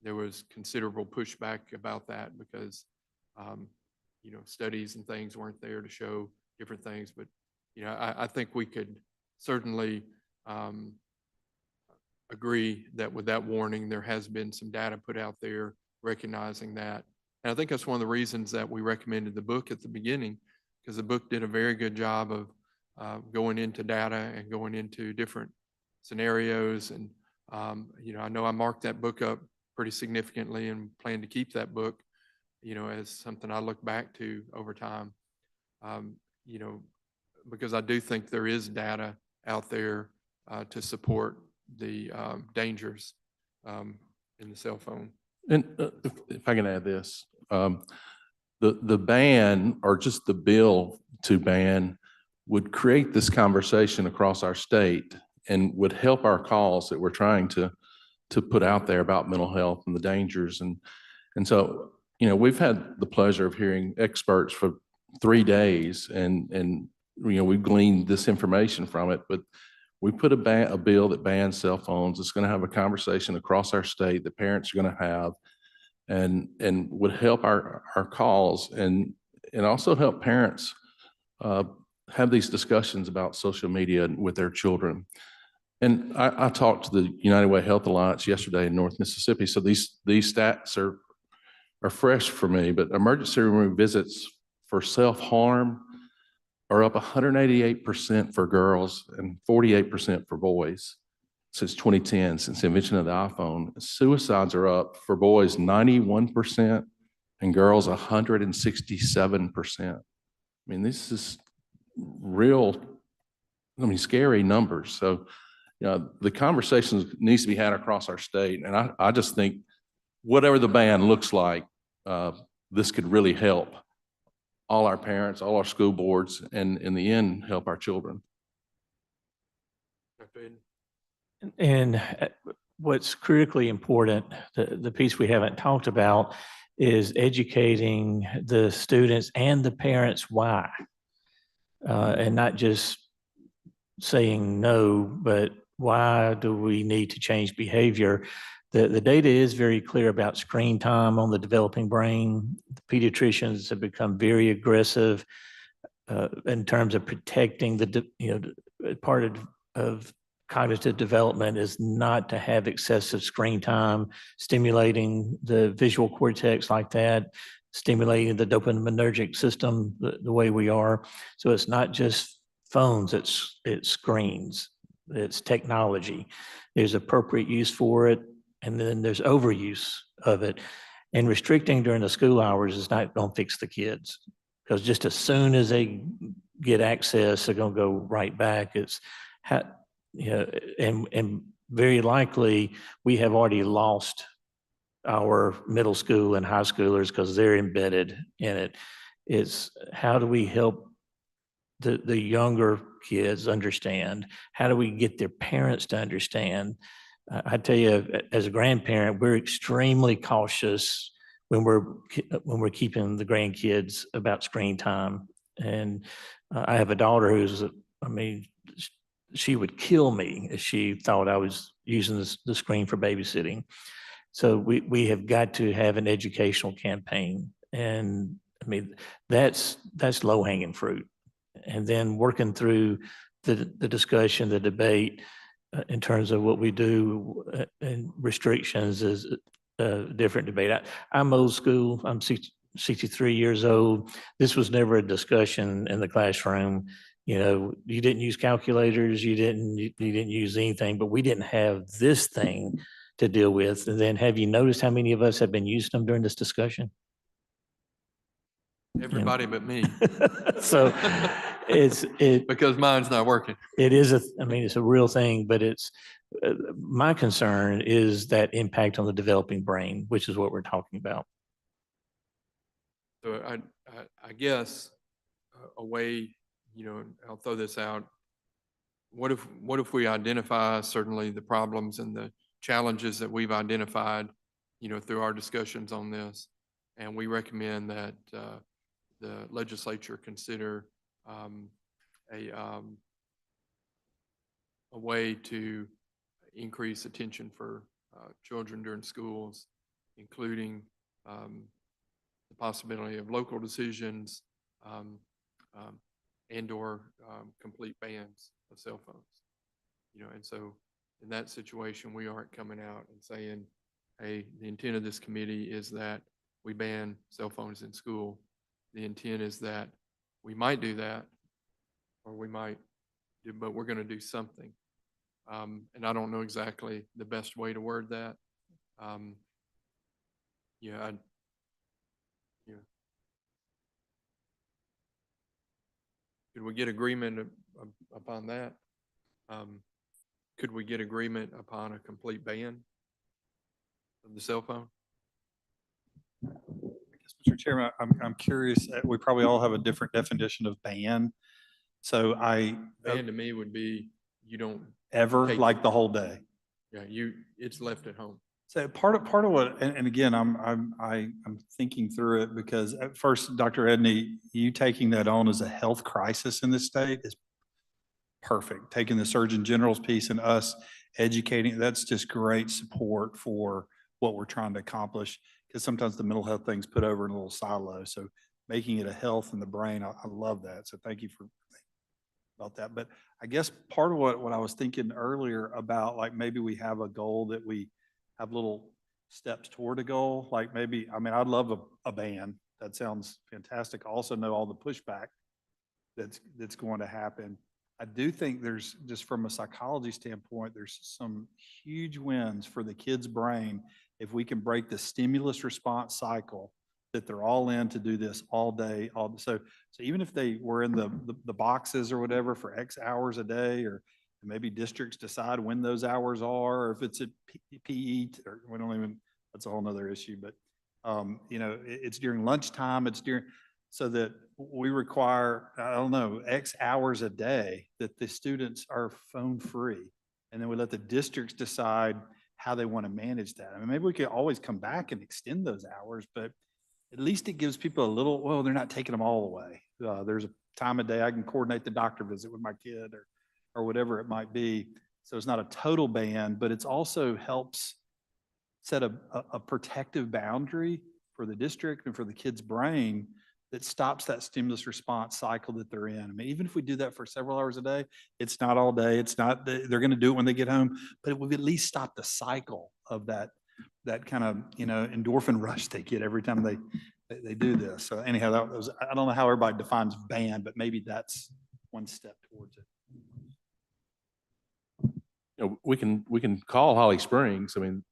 there was considerable pushback about that because, studies and things weren't there to show different things. But, I think we could certainly agree that with that warning, there has been some data put out there recognizing that. And I think that's one of the reasons that we recommended the book at the beginning, because the book did a very good job of going into data and going into different scenarios. And, I know I marked that book up pretty significantly and plan to keep that book, as something I look back to over time, because I do think there is data out there to support the dangers in the cell phone. And if I can add this, the ban or just the bill to ban would create this conversation across our state and would help our cause that we're trying to put out there about mental health and the dangers. And so, we've had the pleasure of hearing experts for 3 days and we've gleaned this information from it, but we put a bill that bans cell phones. It's going to have a conversation across our state that parents are going to have and would help our cause and also help parents have these discussions about social media with their children. And I talked to the United Way Health Alliance yesterday in North Mississippi. So these stats are fresh for me, but emergency room visits for self-harm are up 188% for girls and 48% for boys since 2010, since the invention of the iPhone. Suicides are up for boys 91% and girls 167%. I mean, this is real, scary numbers. So, the conversation needs to be had across our state. And I just think whatever the ban looks like, this could really help all our parents, all our school boards, and in the end, help our children. And what's critically important, the piece we haven't talked about, is educating the students and the parents why, and not just saying no, but why do we need to change behavior? The data is very clear about screen time on the developing brain. The pediatricians have become very aggressive in terms of protecting part of cognitive development is not to have excessive screen time, stimulating the visual cortex like that, stimulating the dopaminergic system the way we are. So it's not just phones, it's screens, it's technology. There's appropriate use for it, and then there's overuse of it. And restricting during the school hours is not going to fix the kids, because just as soon as they get access, they're going to go right back. And very likely we have already lost our middle school and high schoolers because they're embedded in it. It's how do we help the younger kids understand? How do we get their parents to understand? I tell you, as a grandparent, we're extremely cautious when we're keeping the grandkids about screen time. And I have a daughter who's, she would kill me if she thought I was using the screen for babysitting. So we have got to have an educational campaign. And that's low hanging fruit. And then working through the discussion, the debate in terms of what we do and restrictions is a different debate. I'm old school. I'm 63 years old. This was never a discussion in the classroom. You didn't use calculators, you didn't use anything, but we didn't have this thing to deal with. And then have you noticed how many of us have been using them during this discussion? Everybody but me. So it's because mine's not working. It is it's a real thing, but it's my concern is that impact on the developing brain, which is what we're talking about. So I guess a way, I'll throw this out. what if we identify certainly the problems and the challenges that we've identified, through our discussions on this, and we recommend that the legislature consider a way to increase attention for children during schools, including the possibility of local decisions and/or complete bans of cell phones. And so in that situation, we aren't coming out and saying, hey, the intent of this committee is that we ban cell phones in school. The intent is that we might do that, or we might do, but we're going to do something. And I don't know exactly the best way to word that. Yeah. Could we get agreement upon that? Could we get agreement upon a complete ban of the cell phone? I guess, Mr. Chairman, I'm curious, we probably all have a different definition of ban. So Ban to me would be you don't ever, take like it. the whole day. Yeah, it's left at home. So part of what, and again, I'm thinking through it because at first, Dr. Edney, you taking that on as a health crisis in this state is perfect. Taking the Surgeon General's piece and us educating, that's just great support for what we're trying to accomplish. Because sometimes the mental health thing's put over in a little silo. So making it a health in the brain, I love that. So thank you for about that. But I guess part of what I was thinking earlier about, like maybe we have a goal that we have little steps toward a goal. Like maybe, I mean, I'd love a ban. That sounds fantastic. I also know all the pushback that's going to happen. I do think there's, just from a psychology standpoint, there's some huge wins for the kid's brain if we can break the stimulus response cycle that they're all in to do this all day. So even if they were in the boxes or whatever for X hours a day, or maybe districts decide when those hours are, or if it's at PE, or we don't even, that's a whole nother issue, but it's during lunchtime, so that we require, I don't know, X hours a day that the students are phone free. And then we let the districts decide how they want to manage that. I mean, maybe we could always come back and extend those hours, but at least it gives people a little, well, they're not taking them all away. There's a time of day I can coordinate the doctor visit with my kid or whatever it might be. So it's not a total ban, but it's also helps set a protective boundary for the district and for the kid's brain that stops that stimulus response cycle that they're in. I mean, even if we do that for several hours a day, it's not all day. It's not, they're going to do it when they get home, but it would at least stop the cycle of that kind of, endorphin rush they get every time they do this. So anyhow, I don't know how everybody defines ban, but maybe that's one step towards it. We can call Holly Springs. I mean,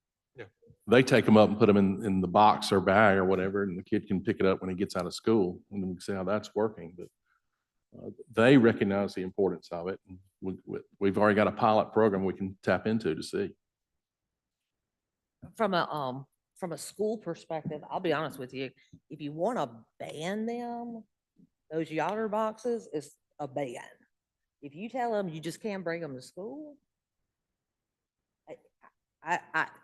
Yeah. they take them up and put them in the box or bag or whatever, and the kid can pick it up when he gets out of school, and we can see how that's working. But they recognize the importance of it. And we've already got a pilot program we can tap into to see. From a school perspective, I'll be honest with you, if you want to ban them, those Yoder boxes is a ban. If you tell them you just can't bring them to school, I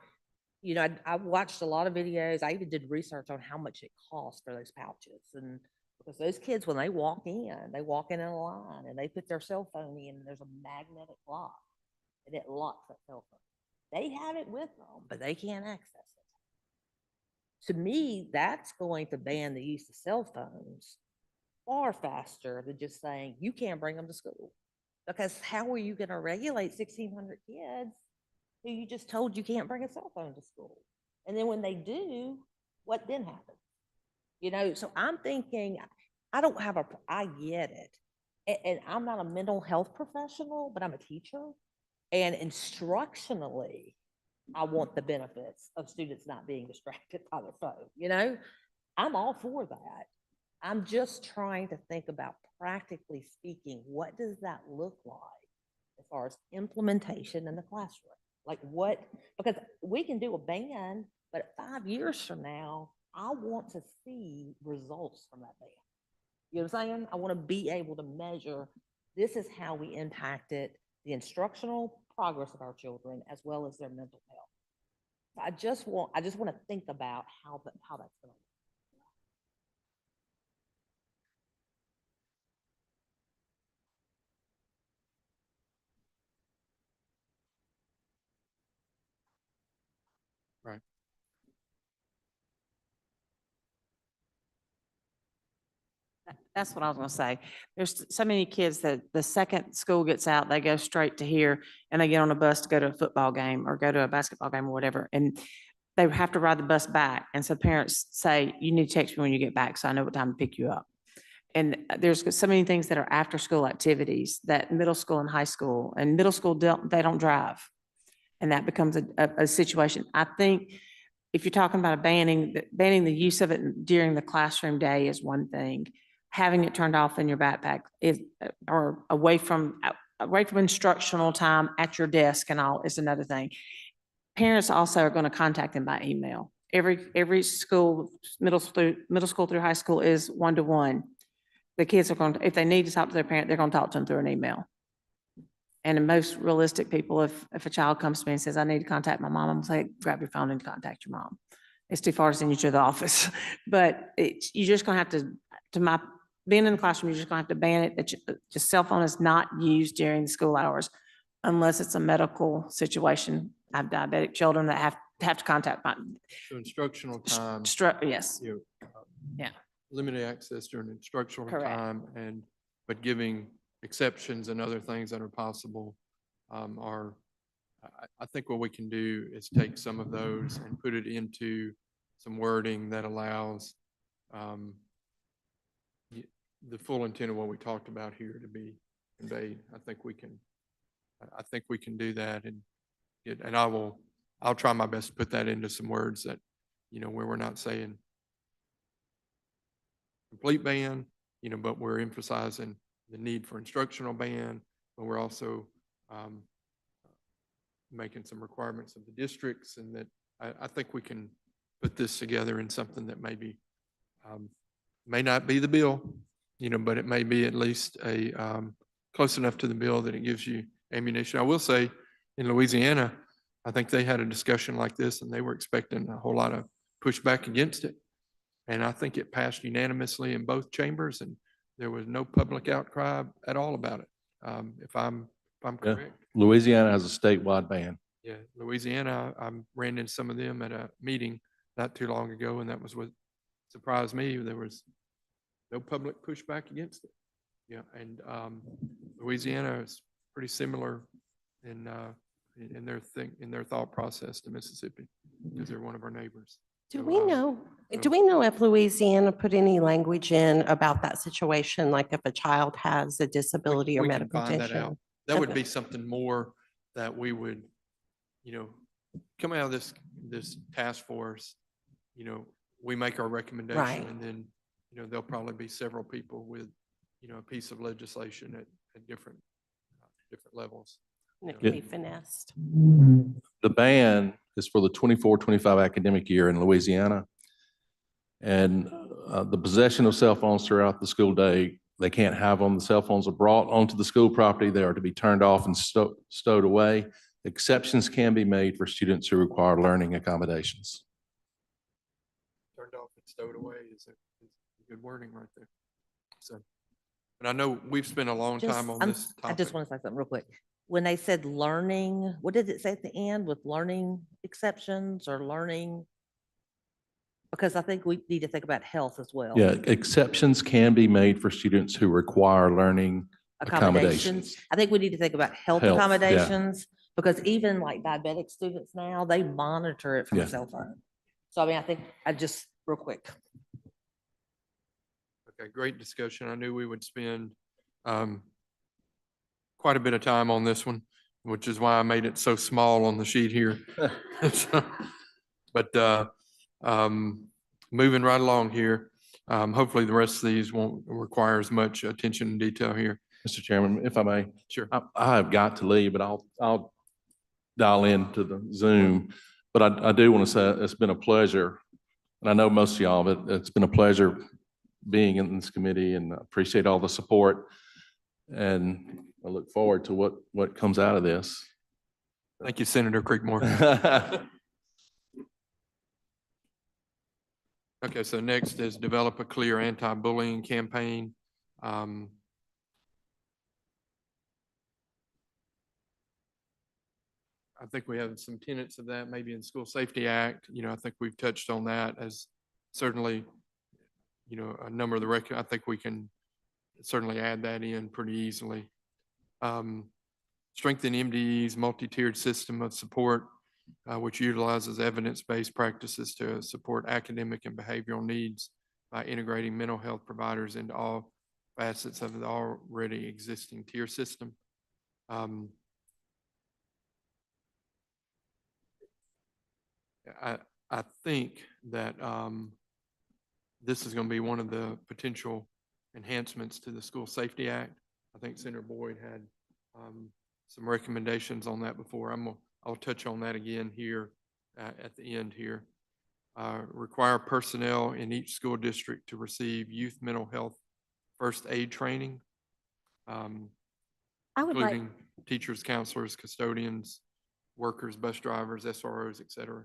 watched a lot of videos. I even did research on how much it costs for those pouches. And because those kids, when they walk in a line and they put their cell phone in, and there's a magnetic lock and it locks that cell phone. They have it with them, but they can't access it. To me, that's going to ban the use of cell phones far faster than just saying you can't bring them to school. Because how are you going to regulate 1,600 kids who you just told you can't bring a cell phone to school? And then when they do, what then happens? So I'm thinking, I get it. And I'm not a mental health professional, but I'm a teacher. And instructionally, I want the benefits of students not being distracted by their phone. I'm all for that. I'm just trying to think about, practically speaking, what does that look like as far as implementation in the classroom? Like what, because we can do a ban, but 5 years from now, I want to see results from that ban. You know what I'm saying? I want to be able to measure, this is how we impacted the instructional progress of our children as well as their mental health. I just want to think about how that's going to. Right. That's what I was gonna say. There's so many kids that the second school gets out, they go straight to here and they get on a bus to go to a football game or go to a basketball game or whatever. And they have to ride the bus back. And so parents say, you need to text me when you get back so I know what time to pick you up. And there's so many things that are after school activities that middle school and high school and middle school, they don't drive. And that becomes a situation. I think if you're talking about banning the use of it during the classroom day is one thing. Having it turned off in your backpack is, or away from instructional time at your desk and all is another thing. Parents also are going to contact them by email. Every school, middle school through high school is one-to-one. The kids are going to, if they need to talk to their parent, they're going to talk to them through an email. And the most realistic people, if a child comes to me and says, I need to contact my mom, I'm going to say, grab your phone and contact your mom. It's too far to send you to the office. But you're just going to have to being in the classroom, you're just going to have to ban it. That your cell phone is not used during the school hours unless it's a medical situation. I have diabetic children that have to contact my. So instructional time. Yes. Yeah. Limited access during instructional Correct. time but giving exceptions and other things that are possible I think what we can do is take some of those and put it into some wording that allows the full intent of what we talked about here to be conveyed. I think we can do that and I'll try my best to put that into some words that, where we're not saying complete ban, but we're emphasizing the need for instructional ban, but we're also making some requirements of the districts, and that I think we can put this together in something that maybe may not be the bill, but it may be at least a close enough to the bill that it gives you ammunition. I will say in Louisiana, I think they had a discussion like this and they were expecting a whole lot of pushback against it. And I think it passed unanimously in both chambers and there was no public outcry at all about it. If I'm correct. Louisiana has a statewide ban. Yeah, Louisiana, I ran into some of them at a meeting not too long ago, and that was what surprised me. There was no public pushback against it. Yeah, and Louisiana is pretty similar in their thought process to Mississippi because they're one of our neighbors. Do we know if Louisiana put any language in about that situation, like if a child has a disability or We can medical find that out. condition? That would Okay. be something more that we would, come out of this task force, we make our recommendation Right. and then, there'll probably be several people with, a piece of legislation at different levels. And it can be finessed. The ban is for the 24-25 academic year in Louisiana. And the possession of cell phones throughout the school day, they can't have them. The cell phones are brought onto the school property. They are to be turned off and stowed away. Exceptions can be made for students who require learning accommodations. Turned off and stowed away is good wording right there. So, and I know we've spent a long time on this I topic. just want to say something real quick. When they said learning, what did it say at the end with learning exceptions or learning? Because I think we need to think about health as well. Yeah, exceptions can be made for students who require learning accommodations. I think we need to think about health Health, yeah. accommodations because even like diabetic students now, they monitor it from Yeah. a cell phone. So I mean, I think real quick. Okay, great discussion. I knew we would spend quite a bit of time on this one, which is why I made it so small on the sheet here. But moving right along here, hopefully the rest of these won't require as much attention and detail here. Mr. Chairman, if I may. Sure. I have got to leave, but I'll dial into the Zoom. But I do want to say it's been a pleasure. And I know most of y'all, but it's been a pleasure being in this committee and I appreciate all the support. And I look forward to what comes out of this. Thank you, Senator Creekmore. Okay, so next is develop a clear anti-bullying campaign. I think we have some tenets of that, maybe in School Safety Act. I think we've touched on that as certainly, a number of the I think we can certainly add that in pretty easily. Strengthen MDE's multi-tiered system of support, which utilizes evidence-based practices to support academic and behavioral needs by integrating mental health providers into all facets of the already existing tier system. I think that this is going to be one of the potential enhancements to the School Safety Act. I think Senator Boyd had some recommendations on that before. I'll touch on that again here at the end here. Require personnel in each school district to receive youth mental health first aid training, including teachers, counselors, custodians, workers, bus drivers, SROs, et cetera.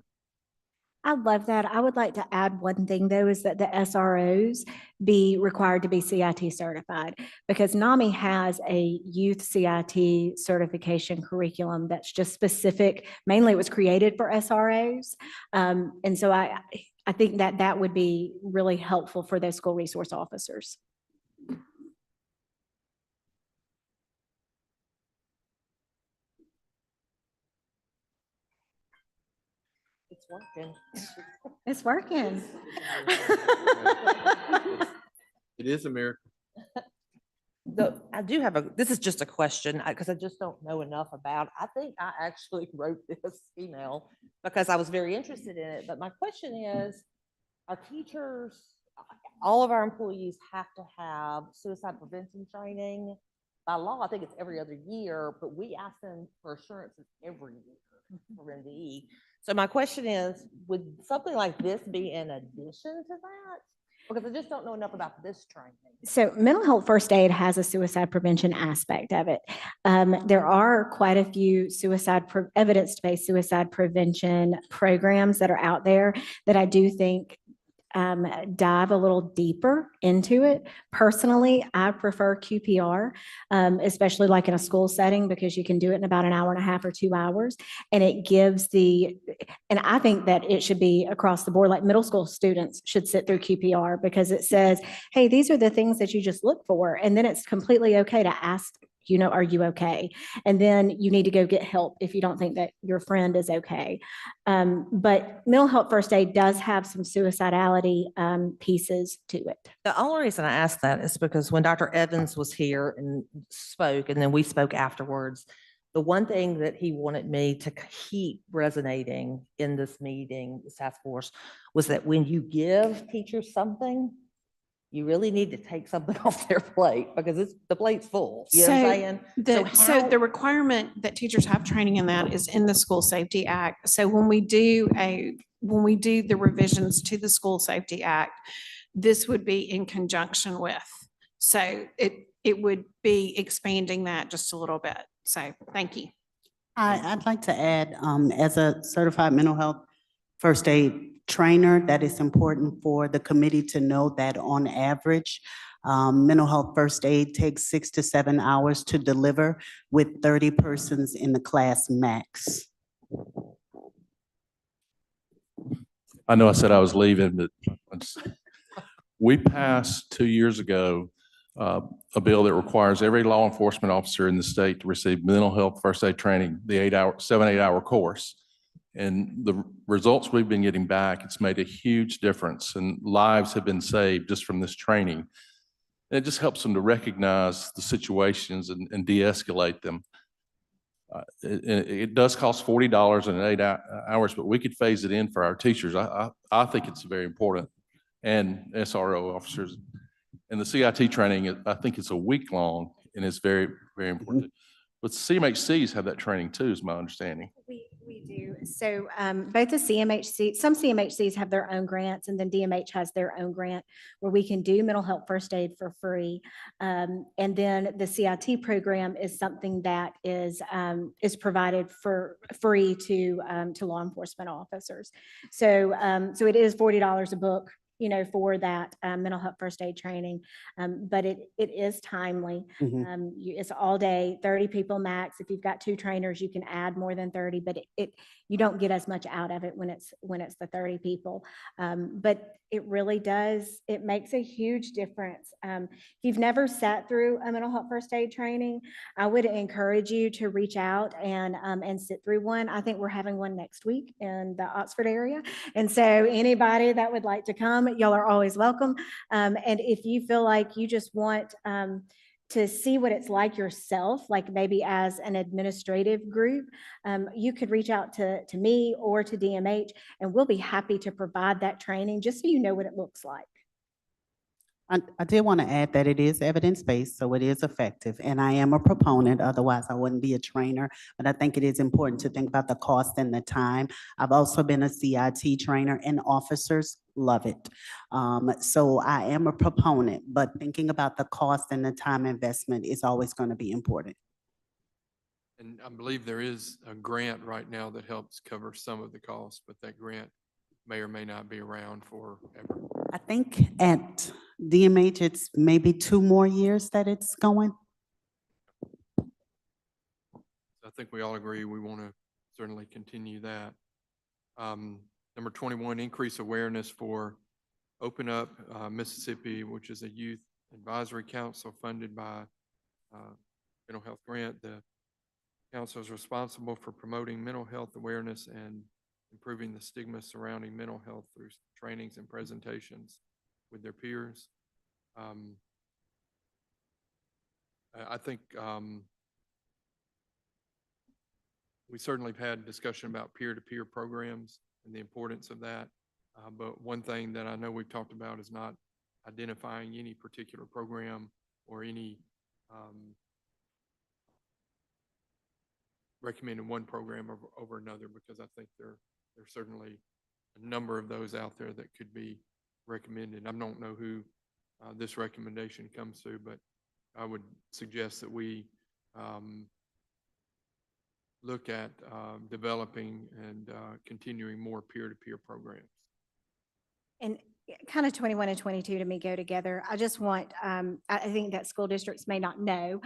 I love that. I would like to add one thing though, is that the SROs be required to be CIT certified, because NAMI has a youth CIT certification curriculum that's just specific. Mainly it was created for SROs. And so I think that that would be really helpful for those school resource officers. It's working. It's working. It is America. I do have this is just a question because I just don't know enough about. I think I actually wrote this email because I was very interested in it. But my question is, our teachers, all of our employees have to have suicide prevention training by law. I think it's every other year, but we ask them for assurances every year for MDE. So my question is, would something like this be in addition to that? Because I just don't know enough about this training. So mental health first aid has a suicide prevention aspect of it. There are quite a few evidence-based suicide prevention programs that are out there that I do think dive a little deeper into it. Personally, I prefer QPR, especially like in a school setting, because you can do it in about an hour and a half or 2 hours. And it gives and I think that it should be across the board, like middle school students should sit through QPR because it says, hey, these are the things that you just look for. And then it's completely okay to ask, are you okay? And then you need to go get help if you don't think that your friend is okay. But mental health first aid does have some suicidality pieces to it. The only reason I asked that is because when Dr. Evans was here and spoke, and then we spoke afterwards, the one thing that he wanted me to keep resonating in this meeting, this task force, was that when you give teachers something, you really need to take something off their plate because the plate's full. You know what I'm saying? So the requirement that teachers have training in that is in the School Safety Act. So when we do the revisions to the School Safety Act, this would be in conjunction with. So it would be expanding that just a little bit. So thank you. I'd like to add, as a certified mental health first aid trainer, that it's important for the committee to know that on average, mental health first aid takes 6 to 7 hours to deliver with 30 persons in the class max. I know I said I was leaving, but we passed 2 years ago a bill that requires every law enforcement officer in the state to receive mental health first aid training, the 7-8 hour course. And the results we've been getting back, it's made a huge difference, and lives have been saved just from this training. And it just helps them to recognize the situations and de-escalate them. It does cost $40 in 8 hours, but we could phase it in for our teachers. I think it's very important, and SRO officers. And the CIT training, I think it's a week long, and it's very, very important. But CMHCs have that training too, is my understanding. We do. Both the CMHC, some CMHCs have their own grants, and then DMH has their own grant where we can do mental health first aid for free. And then the CIT program is something that is provided for free to law enforcement officers. So it is $40 a book, for that mental health first aid training. But it is timely. It's all day, 30 people max. If you've got 2 trainers, you can add more than 30, but you don't get as much out of it when it's the 30 people. But it really does, it makes a huge difference. If you've never sat through a mental health first aid training, I would encourage you to reach out and sit through one. I think we're having one next week in the Oxford area. And so anybody that would like to come, y'all are always welcome. And if you feel like you just want to see what it's like yourself, like maybe as an administrative group, you could reach out to me or to DMH, and we'll be happy to provide that training just so you know what it looks like. I did want to add that it is evidence-based, so it is effective, and I am a proponent, otherwise I wouldn't be a trainer, but I think it is important to think about the cost and the time. I've also been a CIT trainer, and officers love it. So I am a proponent, but thinking about the cost and the time investment is always going to be important. And I believe there is a grant right now that helps cover some of the costs, but that grant may or may not be around forever. I think at DMH, it's maybe 2 more years that it's going. I think we all agree we want to certainly continue that. Number 21, increase awareness for Open Up Mississippi, which is a youth advisory council funded by mental health grant. The council is responsible for promoting mental health awareness and improving the stigma surrounding mental health through trainings and presentations with their peers. I think we certainly have had discussion about peer-to-peer programs and the importance of that. But one thing that I know we've talked about is not identifying any particular program or any recommending one program over another, because I think there's certainly a number of those out there that could be recommended. I don't know who this recommendation comes to, but I would suggest that we look at developing and continuing more peer-to-peer programs. And kind of 21 and 22 to me go together. I just want, I think that school districts may not know.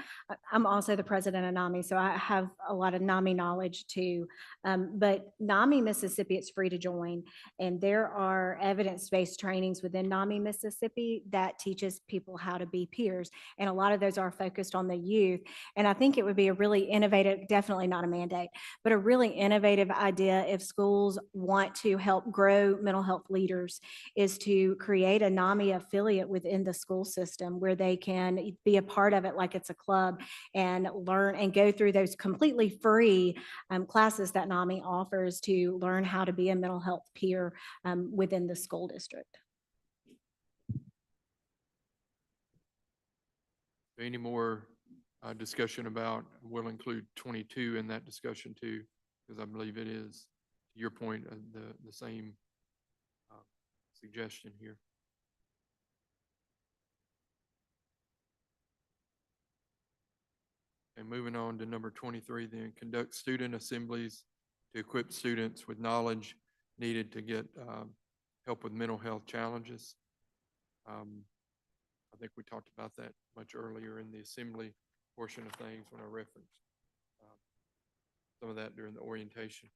I'm also the president of NAMI, so I have a lot of NAMI knowledge too. But NAMI Mississippi, it's free to join. And there are evidence-based trainings within NAMI Mississippi that teaches people how to be peers. And a lot of those are focused on the youth. And I think it would be a really innovative, definitely not a mandate, but a really innovative idea if schools want to help grow mental health leaders, is to create a NAMI affiliate within the school system where they can be a part of it like it's a club and learn and go through those completely free classes that NAMI offers to learn how to be a mental health peer within the school district. Any more discussion about, we'll include 22 in that discussion too, because I believe it is, to your point, the same suggestion here. And moving on to number 23, then conduct student assemblies to equip students with knowledge needed to get help with mental health challenges. I think we talked about that much earlier in the assembly portion of things when I referenced some of that during the orientation.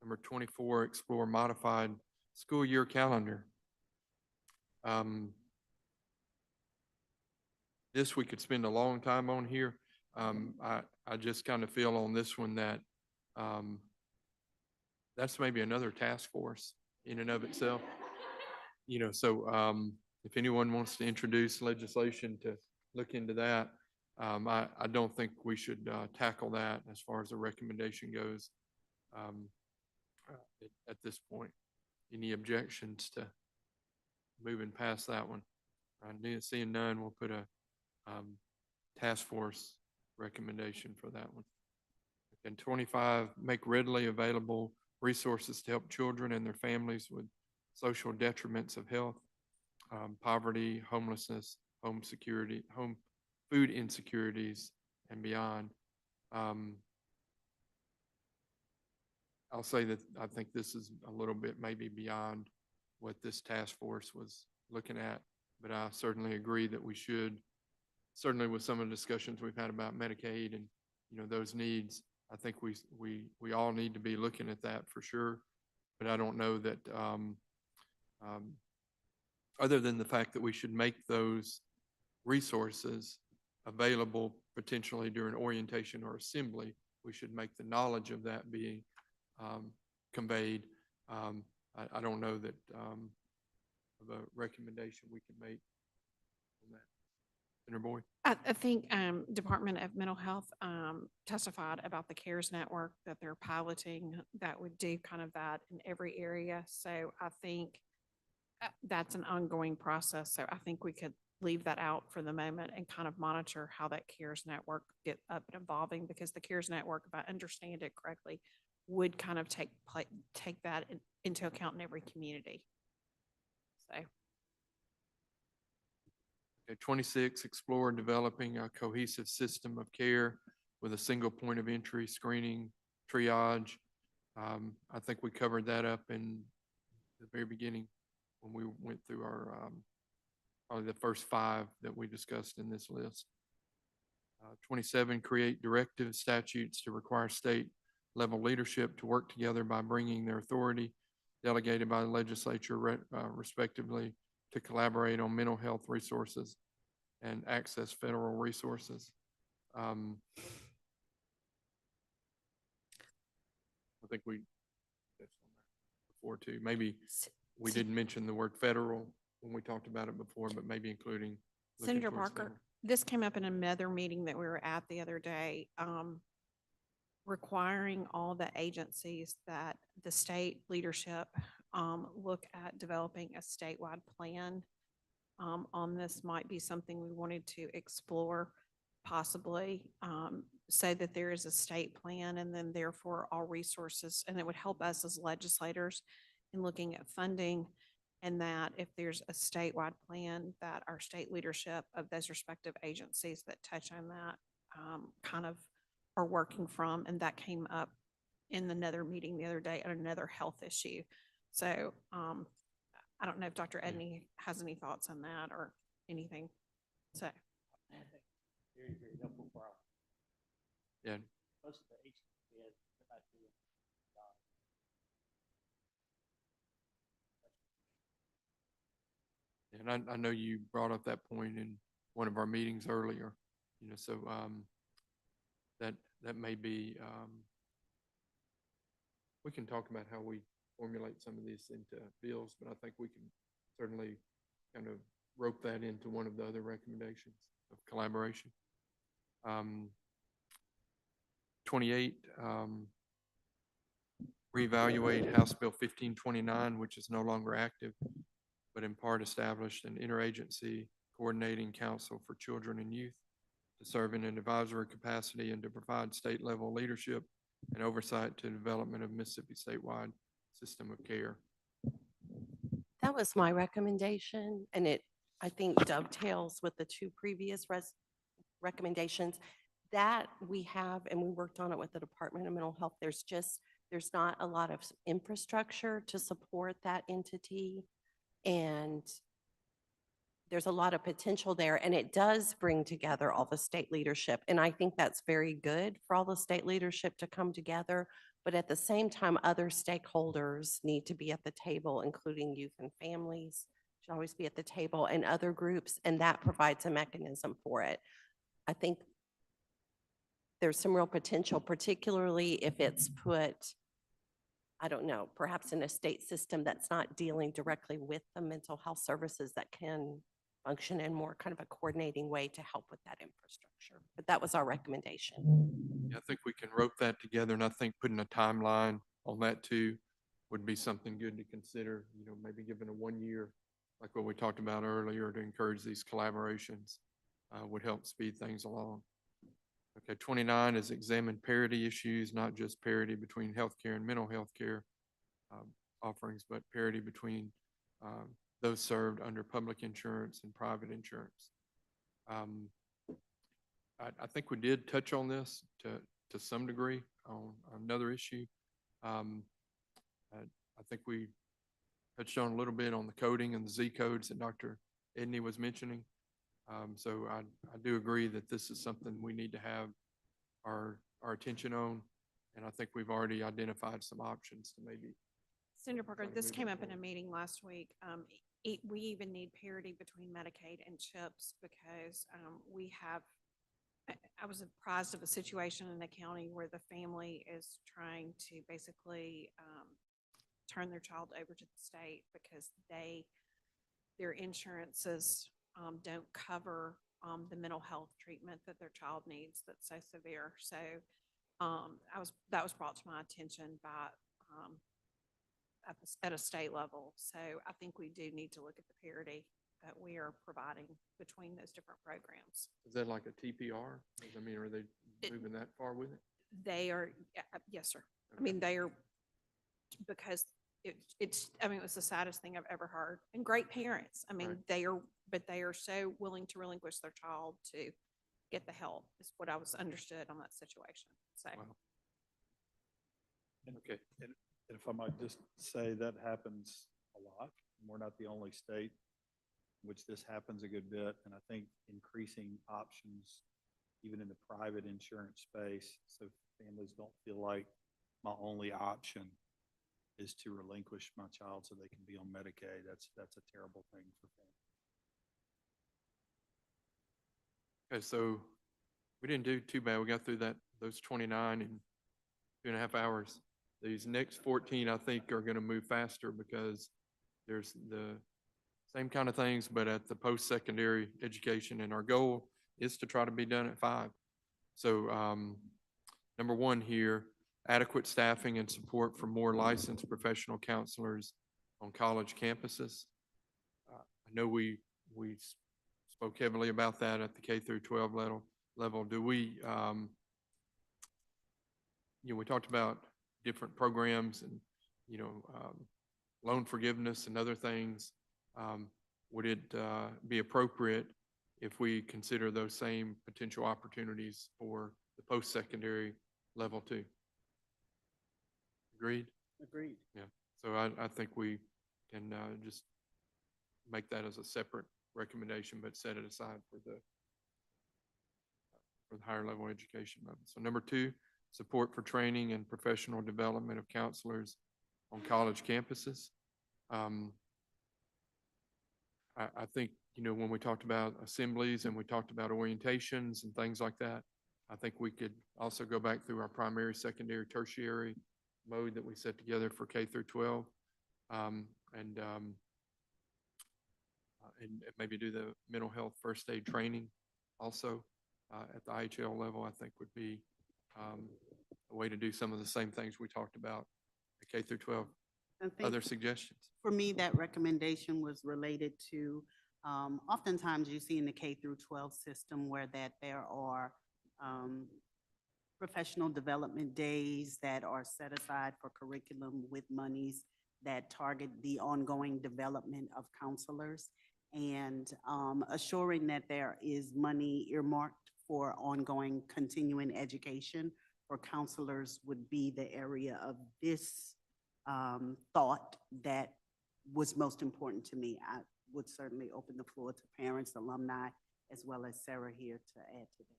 Number 24, explore modified school year calendar. This we could spend a long time on here. I just kind of feel on this one that that's maybe another task force in and of itself. So if anyone wants to introduce legislation to look into that, I don't think we should tackle that as far as the recommendation goes at this point. Any objections to moving past that one? Seeing none, we'll put a task force recommendation for that one. And 25, make readily available resources to help children and their families with social detriments of health, poverty, homelessness, home security, home food insecurities, and beyond. I'll say that I think this is a little bit maybe beyond what this task force was looking at, but I certainly agree that we should, certainly with some of the discussions we've had about Medicaid and, those needs, I think we all need to be looking at that for sure. But I don't know that, other than the fact that we should make those resources available potentially during orientation or assembly, we should make the knowledge of that being conveyed. I don't know that of a recommendation we can make on that. Senator Boyd? I think Department of Mental Health testified about the CARES network that they're piloting that would do kind of that in every area. So I think that's an ongoing process. So I think we could leave that out for the moment and kind of monitor how that CARES network get up and evolving, because the CARES network, if I understand it correctly, would kind of take that into account in every community. So. Okay, 26, explore developing a cohesive system of care with a single point of entry, screening, triage. I think we covered that up in the very beginning when we went through our, probably the first 5 that we discussed in this list. 27, create directive statutes to require state level leadership to work together by bringing their authority delegated by the legislature respectively to collaborate on mental health resources and access federal resources. I think we, that's on that before too. Maybe we didn't mention the word federal when we talked about it before, but maybe including. Senator Parker, this came up in another meeting that we were at the other day, requiring all the agencies that the state leadership look at developing a statewide plan on this might be something we wanted to explore possibly, so that there is a state plan and then therefore all resources, and it would help us as legislators in looking at funding, and that if there's a statewide plan that our state leadership of those respective agencies that touch on that kind of are working from. And that came up in another meeting the other day on another health issue. So I don't know if Dr. Edney has any thoughts on that or anything. So. Very, very helpful for our. Yeah. Most of the agencies about doing. And I know you brought up that point in one of our meetings earlier, so that may be, we can talk about how we formulate some of these into bills, but I think we can certainly kind of rope that into one of the other recommendations of collaboration. 28, reevaluate House Bill 1529, which is no longer active, but in part established an interagency coordinating council for children and youth to serve in an advisory capacity and to provide state level leadership and oversight to development of Mississippi statewide system of care. That was my recommendation, and it, I think, dovetails with the 2 previous recommendations that we have, and we worked on it with the Department of Mental Health. There's not a lot of infrastructure to support that entity, and there's a lot of potential there, and it does bring together all the state leadership. And I think that's very good for all the state leadership to come together. But at the same time, other stakeholders need to be at the table, including youth and families should always be at the table, and other groups, and that provides a mechanism for it. I think there's some real potential, particularly if it's put, I don't know, perhaps in a state system that's not dealing directly with the mental health services, that can function in more kind of a coordinating way to help with that infrastructure. But that was our recommendation. Yeah, I think we can rope that together, and I think putting a timeline on that too would be something good to consider, maybe given a 1 year, like what we talked about earlier, to encourage these collaborations would help speed things along. Okay, 29 is examine parity issues, not just parity between healthcare and mental health care offerings, but parity between those served under public insurance and private insurance. I think we did touch on this to some degree on another issue. I think we touched on a little bit on the coding and the Z codes that Dr. Edney was mentioning. So I do agree that this is something we need to have our attention on. And I think we've already identified some options to maybe. Senator Parker, Try to this move came it up in a forward. meeting last week. We even need parity between Medicaid and CHIPS because we have, I was apprised of a situation in the county where the family is trying to basically turn their child over to the state because their insurances don't cover the mental health treatment that their child needs that's so severe. So that was brought to my attention by at a state level. So I think we do need to look at the parity that we are providing between those different programs. Is that like a TPR? I mean, are they moving that far with it? They are, yes, sir. I Okay. mean, they are, because I mean, it was the saddest thing I've ever heard. And great parents. I mean, Right. they are so willing to relinquish their child to get the help is what I was understood on that situation. So. Wow. And- Okay. And if I might just say that happens a lot. We're not the only state in which this happens a good bit. And I think increasing options, even in the private insurance space, so families don't feel like my only option is to relinquish my child so they can be on Medicaid. That's a terrible thing for families. Okay, so we didn't do too bad. We got through those 29 in 2.5 hours. These next 14, I think, are going to move faster because there's the same kind of things, but at the post-secondary education. And our goal is to try to be done at 5. So number 1 here, adequate staffing and support for more licensed professional counselors on college campuses. I know we spoke heavily about that at the K through 12 level. Do we, we talked about different programs and, loan forgiveness and other things. Would it be appropriate if we consider those same potential opportunities for the post-secondary level too? Agreed? Agreed. Yeah. So I think we can just make that as a separate recommendation, but set it aside for the higher level education level. So number 2, support for training and professional development of counselors on college campuses. I think, when we talked about assemblies and we talked about orientations and things like that, I think we could also go back through our primary, secondary, tertiary mode that we set together for K through 12. And maybe do the mental health first aid training also at the IHL level, I think would be a way to do some of the same things we talked about at K through 12. I think Other suggestions? for me, that recommendation was related to, oftentimes you see in the K through 12 system where that there are professional development days that are set aside for curriculum with monies that target the ongoing development of counselors, and assuring that there is money earmarked for ongoing continuing education for counselors would be the area of this thought that was most important to me. I would certainly open the floor to parents, alumni, as well as Sarah here to add to that.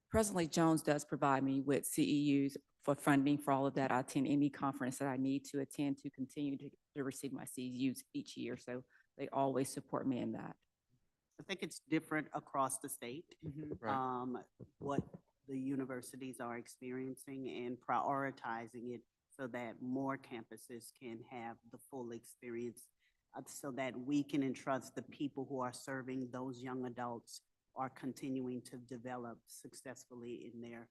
Presently, Jones does provide me with CEUs for funding for all of that. I attend any conference that I need to attend to continue to receive my CEUs each year. So they always support me in that. I think it's different across the state, what the universities are experiencing and prioritizing it so that more campuses can have the full experience, so that we can entrust the people who are serving those young adults are continuing to develop successfully in their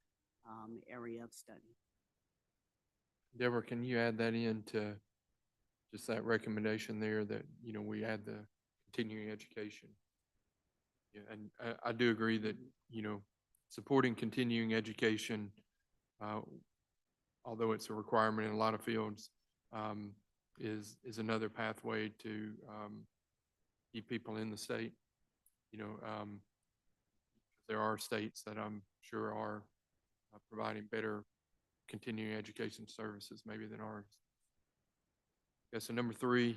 area of study. Deborah, can you add that in to just that recommendation there that, you know, we add the continuing education. Yeah, and I do agree that, you know, supporting continuing education, uh, although it's a requirement in a lot of fields, is another pathway to keep people in the state. You know, there are states that I'm sure are providing better continuing education services maybe than ours. Okay, so number 3,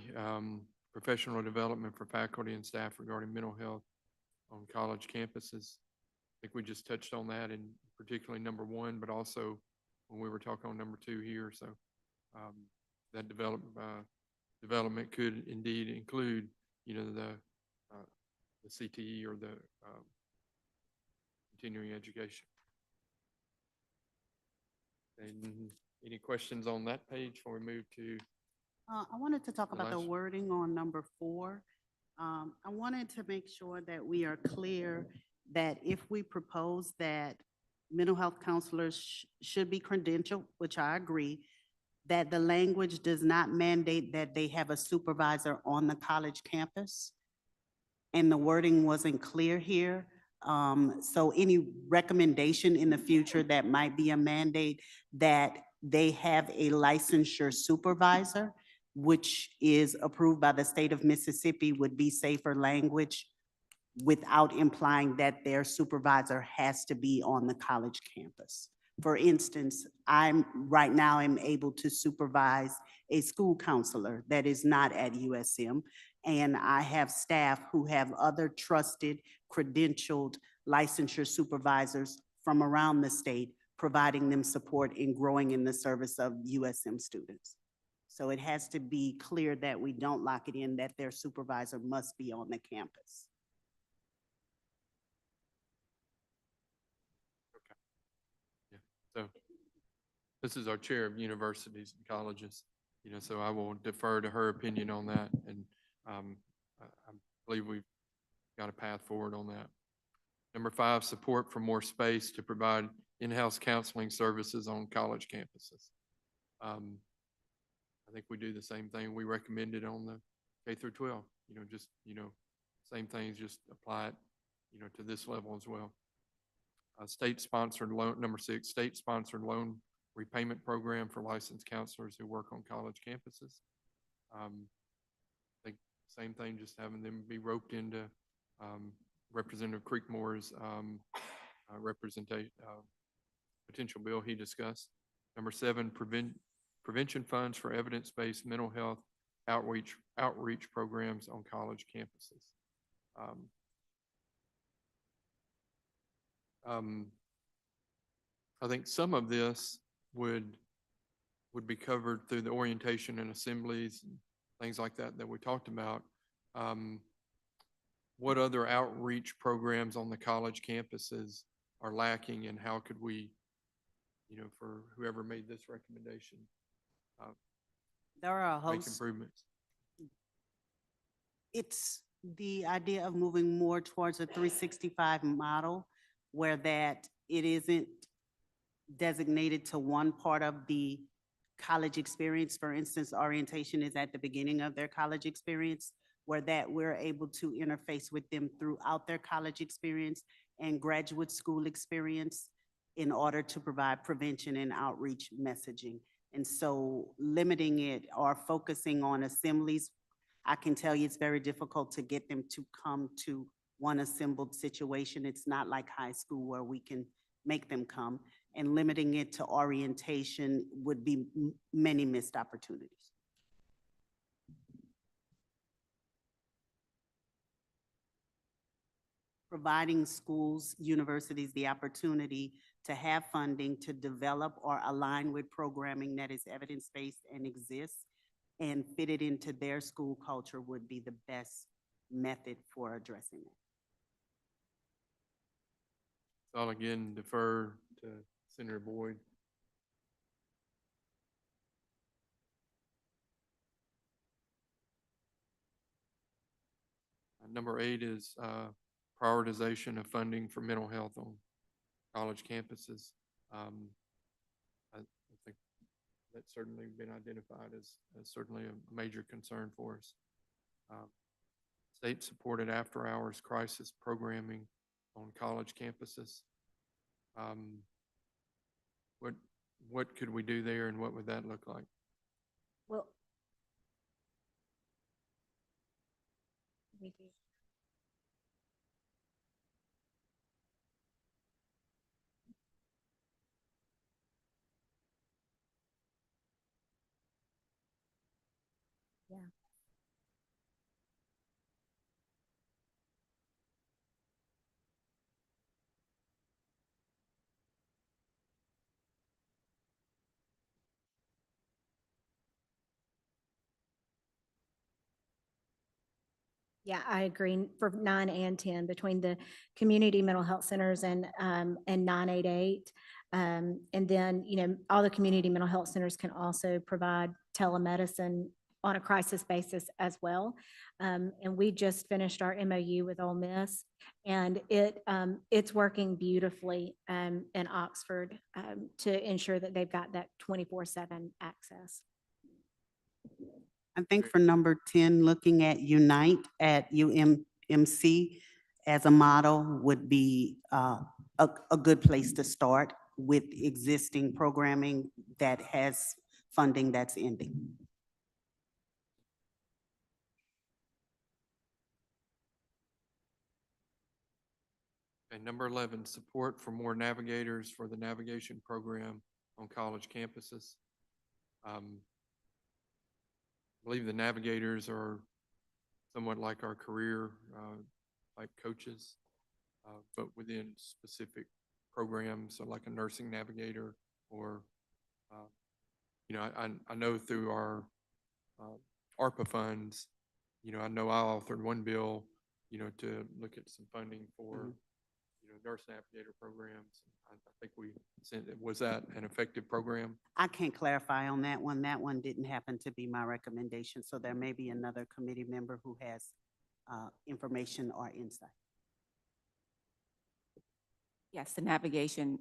professional development for faculty and staff regarding mental health on college campuses. I think we just touched on that, and particularly number 1, but also when we were talking on number 2 here. So that development could indeed include, you know, the CTE or the continuing education. And any questions on that page before we move to? I wanted to talk The about the last- wording on number 4. I wanted to make sure that we are clear that if we propose that mental health counselors should be credentialed, which I agree, that the language does not mandate that they have a supervisor on the college campus. And the wording wasn't clear here. So any recommendation in the future that might be a mandate that they have a licensure supervisor, which is approved by the state of Mississippi, would be safer language without implying that their supervisor has to be on the college campus. For instance, right now I'm able to supervise a school counselor that is not at USM. And I have staff who have other trusted, credentialed licensure supervisors from around the state, providing them support in growing in the service of USM students. So it has to be clear that we don't lock it in that their supervisor must be on the campus. So this is our chair of universities and colleges, you know, so I will defer to her opinion on that. And I believe we've got a path forward on that. Number 5, support for more space to provide in-house counseling services on college campuses. I think we do the same thing we recommended on the K through 12, you know, just, you know, same things, just apply it, you know, to this level as well. State-sponsored loan, number 6, state-sponsored loan repayment program for licensed counselors who work on college campuses. I think same thing, just having them be roped into Representative Creekmore's potential bill he discussed. Number 7, prevention funds for evidence-based mental health outreach programs on college campuses. I think some of this would be covered through the orientation and assemblies and things like that we talked about. What other outreach programs on the college campuses are lacking, and how could we, you know, for whoever made this recommendation, There are a make host. improvements? It's the idea of moving more towards a 365 model where that it isn't designated to one part of the college experience. For instance, orientation is at the beginning of their college experience, where that we're able to interface with them throughout their college experience and graduate school experience in order to provide prevention and outreach messaging. And so limiting it or focusing on assemblies, I can tell you it's very difficult to get them to come to one assembled situation. It's not like high school where we can make them come. And limiting it to orientation would be many missed opportunities. Providing schools, universities the opportunity to have funding to develop or align with programming that is evidence-based and exists and fit it into their school culture would be the best method for addressing it. So I'll again defer to Senator Boyd. Number 8 is prioritization of funding for mental health on college campuses. I think that's certainly been identified as certainly a major concern for us. Um, State-supported after-hours crisis programming on college campuses. Um, what could we do there, and what would that look like? Well, we do. Yeah. Yeah, I agree for 9 and 10 between the community mental health centers and 988. And then, all the community mental health centers can also provide telemedicine on a crisis basis as well. And we just finished our MOU with Ole Miss, and it's working beautifully in Oxford to ensure that they've got that 24/7 access. I think for number 10, looking at Unite at UMMC as a model would be a good place to start with existing programming that has funding that's ending. Okay, number 11, support for more navigators for the navigation program on college campuses. I believe the navigators are somewhat like our career like coaches, but within specific programs, so like a nursing navigator, or I know through our ARPA funds, I know I authored one bill, to look at some funding for nurse navigator programs. I think we sent, was that an effective program? I can't clarify on that one. That one didn't happen to be my recommendation, so there may be another committee member who has information or insight. Yes, the navigation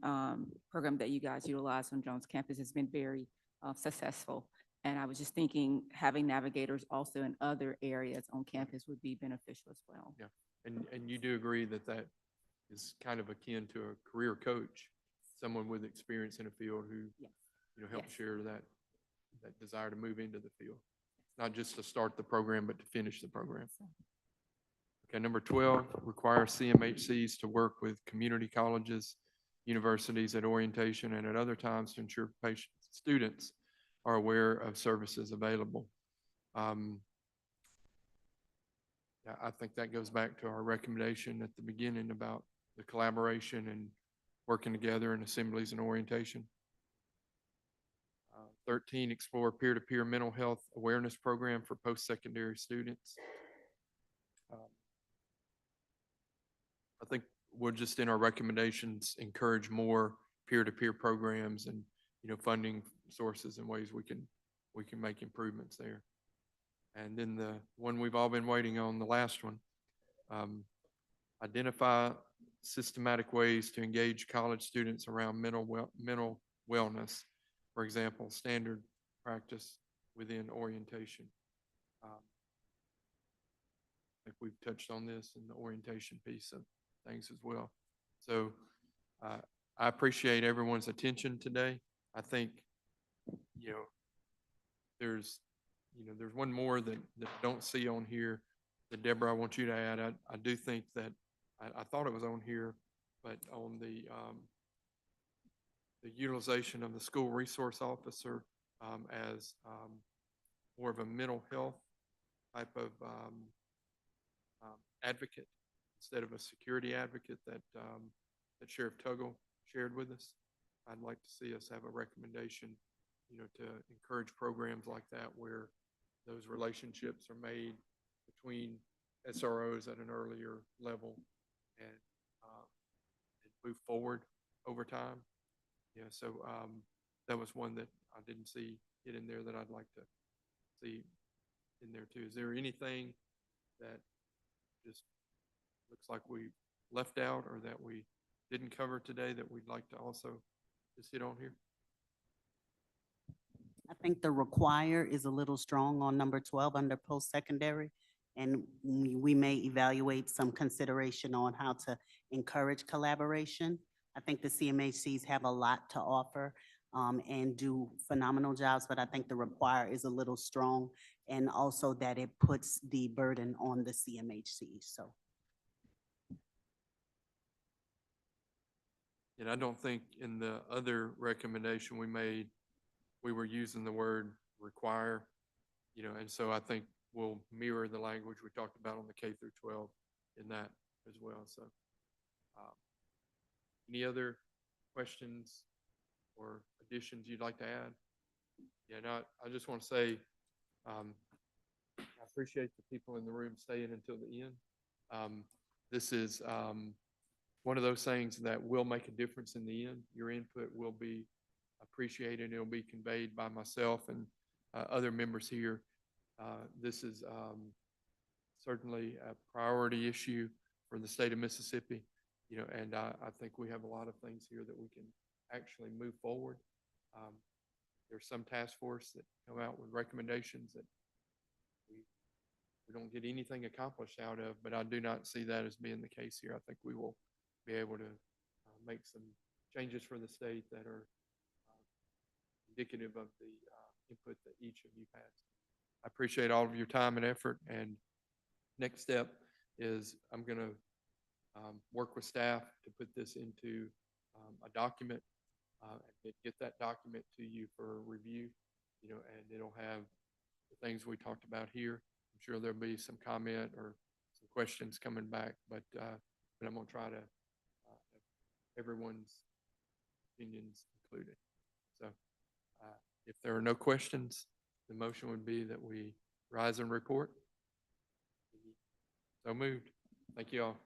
program that you guys utilize on Jones campus has been very successful. And I was just thinking having navigators also in other areas on campus would be beneficial as well. Yeah, and you do agree that that is kind of akin to a career coach, someone with experience in a field who, Yes. Help Yes. share that desire to move into the field, not just to start the program, but to finish the program. Okay, number 12, require CMHCs to work with community colleges, universities at orientation and at other times to ensure students are aware of services available. Yeah, I think that goes back to our recommendation at the beginning about the collaboration and working together in assemblies and orientation. 13, explore peer-to-peer mental health awareness program for post-secondary students. I think we'll just in our recommendations encourage more peer-to-peer programs and funding sources and ways we can make improvements there. And then the one we've all been waiting on, the last one, identify systematic ways to engage college students around mental wellness. For example, standard practice within orientation. I think we've touched on this in the orientation piece of things as well. So I appreciate everyone's attention today. I think, there's one more that I don't see on here that Deborah, I want you to add. I do think that I thought it was on here, but on the utilization of the school resource officer as more of a mental health type of advocate instead of a security advocate that Sheriff Tuggle shared with us. I'd like to see us have a recommendation, to encourage programs like that where those relationships are made between SROs at an earlier level and move forward over time. Yeah, so that was one that I didn't see it in there that I'd like to see in there too. Is there anything that just looks like we left out or that we didn't cover today that we'd like to also just hit on here? I think the require is a little strong on number 12 under post-secondary. And we may evaluate some consideration on how to encourage collaboration. I think the CMHCs have a lot to offer and do phenomenal jobs, but I think the require is a little strong, and also that it puts the burden on the CMHCs. So And I don't think in the other recommendation we made, we were using the word require, and so I think we'll mirror the language we talked about on the K through 12 in that as well. So, any other questions or additions you'd like to add? Yeah, I just want to say, I appreciate the people in the room staying until the end. This is one of those things that will make a difference in the end. Your input will be appreciated. It'll be conveyed by myself and other members here. This is certainly a priority issue for the state of Mississippi, and I think we have a lot of things here that we can actually move forward. There's some task force that come out with recommendations that we don't get anything accomplished out of, but I do not see that as being the case here. I think we will be able to make some changes for the state that are indicative of the input that each of you has. I appreciate all of your time and effort, and next step is I'm going to work with staff to put this into a document and get that document to you for review, and it'll have the things we talked about here. I'm sure there'll be some comment or some questions coming back, but I'm going to try to have everyone's opinions included. So if there are no questions, the motion would be that we rise and report. So moved. Thank you all.